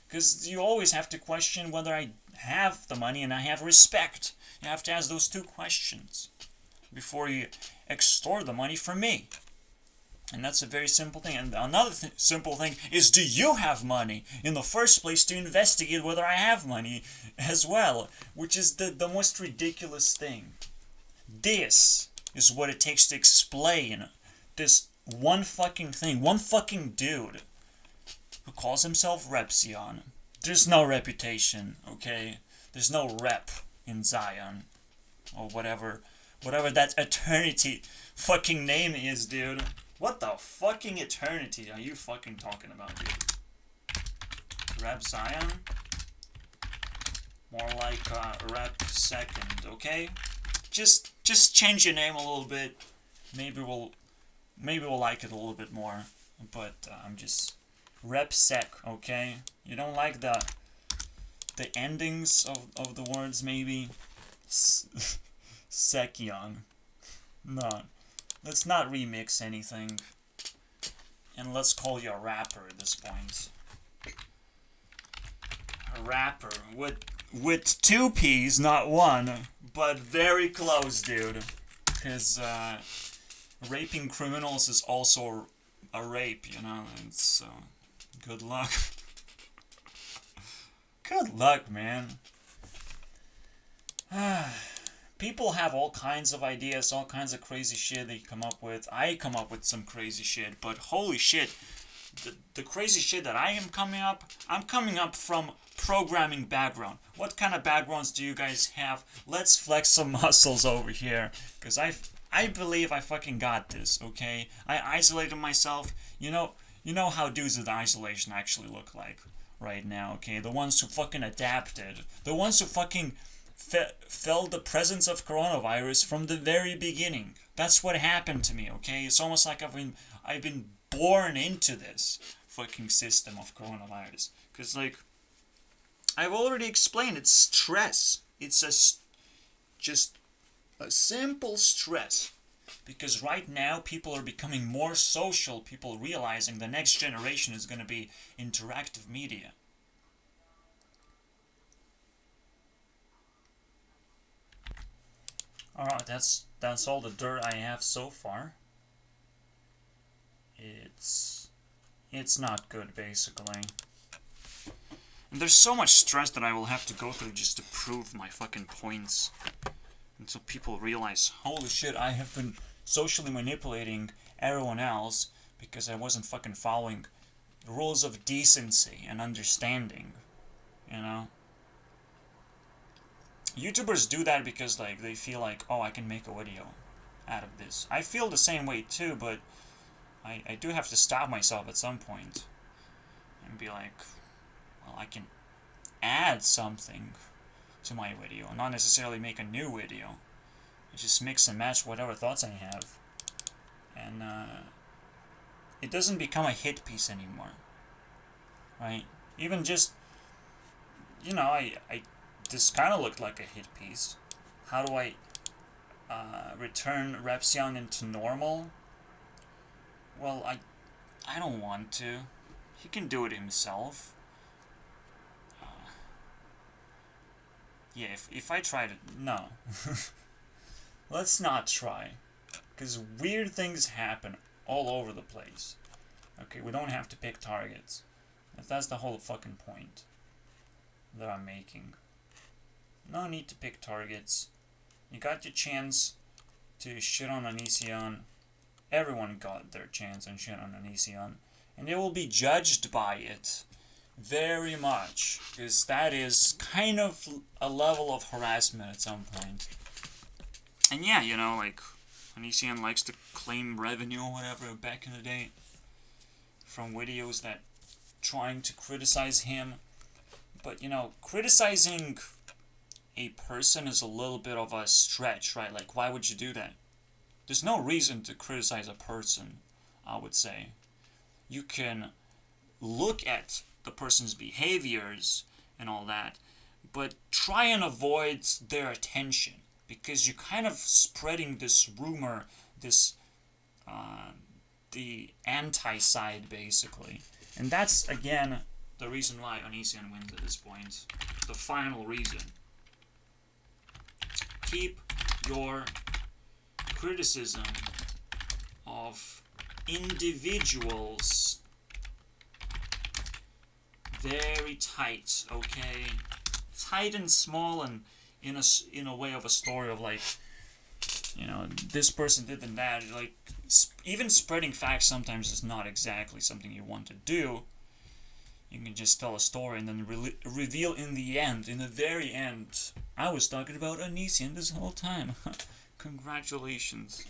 S1: Because you always have to question whether I have the money and I have respect. You have to ask those two questions before you extort the money from me. And that's a very simple thing. And another simple thing is, do you have money in the first place to investigate whether I have money as well? Which is the most ridiculous thing. This is what it takes to explain this one fucking thing. One fucking dude who calls himself Repsion. There's no reputation, okay? There's no rep in Zion. Or whatever that eternity fucking name is, dude. What the fucking eternity are you fucking talking about, dude? Rep Zion? More like Rep Second, okay? Just change your name a little bit. Maybe we'll like it a little bit more. But I'm just Rep Sec, okay? You don't like the endings of the words, maybe? Sekion. No. Let's not remix anything. And let's call you a rapper at this point. A rapper with two P's, not one, but very close, dude. Because raping criminals is also a rape, you know? And so, good luck. Good luck, man. People have all kinds of ideas, all kinds of crazy shit they come up with. I come up with some crazy shit, but holy shit, the crazy shit that I'm coming up from programming background. What kind of backgrounds do you guys have? Let's flex some muscles over here, because I believe I fucking got this, okay? I isolated myself. You know how dudes with isolation actually look like right now, okay? The ones who fucking adapted. The ones who fucking felt the presence of coronavirus from the very beginning. That's what happened to me, okay? It's almost like I've been born into this fucking system of coronavirus. Because, like, I've already explained, it's stress. It's just a simple stress. Because right now, people are becoming more social, people realizing the next generation is going to be interactive media. Alright, that's all the dirt I have so far. It's not good, basically. And there's so much stress that I will have to go through just to prove my fucking points. Until people realize, holy shit, I have been socially manipulating everyone else because I wasn't fucking following the rules of decency and understanding. You know? YouTubers do that because, like, they feel like, oh, I can make a video out of this. I feel the same way too, but I do have to stop myself at some point and be like, well, I can add something to my video, not necessarily make a new video. I just mix and match whatever thoughts I have, and it doesn't become a hit piece anymore, right? Even just, you know, this kind of looked like a hit piece. How do I return Repsion into normal? Well, I don't want to. He can do it himself. Yeah, if I tried it, no. Let's not try. Because weird things happen all over the place. Okay, we don't have to pick targets. That's the whole fucking point that I'm making. No need to pick targets. You got your chance to shit on Onision. Everyone got their chance and shit on Onision. And they will be judged by it. Very much. Because that is kind of a level of harassment at some point. And yeah, you know, like, Onision likes to claim revenue or whatever back in the day. From videos that trying to criticize him. But, you know, criticizing a person is a little bit of a stretch, right? Like, why would you do that? There's no reason to criticize a person, I would say. You can look at the person's behaviors and all that, but try and avoid their attention, because you're kind of spreading this rumor, this, the anti-side, basically. And that's, again, the reason why Onision wins at this point. The final reason. Keep your criticism of individuals very tight, okay? Tight and small, and in a way of a story of, like, you know, this person did and that. Like, even spreading facts sometimes is not exactly something you want to do. You can just tell a story and then reveal in the very end, I was talking about Onision this whole time. Congratulations.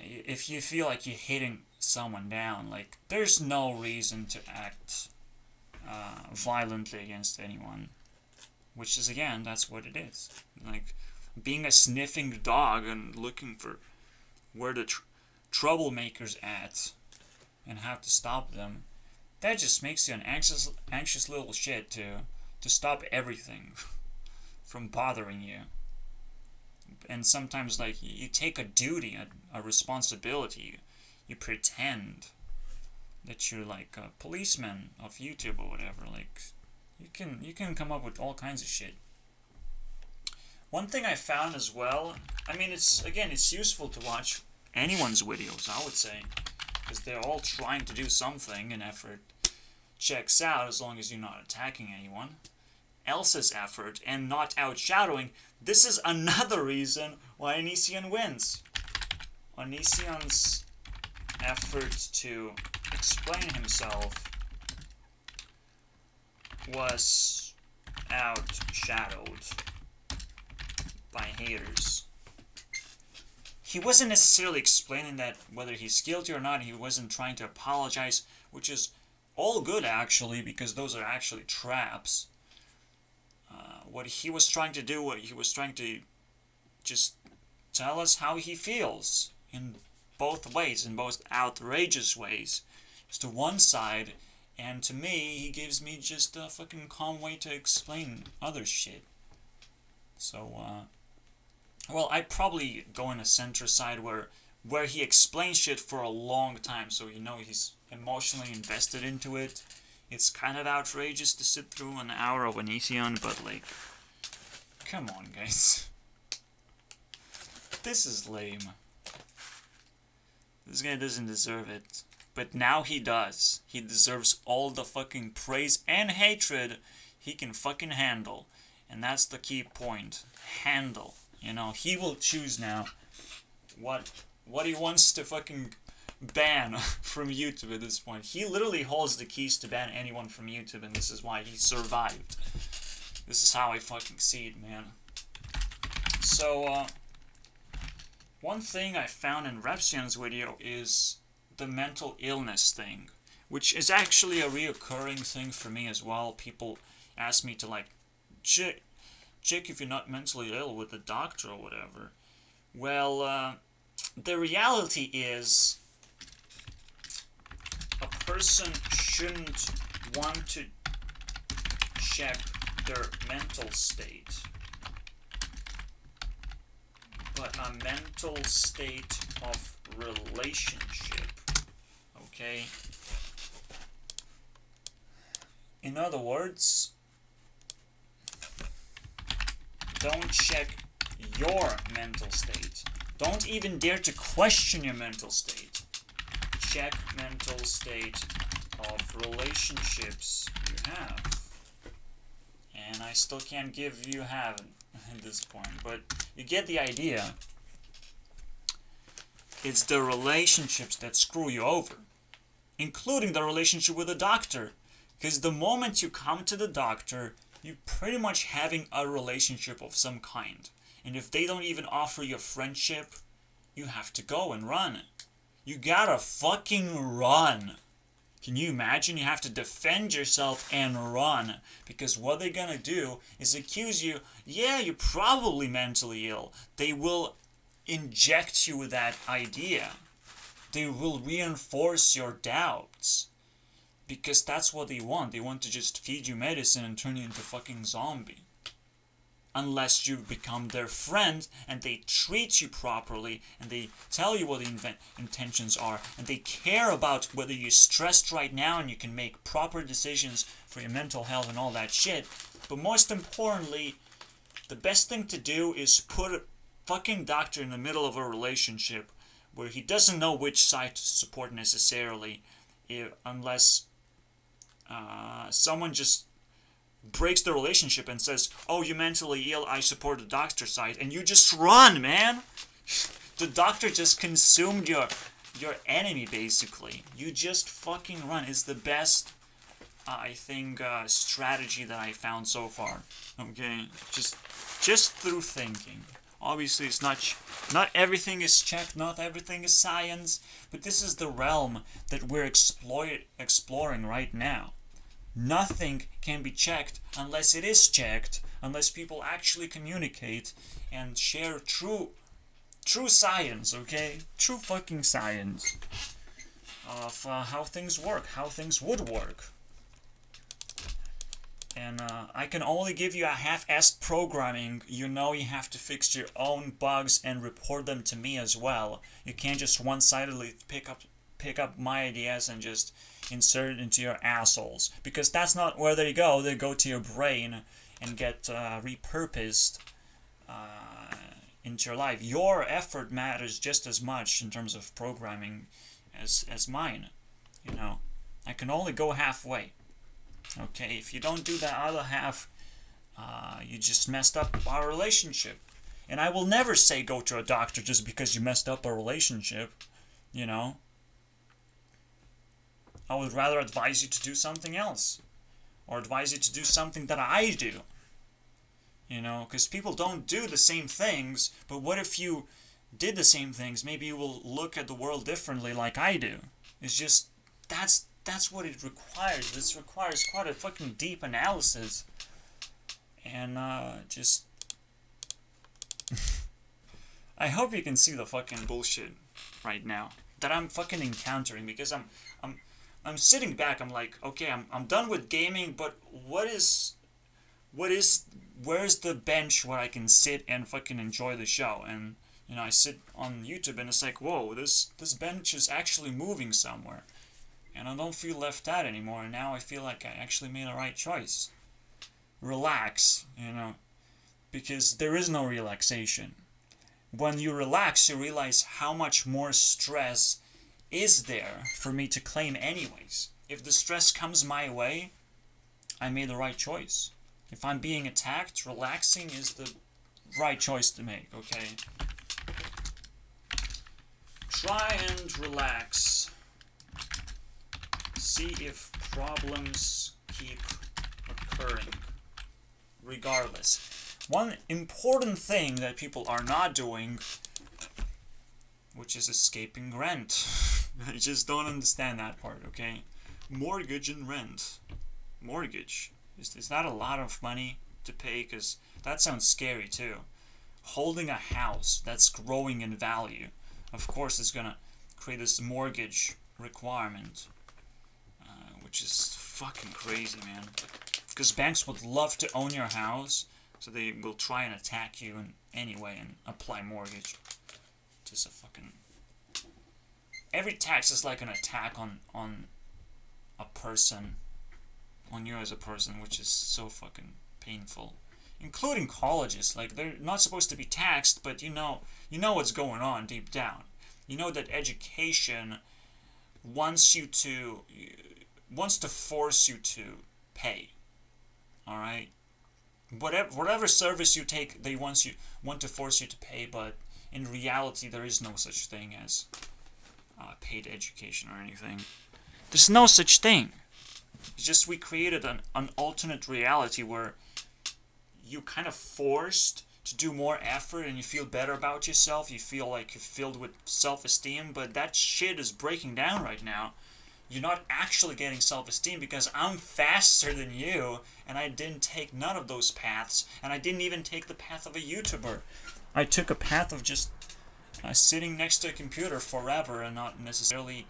S1: If you feel like you're hitting someone down, like, there's no reason to act violently against anyone. Which is, again, that's what it is. Like, being a sniffing dog and looking for where the troublemakers at and how to stop them. That just makes you an anxious little shit to stop everything from bothering you. And sometimes, like, you take a duty, a responsibility. You pretend that you're like a policeman of YouTube or whatever. Like, you can come up with all kinds of shit. One thing I found as well, I mean, it's useful to watch anyone's videos, I would say, because they're all trying to do something, an effort checks out as long as you're not attacking anyone else's effort and not outshadowing. This is another reason why Onision wins. Onision's effort to explain himself was outshadowed by haters. He wasn't necessarily explaining that whether he's guilty or not. He wasn't trying to apologize, which is all good, actually, because those are actually traps. What he was trying to do, he was trying to just tell us how he feels in both ways, in both outrageous ways. Just to one side, and to me, he gives me just a fucking calm way to explain other shit. So, well, I'd probably go in a center side where he explains shit for a long time, so you know he's emotionally invested into it. It's kind of outrageous to sit through an hour of Onision, but like, come on, guys. This is lame. This guy doesn't deserve it. But now he does. He deserves all the fucking praise and hatred he can fucking handle. And that's the key point. Handle. You know, he will choose now what he wants to fucking ban from YouTube at this point. He literally holds the keys to ban anyone from YouTube, and this is why he survived. This is how I fucking see it, man. So, one thing I found in Repsion's video is the mental illness thing, which is actually a reoccurring thing for me as well. People ask me to, like, check if you're not mentally ill with a doctor or whatever. Well, the reality is a person shouldn't want to check their mental state, but a mental state of relationship. Okay? In other words, don't check your mental state. Don't even dare to question your mental state. Check mental state of relationships you have. And I still can't give you have at this point, but you get the idea. It's the relationships that screw you over, including the relationship with the doctor. Because the moment you come to the doctor, you're pretty much having a relationship of some kind. And if they don't even offer you a friendship, you have to go and run. You gotta fucking run. Can you imagine? You have to defend yourself and run. Because what they're gonna do is accuse you, yeah, you're probably mentally ill. They will inject you with that idea. They will reinforce your doubts. Because that's what they want. They want to just feed you medicine and turn you into a fucking zombie. Unless you become their friend and they treat you properly and they tell you what the intentions are and they care about whether you're stressed right now and you can make proper decisions for your mental health and all that shit. But most importantly, the best thing to do is put a fucking doctor in the middle of a relationship where he doesn't know which side to support necessarily, unless someone just breaks the relationship and says, oh, you're mentally ill, I support the doctor side, and you just run, man. The doctor just consumed your enemy, basically. You just fucking run. It's the best, I think, strategy that I found so far. Okay? Just through thinking. Obviously, it's not everything is checked, not everything is science, but this is the realm that we're exploring right now. Nothing can be checked unless it is checked, unless people actually communicate and share true science, okay? True fucking science of how things work, how things would work. And I can only give you a half-assed programming. You know you have to fix your own bugs and report them to me as well. You can't just one-sidedly pick up my ideas and just insert it into your assholes. Because that's not where they go. They go to your brain and get repurposed into your life. Your effort matters just as much in terms of programming as mine. You know, I can only go halfway. Okay, if you don't do that other half, you just messed up our relationship. And I will never say go to a doctor just because you messed up a relationship, you know. I would rather advise you to do something else. Or advise you to do something that I do. You know, because people don't do the same things, but what if you did the same things? Maybe you will look at the world differently like I do. It's just, that's what it requires. This requires quite a fucking deep analysis. And, just... I hope you can see the fucking bullshit right now that I'm fucking encountering, because I'm sitting back. I'm like, okay, I'm done with gaming, but where's the bench where I can sit and fucking enjoy the show? And I sit on YouTube and it's like, whoa, this bench is actually moving somewhere, and I don't feel left out anymore. And now I feel like I actually made the right choice. Relax, because there is no relaxation. When you relax, you realize how much more stress is there for me to claim anyways. If the stress comes my way, I made the right choice. If I'm being attacked, relaxing is the right choice to make, okay? Try and relax. See if problems keep occurring. Regardless. One important thing that people are not doing, which is escaping rent. I just don't understand that part, okay? Mortgage and rent. Mortgage. Is that a lot of money to pay? Because that sounds scary too. Holding a house that's growing in value, of course, is going to create this mortgage requirement, which is fucking crazy, man. Because banks would love to own your house, so they will try and attack you in any way and apply mortgage. Just a fucking... Every tax is like an attack on a person, on you as a person, which is so fucking painful. Including colleges, like, they're not supposed to be taxed, but you know what's going on deep down. You know that education wants to force you to pay. All right, whatever service you take, they want to force you to pay, but in reality, there is no such thing as paid education or anything. There's no such thing. It's just we created an alternate reality where you kind of forced to do more effort and you feel better about yourself. You feel like you're filled with self-esteem, but that shit is breaking down right now. You're not actually getting self-esteem because I'm faster than you, and I didn't take none of those paths, and I didn't even take the path of a YouTuber. I took a path of just sitting next to a computer forever and not necessarily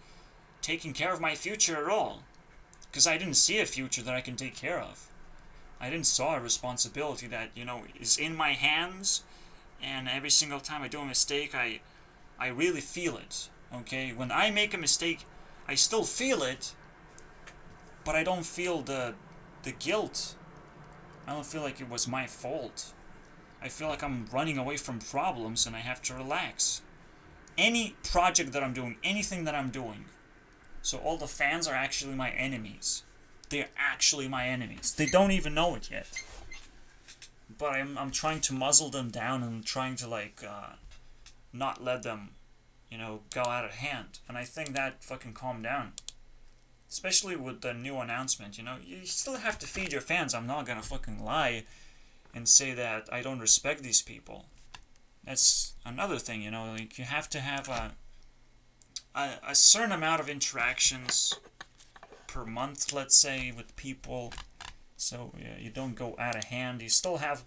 S1: taking care of my future at all. Because I didn't see a future that I can take care of. I didn't saw a responsibility that, is in my hands, and every single time I do a mistake, I really feel it, okay? When I make a mistake, I still feel it, but I don't feel the guilt. I don't feel like it was my fault. I feel like I'm running away from problems and I have to relax. Any project that I'm doing, anything that I'm doing, so all the fans are actually my enemies. They're actually my enemies. They don't even know it yet. But I'm trying to muzzle them down and trying to not let them go out of hand. And I think that fucking calmed down. Especially with the new announcement, you still have to feed your fans. I'm not gonna fucking lie and say that I don't respect these people. That's another thing, you have to have a certain amount of interactions per month, let's say, with people, so you don't go out of hand. You still have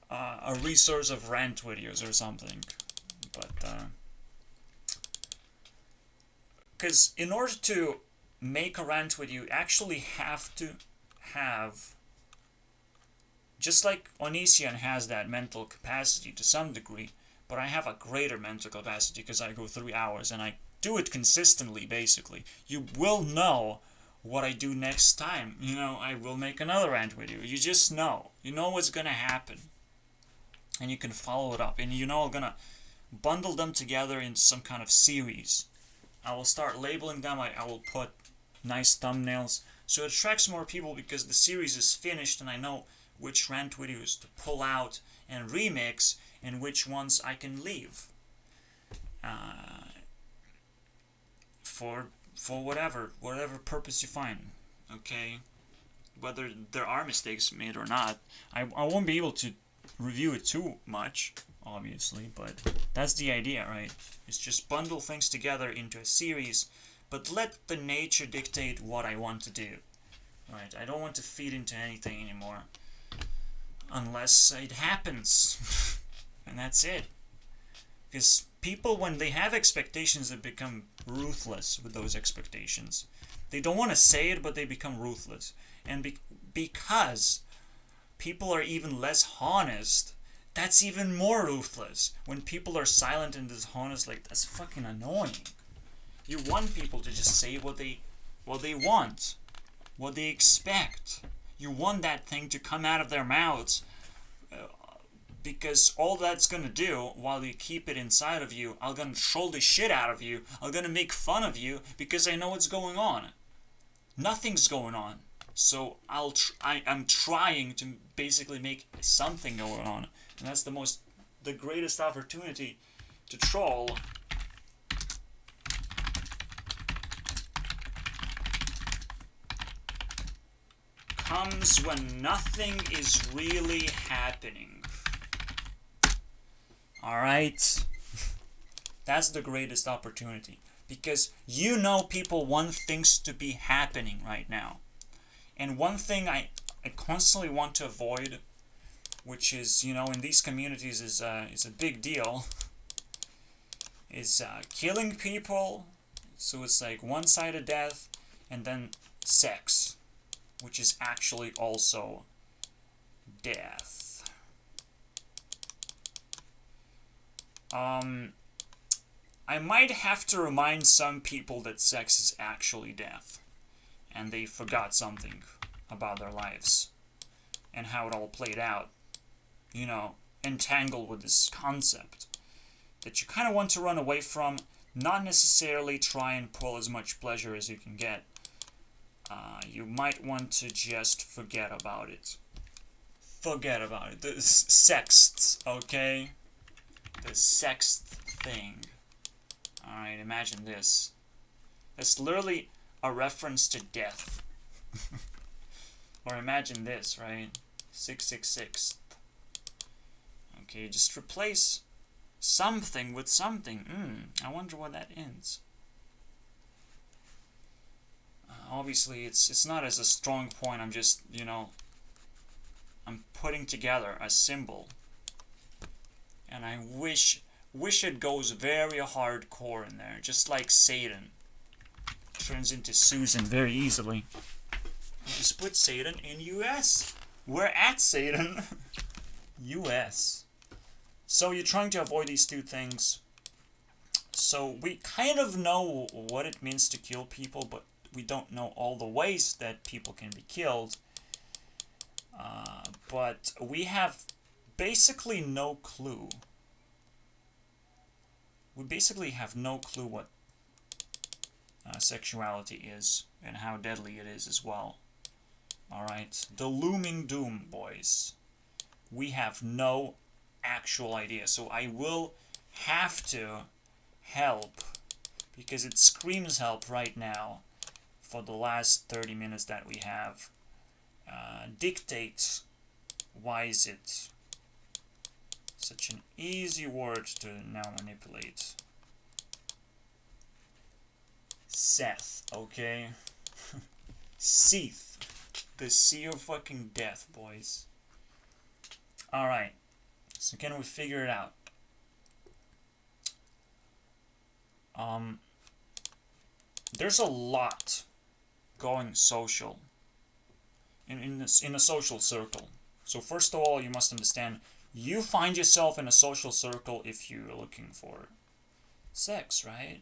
S1: a resource of rant videos or something, but because in order to make a rant video, you actually have to have, just like Onision has that mental capacity to some degree, but I have a greater mental capacity because I go 3 hours and I do it consistently, basically. You will know what I do next time. I will make another rant video. You just know. You know what's gonna happen. And you can follow it up. And I'm gonna bundle them together into some kind of series. I will start labeling them. I will put nice thumbnails so it attracts more people because the series is finished and I know which rant videos to pull out and remix and which ones I can leave for whatever purpose you find, okay? Whether there are mistakes made or not, I won't be able to review it too much, obviously, but that's the idea, right? It's just bundle things together into a series, but let the nature dictate what I want to do, right? I don't want to feed into anything anymore, unless it happens, and that's it. Because people, when they have expectations, they become ruthless with those expectations. They don't want to say it, but they become ruthless. And because people are even less honest, that's even more ruthless. When people are silent and dishonest, like, that's fucking annoying. You want people to just say what they want, what they expect. You want that thing to come out of their mouths, because all that's gonna do while you keep it inside of you, I'm gonna troll the shit out of you. I'm gonna make fun of you because I know what's going on. Nothing's going on. So I'm trying to basically make something going on. And that's the greatest opportunity to troll. Comes when nothing is really happening. Alright? That's the greatest opportunity. Because you know people want things to be happening right now. And one thing I constantly want to avoid, which is, in these communities is a big deal, is killing people. So it's like one-sided death, and then sex, which is actually also death. I might have to remind some people that sex is actually death, and they forgot something about their lives and how it all played out, entangled with this concept that you kind of want to run away from, not necessarily try and pull as much pleasure as you can get. You might want to just forget about it. Forget about it. The sexts, okay? The sext thing. Alright, imagine this. It's literally a reference to death. Or imagine this, right? 666. Okay, just replace something with something. I wonder what that ends. Obviously, it's not as a strong point. I'm just, I'm putting together a symbol. And I wish it goes very hardcore in there, just like Satan turns into Susan very easily. Just put Satan in US. We're at Satan. US. So you're trying to avoid these two things. So we kind of know what it means to kill people, but we don't know all the ways that people can be killed. But we have basically no clue. We basically have no clue what sexuality is and how deadly it is as well. Alright? The looming doom, boys. We have no actual idea. So I will have to help, because it screams help right now for the last 30 minutes that we have. Dictate. Why is it such an easy word to now manipulate? Seth, okay? Seath. The sea of fucking death, boys. Alright. So can we figure it out? There's a lot going social in a social circle. So first of all, you must understand, you find yourself in a social circle if you're looking for sex, right?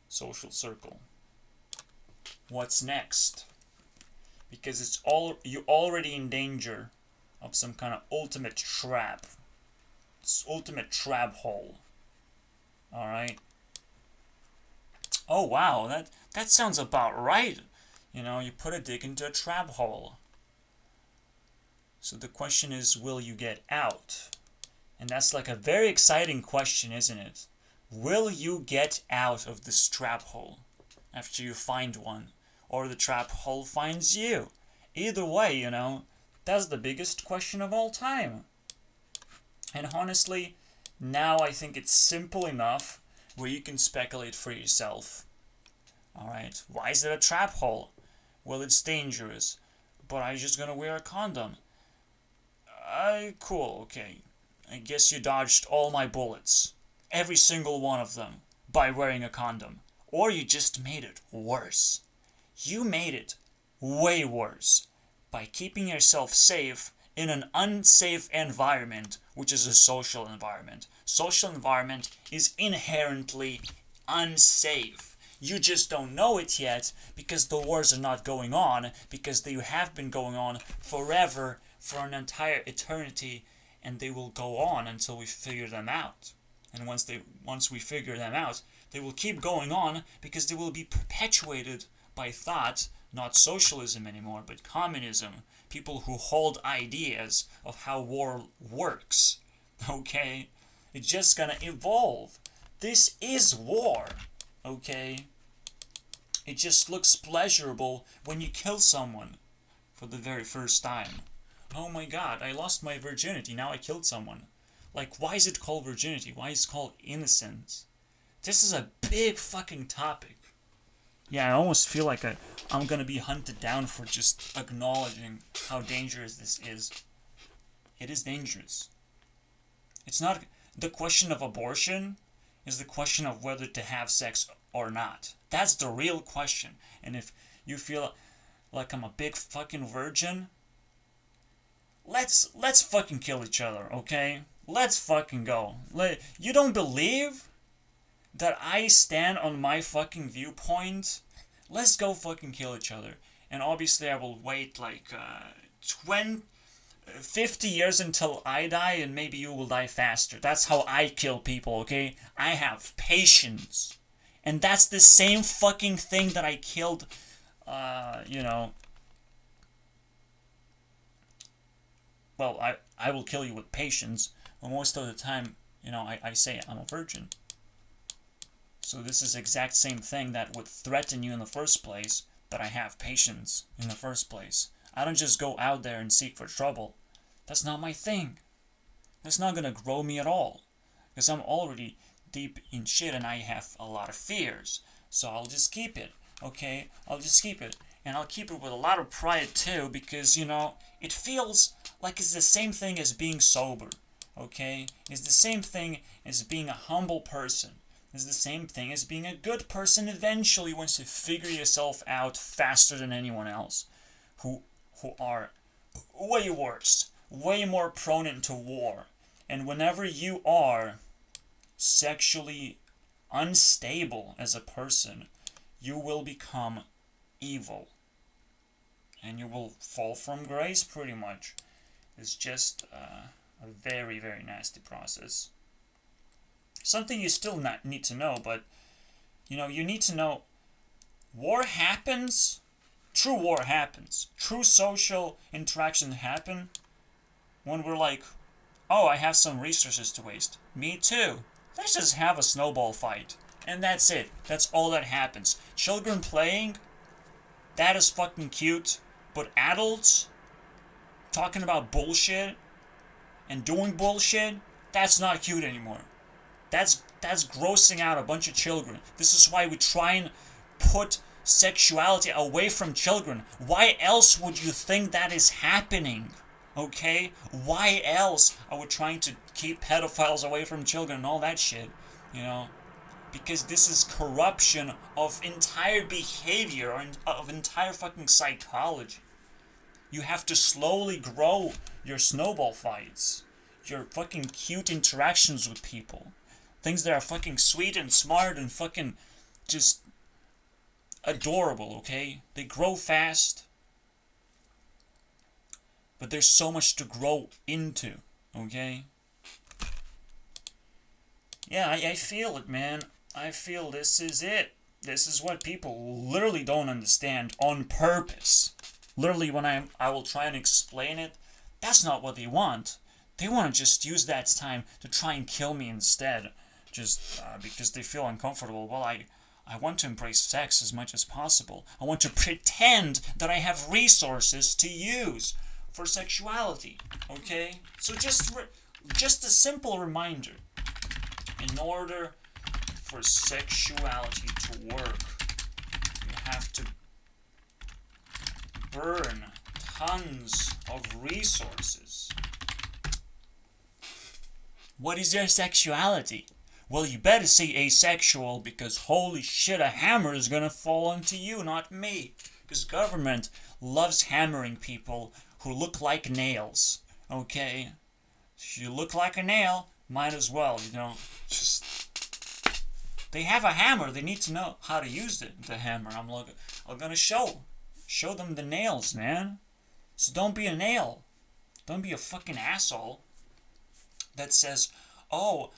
S1: Social circle. What's next? Because you're already in danger of some kind of ultimate trap. It's ultimate trap hole. Alright? Oh wow, that sounds about right. You put a dick into a trap hole. So the question is, will you get out? And that's like a very exciting question, isn't it? Will you get out of this trap hole after you find one? Or the trap hole finds you? Either way, that's the biggest question of all time. And honestly, now I think it's simple enough where you can speculate for yourself. Alright, why is it a trap hole? Well, it's dangerous, but I'm just gonna wear a condom. Cool, okay. I guess you dodged all my bullets. Every single one of them. By wearing a condom. Or you just made it worse. You made it way worse. By keeping yourself safe in an unsafe environment, which is a social environment. Social environment is inherently unsafe. You just don't know it yet because the wars are not going on, because they have been going on forever, for an entire eternity, and they will go on until we figure them out. And once we figure them out, they will keep going on because they will be perpetuated by thought, not socialism anymore, but communism. People who hold ideas of how war works. Okay? It's just gonna evolve. This is war. Okay? It just looks pleasurable when you kill someone for the very first time. Oh my god, I lost my virginity, now I killed someone. Like, why is it called virginity? Why is it called innocence? This is a big fucking topic. Yeah, I almost feel like I'm gonna be hunted down for just acknowledging how dangerous this is. It is dangerous. It's not... The question of abortion is the question of whether to have sex or not. That's the real question. And if you feel like I'm a big fucking virgin, let's fucking kill each other, okay? Let's fucking go. You don't believe that I stand on my fucking viewpoint? Let's go fucking kill each other. And obviously I will wait like 50 years until I die, and maybe you will die faster. That's how I kill people, okay? I have patience. And that's the same fucking thing that I killed, well, I will kill you with patience, but most of the time, I say I'm a virgin. So this is the exact same thing that would threaten you in the first place, that I have patience in the first place. I don't just go out there and seek for trouble. That's not my thing. That's not gonna grow me at all. Because I'm already deep in shit and I have a lot of fears. So I'll just keep it, okay? I'll just keep it. And I'll keep it with a lot of pride too, because, it feels like it's the same thing as being sober, okay? It's the same thing as being a humble person. It's the same thing as being a good person eventually once you figure yourself out faster than anyone else who are way worse, way more prone into war. And whenever you are sexually unstable as a person, you will become evil. And you will fall from grace pretty much. It's just a very, very nasty process. Something you still not need to know, but, you need to know, war happens, true war happens, true social interaction happen when we're like, oh, I have some resources to waste. Me too. Let's just have a snowball fight. And that's it. That's all that happens. Children playing, that is fucking cute, but adults talking about bullshit and doing bullshit, that's not cute anymore. That's grossing out a bunch of children. This is why we try and put sexuality away from children. Why else would you think that is happening? Okay? Why else are we trying to keep pedophiles away from children and all that shit? Because this is corruption of entire behavior, or of entire fucking psychology. You have to slowly grow your snowball fights, your fucking cute interactions with people. Things that are fucking sweet and smart and fucking just adorable, okay? They grow fast. But there's so much to grow into, okay? Yeah, I feel it, man. I feel this is it. This is what people literally don't understand on purpose. Literally, when I will try and explain it, that's not what they want. They want to just use that time to try and kill me instead. Just because they feel uncomfortable. Well, I want to embrace sex as much as possible. I want to pretend that I have resources to use for sexuality. Okay? So just a simple reminder. In order for sexuality to work, you have to burn tons of resources. What is your sexuality? Well, you better say asexual, because holy shit, a hammer is gonna fall onto you, not me. Because government loves hammering people who look like nails. Okay? If you look like a nail, might as well, just... They have a hammer, they need to know how to use the hammer. I'm gonna show them the nails, man. So don't be a nail. Don't be a fucking asshole that says, oh,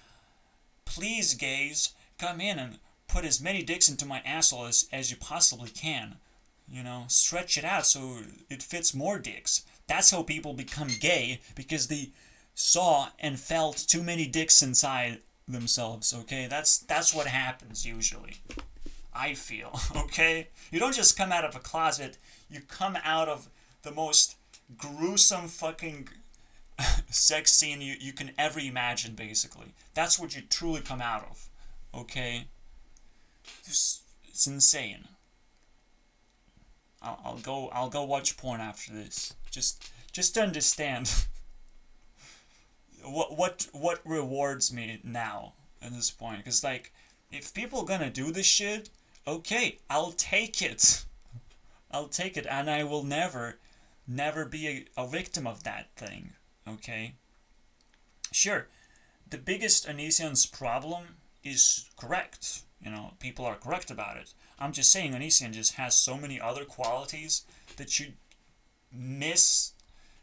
S1: please, gays, come in and put as many dicks into my asshole as you possibly can. Stretch it out so it fits more dicks. That's how people become gay, because they saw and felt too many dicks inside themselves, okay? That's what happens usually. I feel, okay? You don't just come out of a closet, you come out of the most gruesome fucking sex scene you can ever imagine, basically. That's what you truly come out of, okay? It's insane. I'll go watch porn after this. Just to understand what rewards me now at this point. Because, like, if people gonna do this shit, okay, I'll take it. I'll take it, and I will never be a victim of that thing, okay? Sure, the biggest Onision's problem is correct. People are correct about it. I'm just saying Onision just has so many other qualities that you miss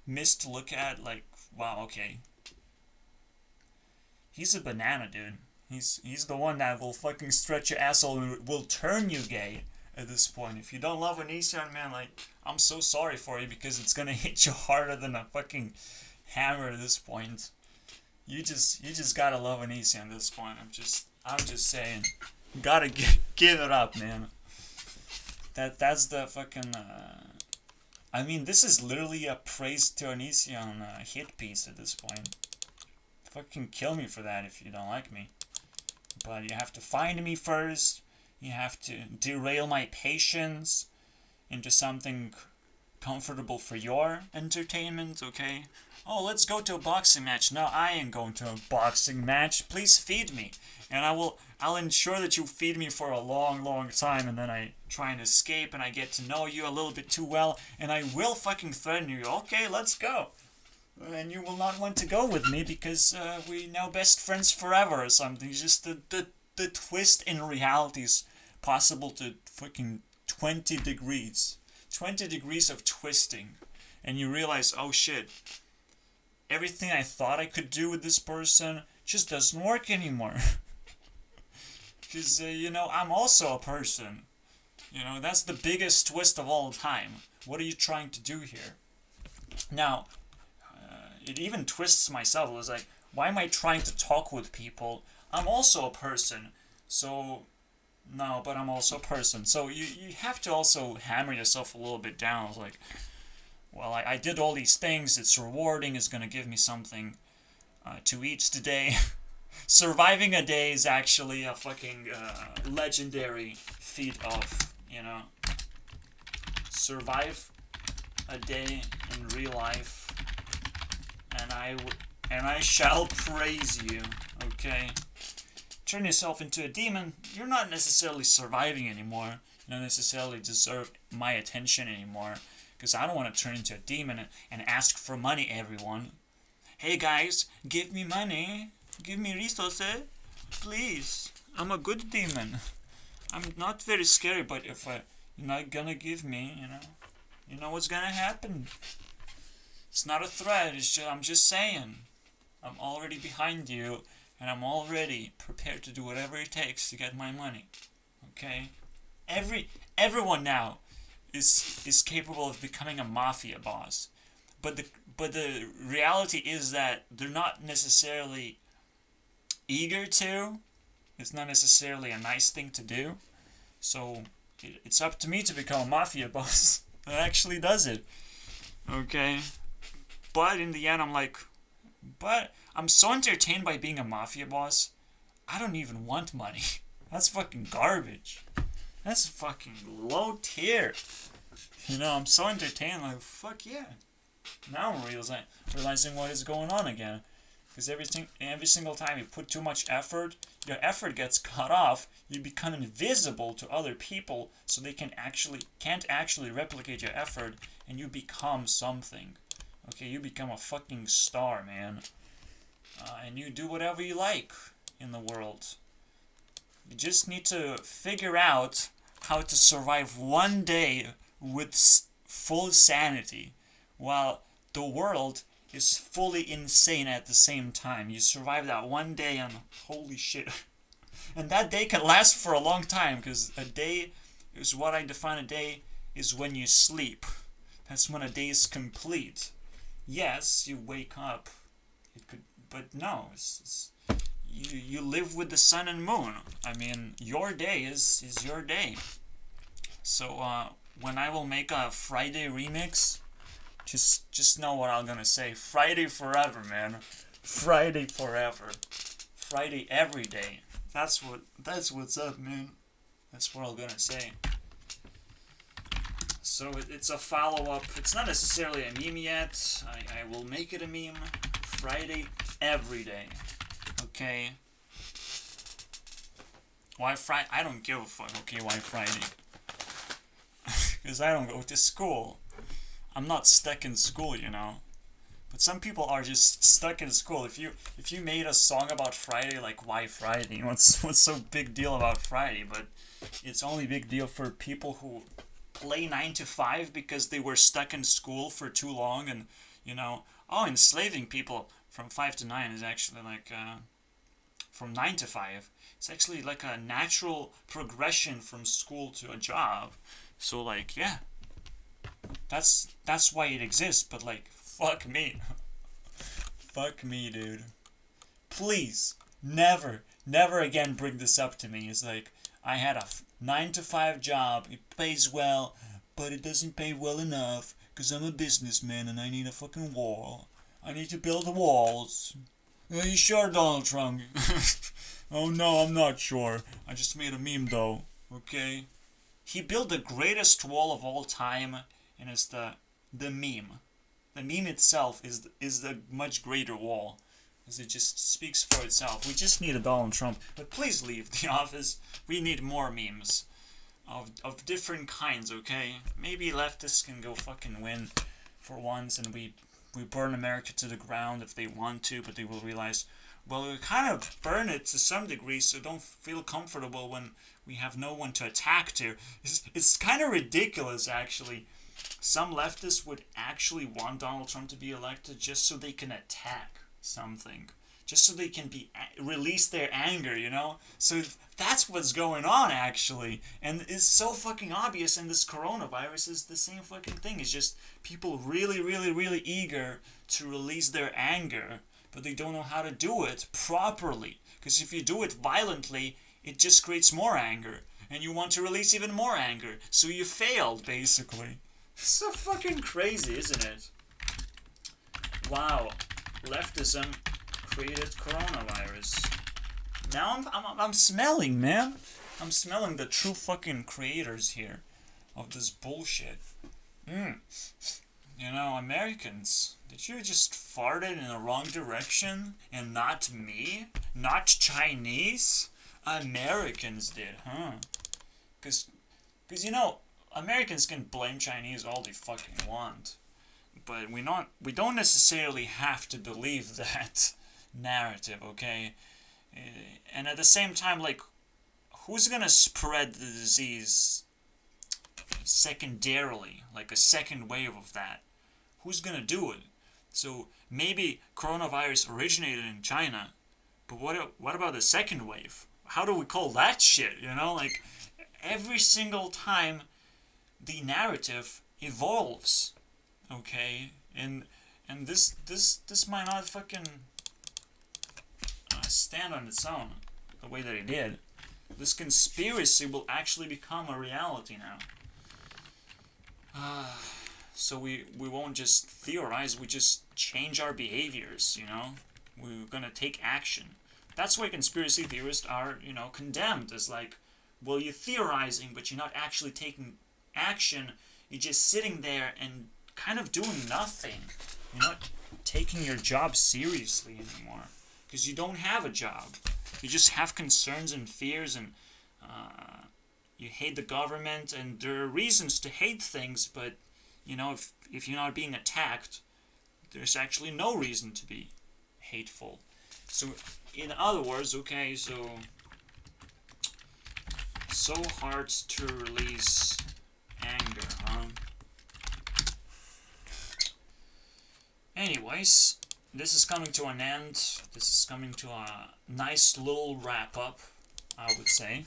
S1: to look at, like, wow, okay. He's a banana, dude. He's the one that will fucking stretch your asshole and will turn you gay at this point. If you don't love Onision, man, like, I'm so sorry for you, because it's gonna hit you harder than a fucking hammer at this point. You just gotta love Onision at this point. I'm just saying. Gotta give it up, man. That's the fucking... I mean, this is literally a praise to Onision hit piece at this point. Fucking kill me for that if you don't like me. But you have to find me first. You have to derail my patience into something comfortable for your entertainment, okay? Oh, let's go to a boxing match. No, I ain't going to a boxing match. Please feed me. And I'll ensure that you feed me for a long, long time, and then I try and escape, and I get to know you a little bit too well, and I will fucking threaten you. Okay, let's go. And you will not want to go with me, because we now best friends forever or something. Just the twist in reality is possible to fucking 20 degrees. 20 degrees of twisting. And you realize, oh shit, everything I thought I could do with this person just doesn't work anymore. Because, I'm also a person. That's the biggest twist of all time. What are you trying to do here? Now, it even twists myself. It was like, why am I trying to talk with people? I'm also a person. So, no, but I'm also a person. So you have to also hammer yourself a little bit down. I was like, well, I did all these things. It's rewarding. It's going to give me something to eat today. Surviving a day is actually a fucking legendary feat of, survive a day in real life, and I shall praise you, okay? Turn yourself into a demon, you're not necessarily surviving anymore. You don't necessarily deserve my attention anymore, because I don't want to turn into a demon and ask for money, everyone. Hey guys, give me money. Give me resources, please. I'm a good demon. I'm not very scary, but if you're not gonna give me, you know what's gonna happen. It's not a threat. I'm just saying. I'm already behind you, and I'm already prepared to do whatever it takes to get my money. Okay? Everyone now is capable of becoming a mafia boss, but the reality is that they're not necessarily eager to. It's not necessarily a nice thing to do. So it's up to me to become a mafia boss that actually does it. Okay? But in the end, I'm like, but I'm so entertained by being a mafia boss, I don't even want money. That's fucking garbage. That's fucking low tier. I'm so entertained, like, fuck yeah. Now I'm realizing what is going on again. Because every single time you put too much effort, your effort gets cut off. You become invisible to other people, so they can't actually replicate your effort, and you become something. Okay, you become a fucking star, man. And you do whatever you like in the world. You just need to figure out how to survive one day with full sanity, while the world is fully insane at the same time. You survive that one day and holy shit. And that day can last for a long time, because a day is what I define a day is when you sleep. That's when a day is complete. Yes, you wake up. But no, you live with the sun and moon. I mean, your day is your day. So when I will make a Friday remix, just know what I'm gonna say. Friday forever, man. Friday forever. Friday every day. That's what's up, man. That's what I'm gonna say. So it's a follow-up. It's not necessarily a meme yet. I will make it a meme. Friday every day. Okay? Why Friday? I don't give a fuck, okay, why Friday? Because I don't go to school. I'm not stuck in school, you know? But some people are just stuck in school. If you made a song about Friday, like, why Friday? What's so big deal about Friday? But it's only big deal for people who play 9 to 5 because they were stuck in school for too long, and, you know, enslaving people from 5 to 9 is actually like, from 9 to 5. It's actually like a natural progression from school to a job. So, like, yeah. That's why it exists, but, like, fuck me. Fuck me, dude. Please, never again bring this up to me. It's like, I had a 9 to 5 job, it pays well, but it doesn't pay well enough, because I'm a businessman and I need a fucking wall. I need to build walls. Are you sure, Donald Trump? Oh no, I'm not sure. I just made a meme though, okay? He built the greatest wall of all time, and it's the meme. The meme itself is the much greater wall, as it just speaks for itself. We just need a Donald Trump, but please leave the office. We need more memes of different kinds, okay? Maybe leftists can go fucking win for once, and we burn America to the ground if they want to, but they will realize, well, we kind of burn it to some degree, so don't feel comfortable when we have no one to attack to. It's kind of ridiculous, actually. Some leftists would actually want Donald Trump to be elected just so they can attack something. Just so they can release their anger, you know? So that's what's going on, actually. And it's so fucking obvious, and this coronavirus is the same fucking thing. It's just people really, really, really eager to release their anger, but they don't know how to do it properly. Because if you do it violently, it just creates more anger. And you want to release even more anger. So you failed, basically. So fucking crazy, isn't it? Wow. Leftism created coronavirus. Now I'm smelling, man. I'm smelling the true fucking creators here of this bullshit. You know, Americans, did you just fart it in the wrong direction? And not me? Not Chinese? Americans did, huh? Because, you know, Americans can blame Chinese all they fucking want. But we don't necessarily have to believe that narrative, okay? And at the same time, like, who's gonna spread the disease secondarily, like a second wave of that? Who's gonna do it? So maybe coronavirus originated in China, but what about the second wave? How do we call that shit, you know? Like, every single time the narrative evolves, okay? And this might not fucking stand on its own the way that it did. This conspiracy will actually become a reality now. So we won't just theorize, we just change our behaviors, you know? We're gonna take action. That's why conspiracy theorists are, you know, condemned as like, well, you're theorizing, but you're not actually taking action. You're just sitting there and kind of doing nothing. You're not taking your job seriously anymore because you don't have a job. You just have concerns and fears, and you hate the government, and there are reasons to hate things, but if you're not being attacked, there's actually no reason to be hateful. So in other words, okay, so hard to release anger, huh? Anyways, this is coming to an end. This is coming to a nice little wrap up, I would say.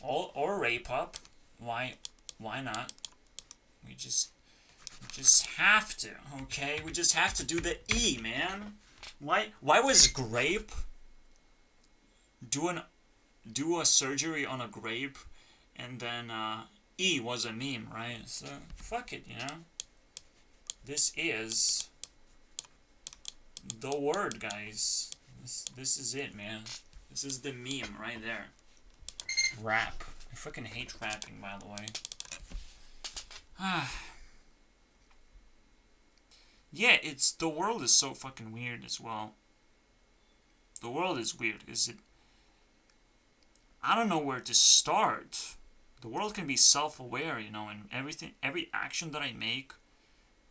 S1: Or rape up. Why not? We just have to, okay? We just have to do the E, man. Why was grape do a surgery on a grape, and then E was a meme, right? So fuck it, This is the word, guys. This is it, man. This is the meme right there. Rap. I fucking hate rapping, by the way. Yeah, the world is so fucking weird as well. The world is weird. I don't know where to start. The world can be self-aware, and every action that I make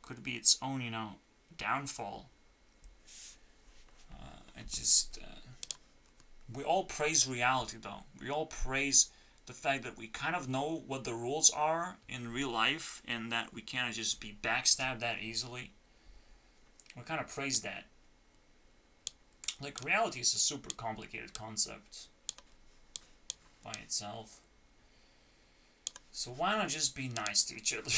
S1: could be its own, downfall. We all praise reality, though. We all praise the fact that we kind of know what the rules are in real life, and that we can't just be backstabbed that easily. We kind of praise that. Like, reality is a super complicated concept by itself. So why not just be nice to each other?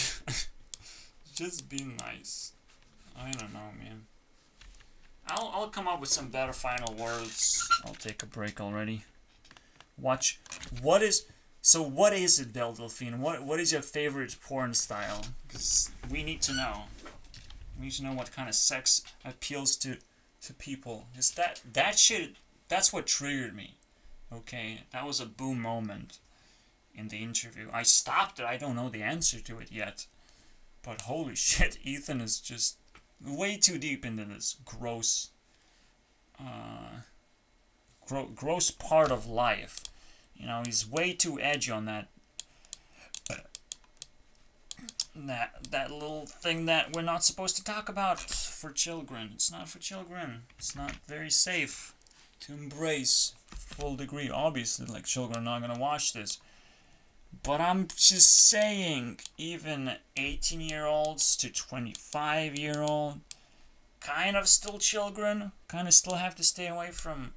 S1: Just be nice. I don't know, man. I'll come up with some better final words. I'll take a break already. What is it, Belle Delphine? What is your favorite porn style? Because we need to know. We need to know what kind of sex appeals to people. Is that shit? That's what triggered me. Okay, that was a boom moment in the interview. I stopped it. I don't know the answer to it yet. But holy shit, Ethan is just way too deep into this gross part of life. He's way too edgy on that little thing that we're not supposed to talk about for children. It's not for children. It's not very safe to embrace full degree. Obviously, like, children are not going to watch this. But I'm just saying, even 18-year-olds to 25-year-old, kind of still children, kind of still have to stay away from,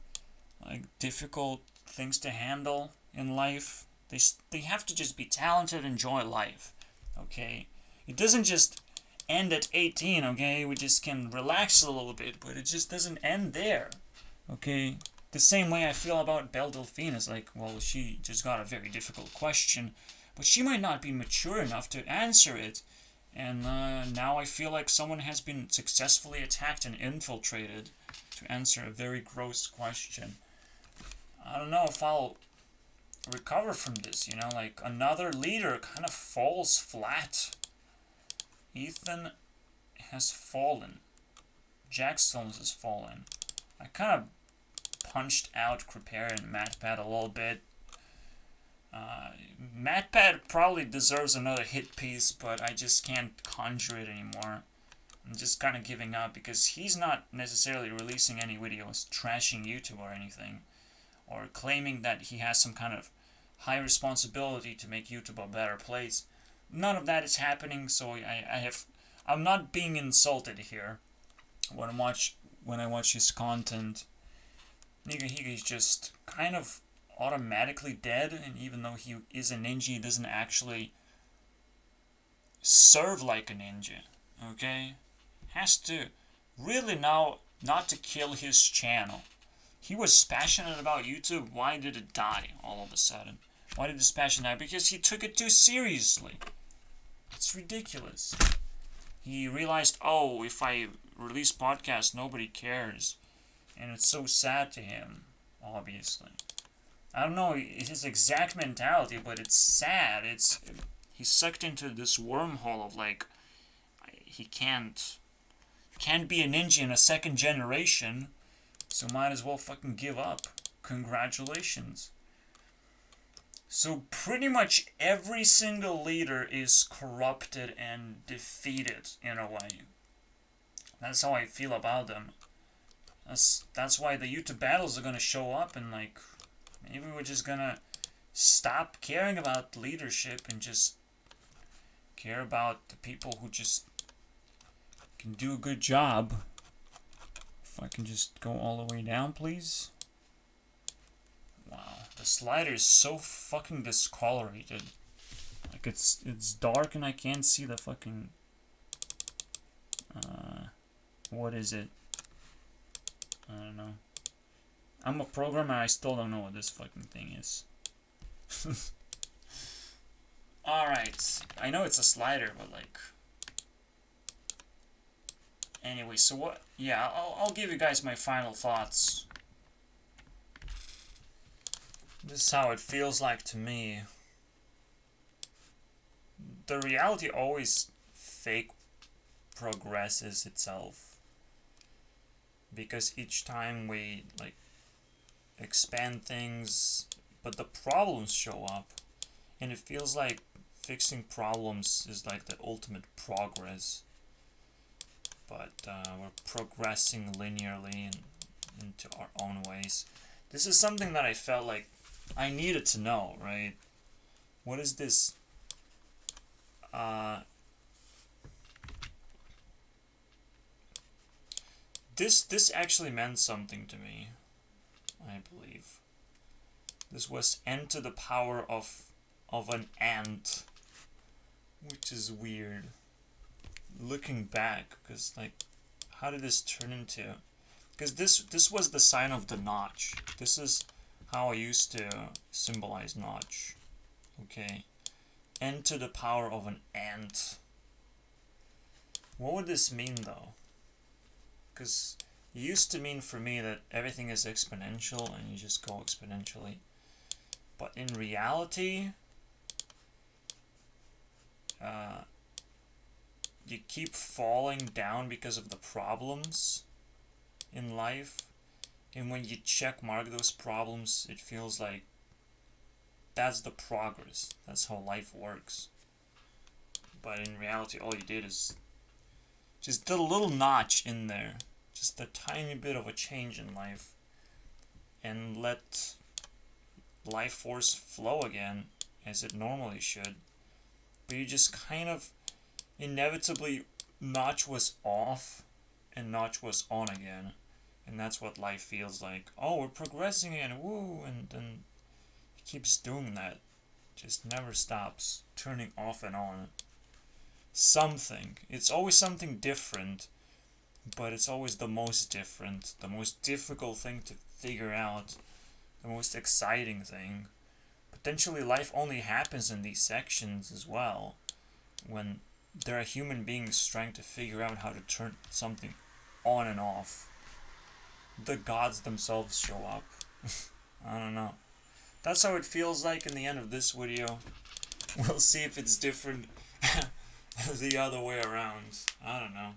S1: like, difficult things to handle in life. They have to just be talented, enjoy life, okay? It doesn't just end at 18, okay? We just can relax a little bit, but it just doesn't end there, okay? The same way I feel about Belle Delphine is like, well, she just got a very difficult question, but she might not be mature enough to answer it. And now I feel like someone has been successfully attacked and infiltrated to answer a very gross question. I don't know if I'll recover from this, like, another leader kind of falls flat. Ethan has fallen. Jack Stones has fallen. I kind of punched out Creeper and MatPat a little bit. MatPat probably deserves another hit piece, but I just can't conjure it anymore. I'm just kind of giving up because he's not necessarily releasing any videos trashing YouTube or anything, or claiming that he has some kind of high responsibility to make YouTube a better place. None of that is happening, so I'm not being insulted here when I watch his content. Nigga is just kind of automatically dead, and even though he is a ninja, he doesn't actually serve like a ninja, okay? Has to really now not to kill his channel. He was passionate about YouTube. Why did it die all of a sudden? Why did this passion die? Because he took it too seriously. It's ridiculous. He realized, oh, if I release podcasts, nobody cares. And it's so sad to him, obviously. I don't know his exact mentality, but it's sad. He's sucked into this wormhole of, like, he can't be a ninja in a second generation, so might as well fucking give up. Congratulations. So pretty much every single leader is corrupted and defeated in a way. That's how I feel about them. That's why the YouTube battles are gonna show up, and like maybe we're just gonna stop caring about leadership and just care about the people who just can do a good job. If I can just go all the way down, please. Wow, the slider is so fucking discolorated. Like it's dark and I can't see the fucking what is it? I don't know. I'm a programmer, I still don't know what this fucking thing is. Alright, I know it's a slider, but like... Anyway, so what... Yeah, I'll give you guys my final thoughts. This is how it feels like to me. The reality always fake progresses itself. Because each time we, like, expand things, but the problems show up. And it feels like fixing problems is like the ultimate progress. But we're progressing linearly into our own ways. This is something that I felt like I needed to know, right? What is this? This actually meant something to me, I believe. This was n to the power of an ant, which is weird. Looking back, because like, how did this turn into? Because this was the sign of the notch. This is how I used to symbolize notch. Okay, n to the power of an ant. What would this mean though? Because it used to mean for me that everything is exponential and you just go exponentially. But in reality, you keep falling down because of the problems in life. And when you check mark those problems, it feels like that's the progress. That's how life works. But in reality, all you did is just did a little notch in there. Just a tiny bit of a change in life. And let life force flow again as it normally should. But you just kind of inevitably, notch was off and notch was on again. And that's what life feels like. Oh, we're progressing again, woo! And then it keeps doing that. Just never stops. Turning off and on. Something. It's always something different. But it's always the most different. The most difficult thing to figure out. The most exciting thing. Potentially life only happens in these sections as well. When there are human beings trying to figure out how to turn something on and off. The gods themselves show up. I don't know. That's how it feels like in the end of this video. We'll see if it's different the other way around. I don't know.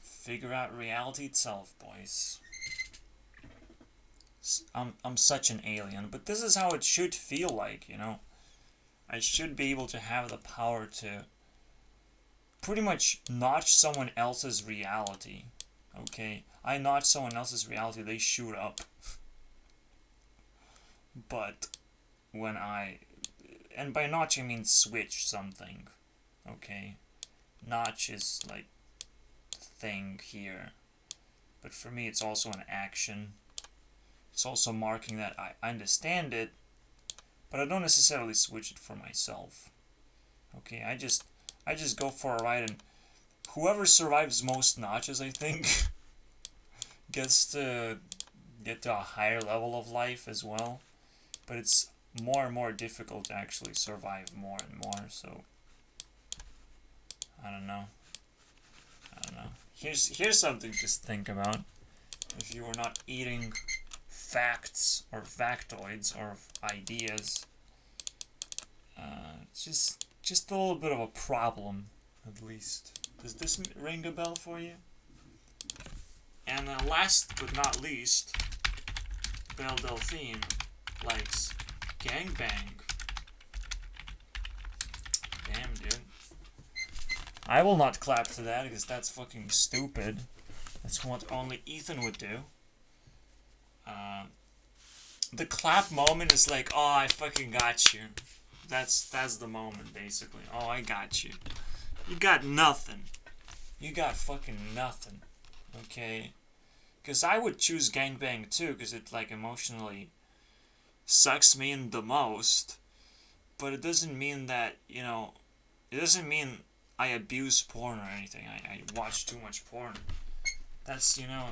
S1: Figure out reality itself, boys. I'm such an alien, but this is how it should feel like, you know? I should be able to have the power to pretty much notch someone else's reality. Okay? I notch someone else's reality, they shoot up. But when and by notch I mean switch something. Okay? Notch is like thing here. But for me it's also an action. It's also marking that I understand it, but I don't necessarily switch it for myself. Okay, I just go for a ride, and whoever survives most notches, I think, gets to get to a higher level of life as well. But it's more and more difficult to actually survive more and more, so I don't know. Here's something to think about. If you were not eating facts or factoids or ideas, just just a little bit of a problem, at least. Does this ring a bell for you? And last but not least, Belle Delphine likes gangbang. Damn, dude. I will not clap to that because that's fucking stupid. That's what only Ethan would do. The clap moment is like, oh, I fucking got you. That's the moment, basically. Oh, I got you. You got nothing. You got fucking nothing. Okay? Because I would choose gangbang too, because it, like, emotionally sucks me in the most. But it doesn't mean that, you know, it doesn't mean I abuse porn or anything. I watch too much porn. That's, you know,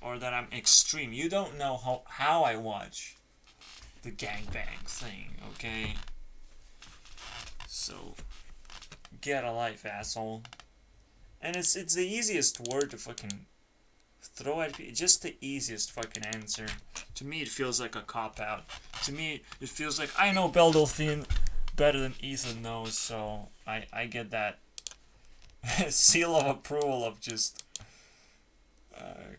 S1: or that I'm extreme. You don't know how I watch the gangbang thing, okay? So, get a life, asshole. And it's the easiest word to fucking throw at people. Just the easiest fucking answer. To me, it feels like a cop-out. To me, it feels like I know Belle Delphine better than Ethan knows, so I get that seal of approval of just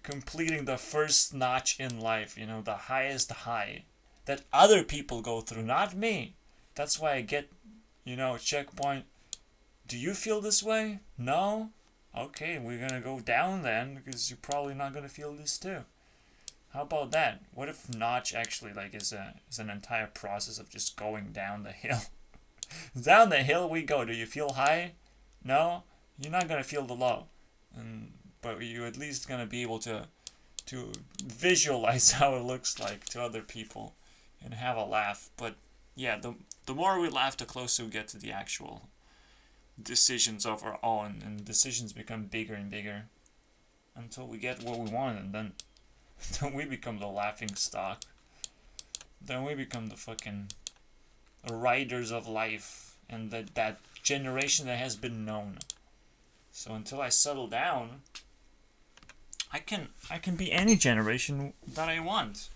S1: completing the first notch in life, you know, the highest high that other people go through, not me. That's why I get, you know, checkpoint. Do you feel this way? No? Okay, we're gonna go down then, because you're probably not gonna feel this too. How about that? What if notch actually like is an entire process of just going down the hill? Down the hill we go. Do you feel high? No? You're not gonna feel the low. But you're at least gonna be able to visualize how it looks like to other people and have a laugh. But yeah, the more we laugh, the closer we get to the actual decisions of our own, and decisions become bigger and bigger until we get what we want, and then we become the laughing stock. Then we become the fucking riders of life, and that generation that has been known. So until I settle down, I can be any generation that I want.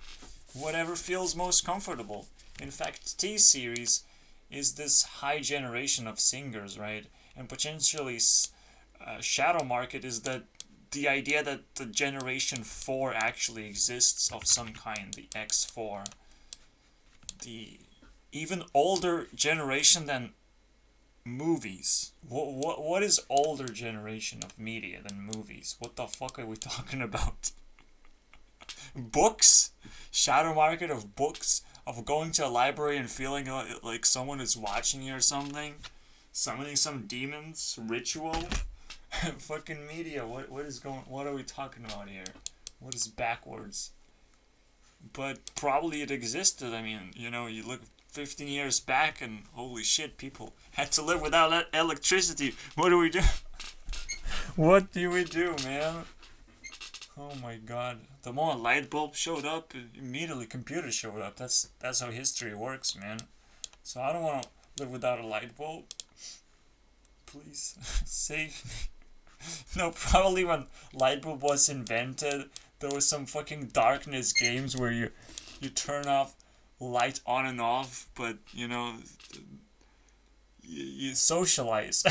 S1: Whatever feels most comfortable. In fact, T-Series is this high generation of singers, right? And potentially Shadow Market is the idea that the Generation 4 actually exists of some kind, the X4. The even older generation than movies. What is older generation of media than movies? What the fuck are we talking about? Books? Shadow Market of books? Of going to a library and feeling like someone is watching you or something? Summoning some demons? Ritual? Fucking media. What are we talking about here? What is backwards? But probably it existed. I mean, you know, you look 15 years back and holy shit, people had to live without electricity. What do we do? What do we do, man? Oh my god. The moment light bulb showed up, immediately computers showed up. That's how history works, man. So I don't want to live without a light bulb. Please, save me. No, probably when light bulb was invented, there was some fucking darkness games where you turn off light on and off, but, you know, you socialize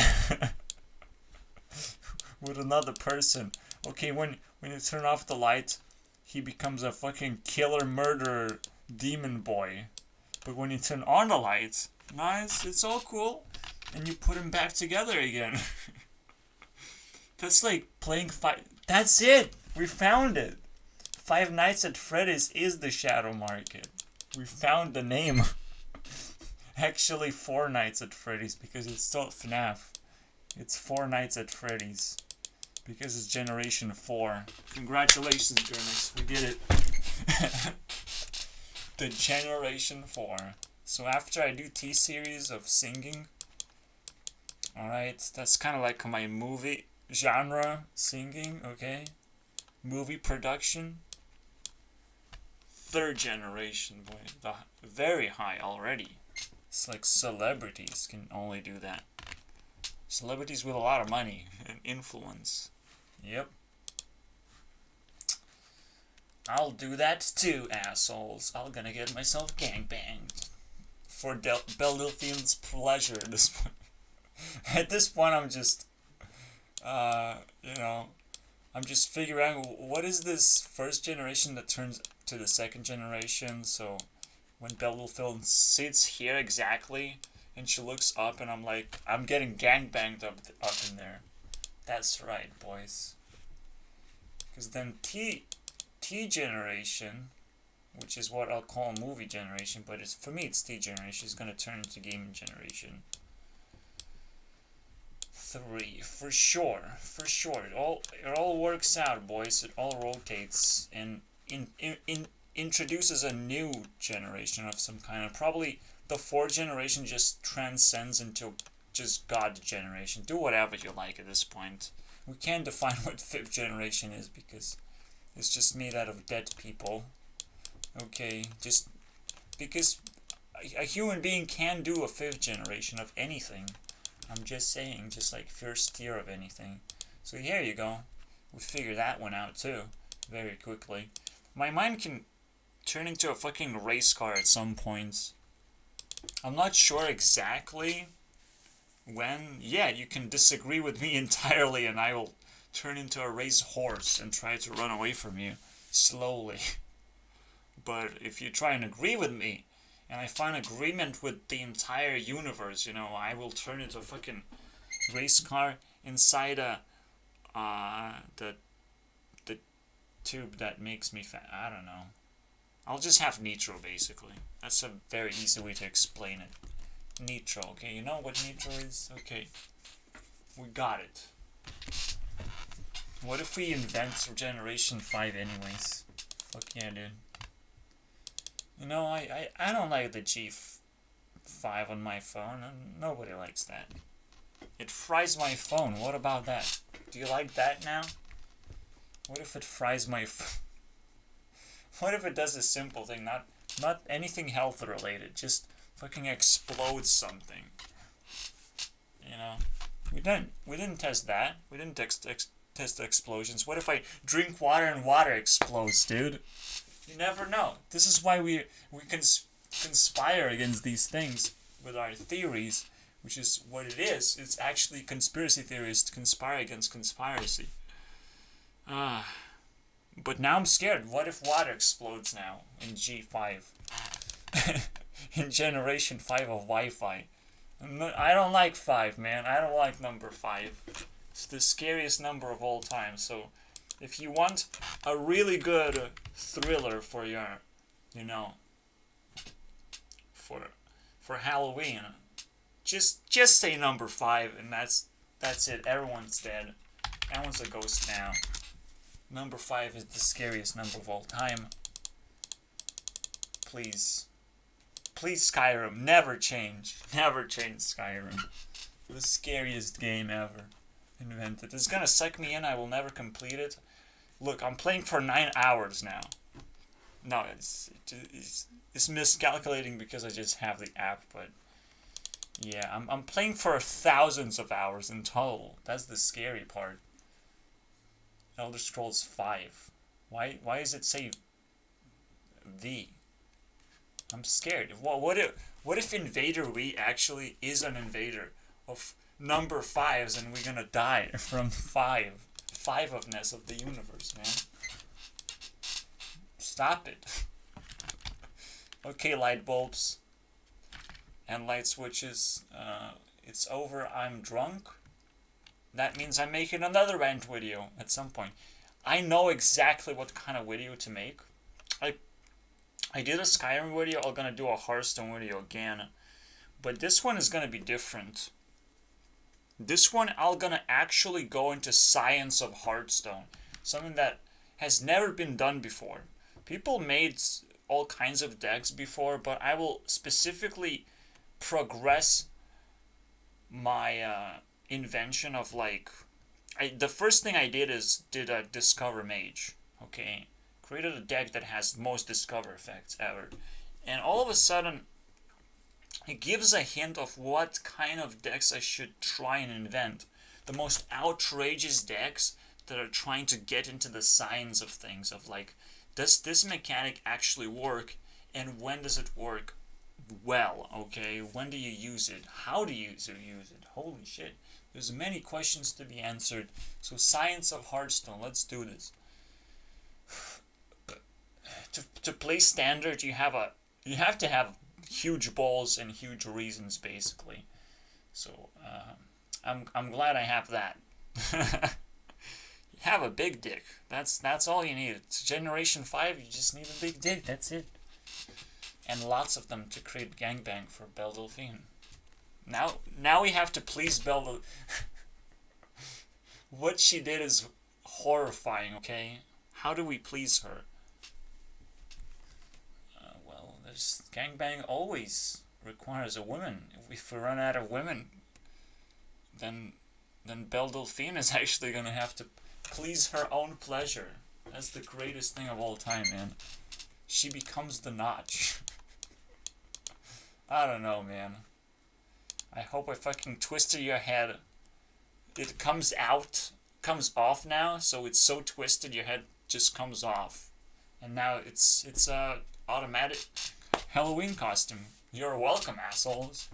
S1: with another person. Okay, when you turn off the light, he becomes a fucking killer murderer demon boy. But when you turn on the light, it's all cool, and you put him back together again. That's like playing That's it! We found it! Five Nights at Freddy's is the Shadow Market. We found the name. Actually, Four Nights at Freddy's, because it's still FNAF. It's Four Nights at Freddy's. Because it's Generation 4. Congratulations, Jonas. We did it. The Generation 4. So after I do T-Series of singing, alright, that's kind of like my movie genre, singing, okay? Movie production. Third generation, boy. Very high already. It's like celebrities can only do that. Celebrities with a lot of money and influence. Yep. I'll do that too, assholes. I'm gonna get myself gangbanged. for Delphinine's pleasure at this point. At this point, I'm just, you know, I'm just figuring out what is this first generation that turns to the second generation. So when Delphine sits here exactly, and she looks up, and I'm like, I'm getting gangbanged up in there. That's right, boys. Because then T generation, which is what I'll call movie generation, but it's for me it's T generation, is gonna turn into gaming generation. 3 for sure. It all works out, boys. It all rotates and introduces a new generation of some kind. And probably the 4th generation just transcends into just God generation. Do whatever you like at this point. We can't define what 5th generation is because it's just made out of dead people. Okay, just because a human being can do a 5th generation of anything. I'm just saying, just like first tier of anything. So here you go. We figured that one out too, very quickly. My mind can turn into a fucking race car at some points. I'm not sure exactly when. Yeah, you can disagree with me entirely and I will turn into a race horse and try to run away from you slowly. But if you try and agree with me, and I find agreement with the entire universe, you know, I will turn into a fucking race car inside the tube that makes me fat. I don't know. I'll just have nitro, basically. That's a very easy way to explain it. Nitro, okay? You know what nitro is? Okay. We got it. What if we invent Generation 5 anyways? Fuck yeah, dude. You know, I don't like the G5 on my phone, and nobody likes that. It fries my phone. What about that? Do you like that now? What if it fries my phone? What if it does a simple thing, not anything health related, just fucking explodes something? You know, we didn't test that. We didn't test explosions. What if I drink water and water explodes, dude? You never know. This is why we conspire against these things with our theories, which is what it is. It's actually conspiracy theories to conspire against conspiracy. But now I'm scared. What if water explodes now in G5? In Generation 5 of Wi-Fi. I don't like 5, man. I don't like number 5. It's the scariest number of all time, so if you want a really good thriller for your, you know, for Halloween, just say number 5, and that's it. Everyone's dead. Everyone's a ghost now. Number 5 is the scariest number of all time. Please, Skyrim, never change Skyrim. The scariest game ever invented. It's gonna suck me in. I will never complete it. Look, I'm playing for 9 hours now. No, it's miscalculating because I just have the app, but yeah, I'm playing for thousands of hours in total. That's the scary part. Elder Scrolls 5. Why does it say V? I'm scared. What if Invader V actually is an invader of number 5s and we're gonna die from 5-ofness of the universe, man? Stop it. Okay, light bulbs and light switches. It's over. I'm drunk. That means I'm making another rant video at some point. I know exactly what kind of video to make. I did a Skyrim video. I'm gonna do a Hearthstone video again, but this one is gonna be different. This one I'm gonna actually go into science of Hearthstone, something that has never been done before. People made all kinds of decks before, but I will specifically progress my invention of like, the first thing I did is a Discover Mage, okay? Created a deck that has most Discover effects ever. And all of a sudden, it gives a hint of what kind of decks I should try and invent. The most outrageous decks that are trying to get into the science of things, of like, does this mechanic actually work, and when does it work? well, okay? When do you use it? How do you use it? Holy shit. There's many questions to be answered. So Science of Hearthstone, let's do this. To play standard, you have to have huge balls and huge reasons, basically. So I'm glad I have that. You have a big dick. That's all you need. It's Generation 5, you just need a big dick. That's it. And lots of them to create gangbang for Belle Delphine. Now we have to please Belle. What she did is horrifying, okay? How do we please her? Well, there's gangbang always requires a woman. If we run out of women, then Belle Delphine is actually gonna have to please her own pleasure. That's the greatest thing of all time, man. She becomes the Notch. I don't know, man. I hope I fucking twisted your head. It comes off now, so it's so twisted your head just comes off. And now it's a automatic Halloween costume. You're welcome, assholes.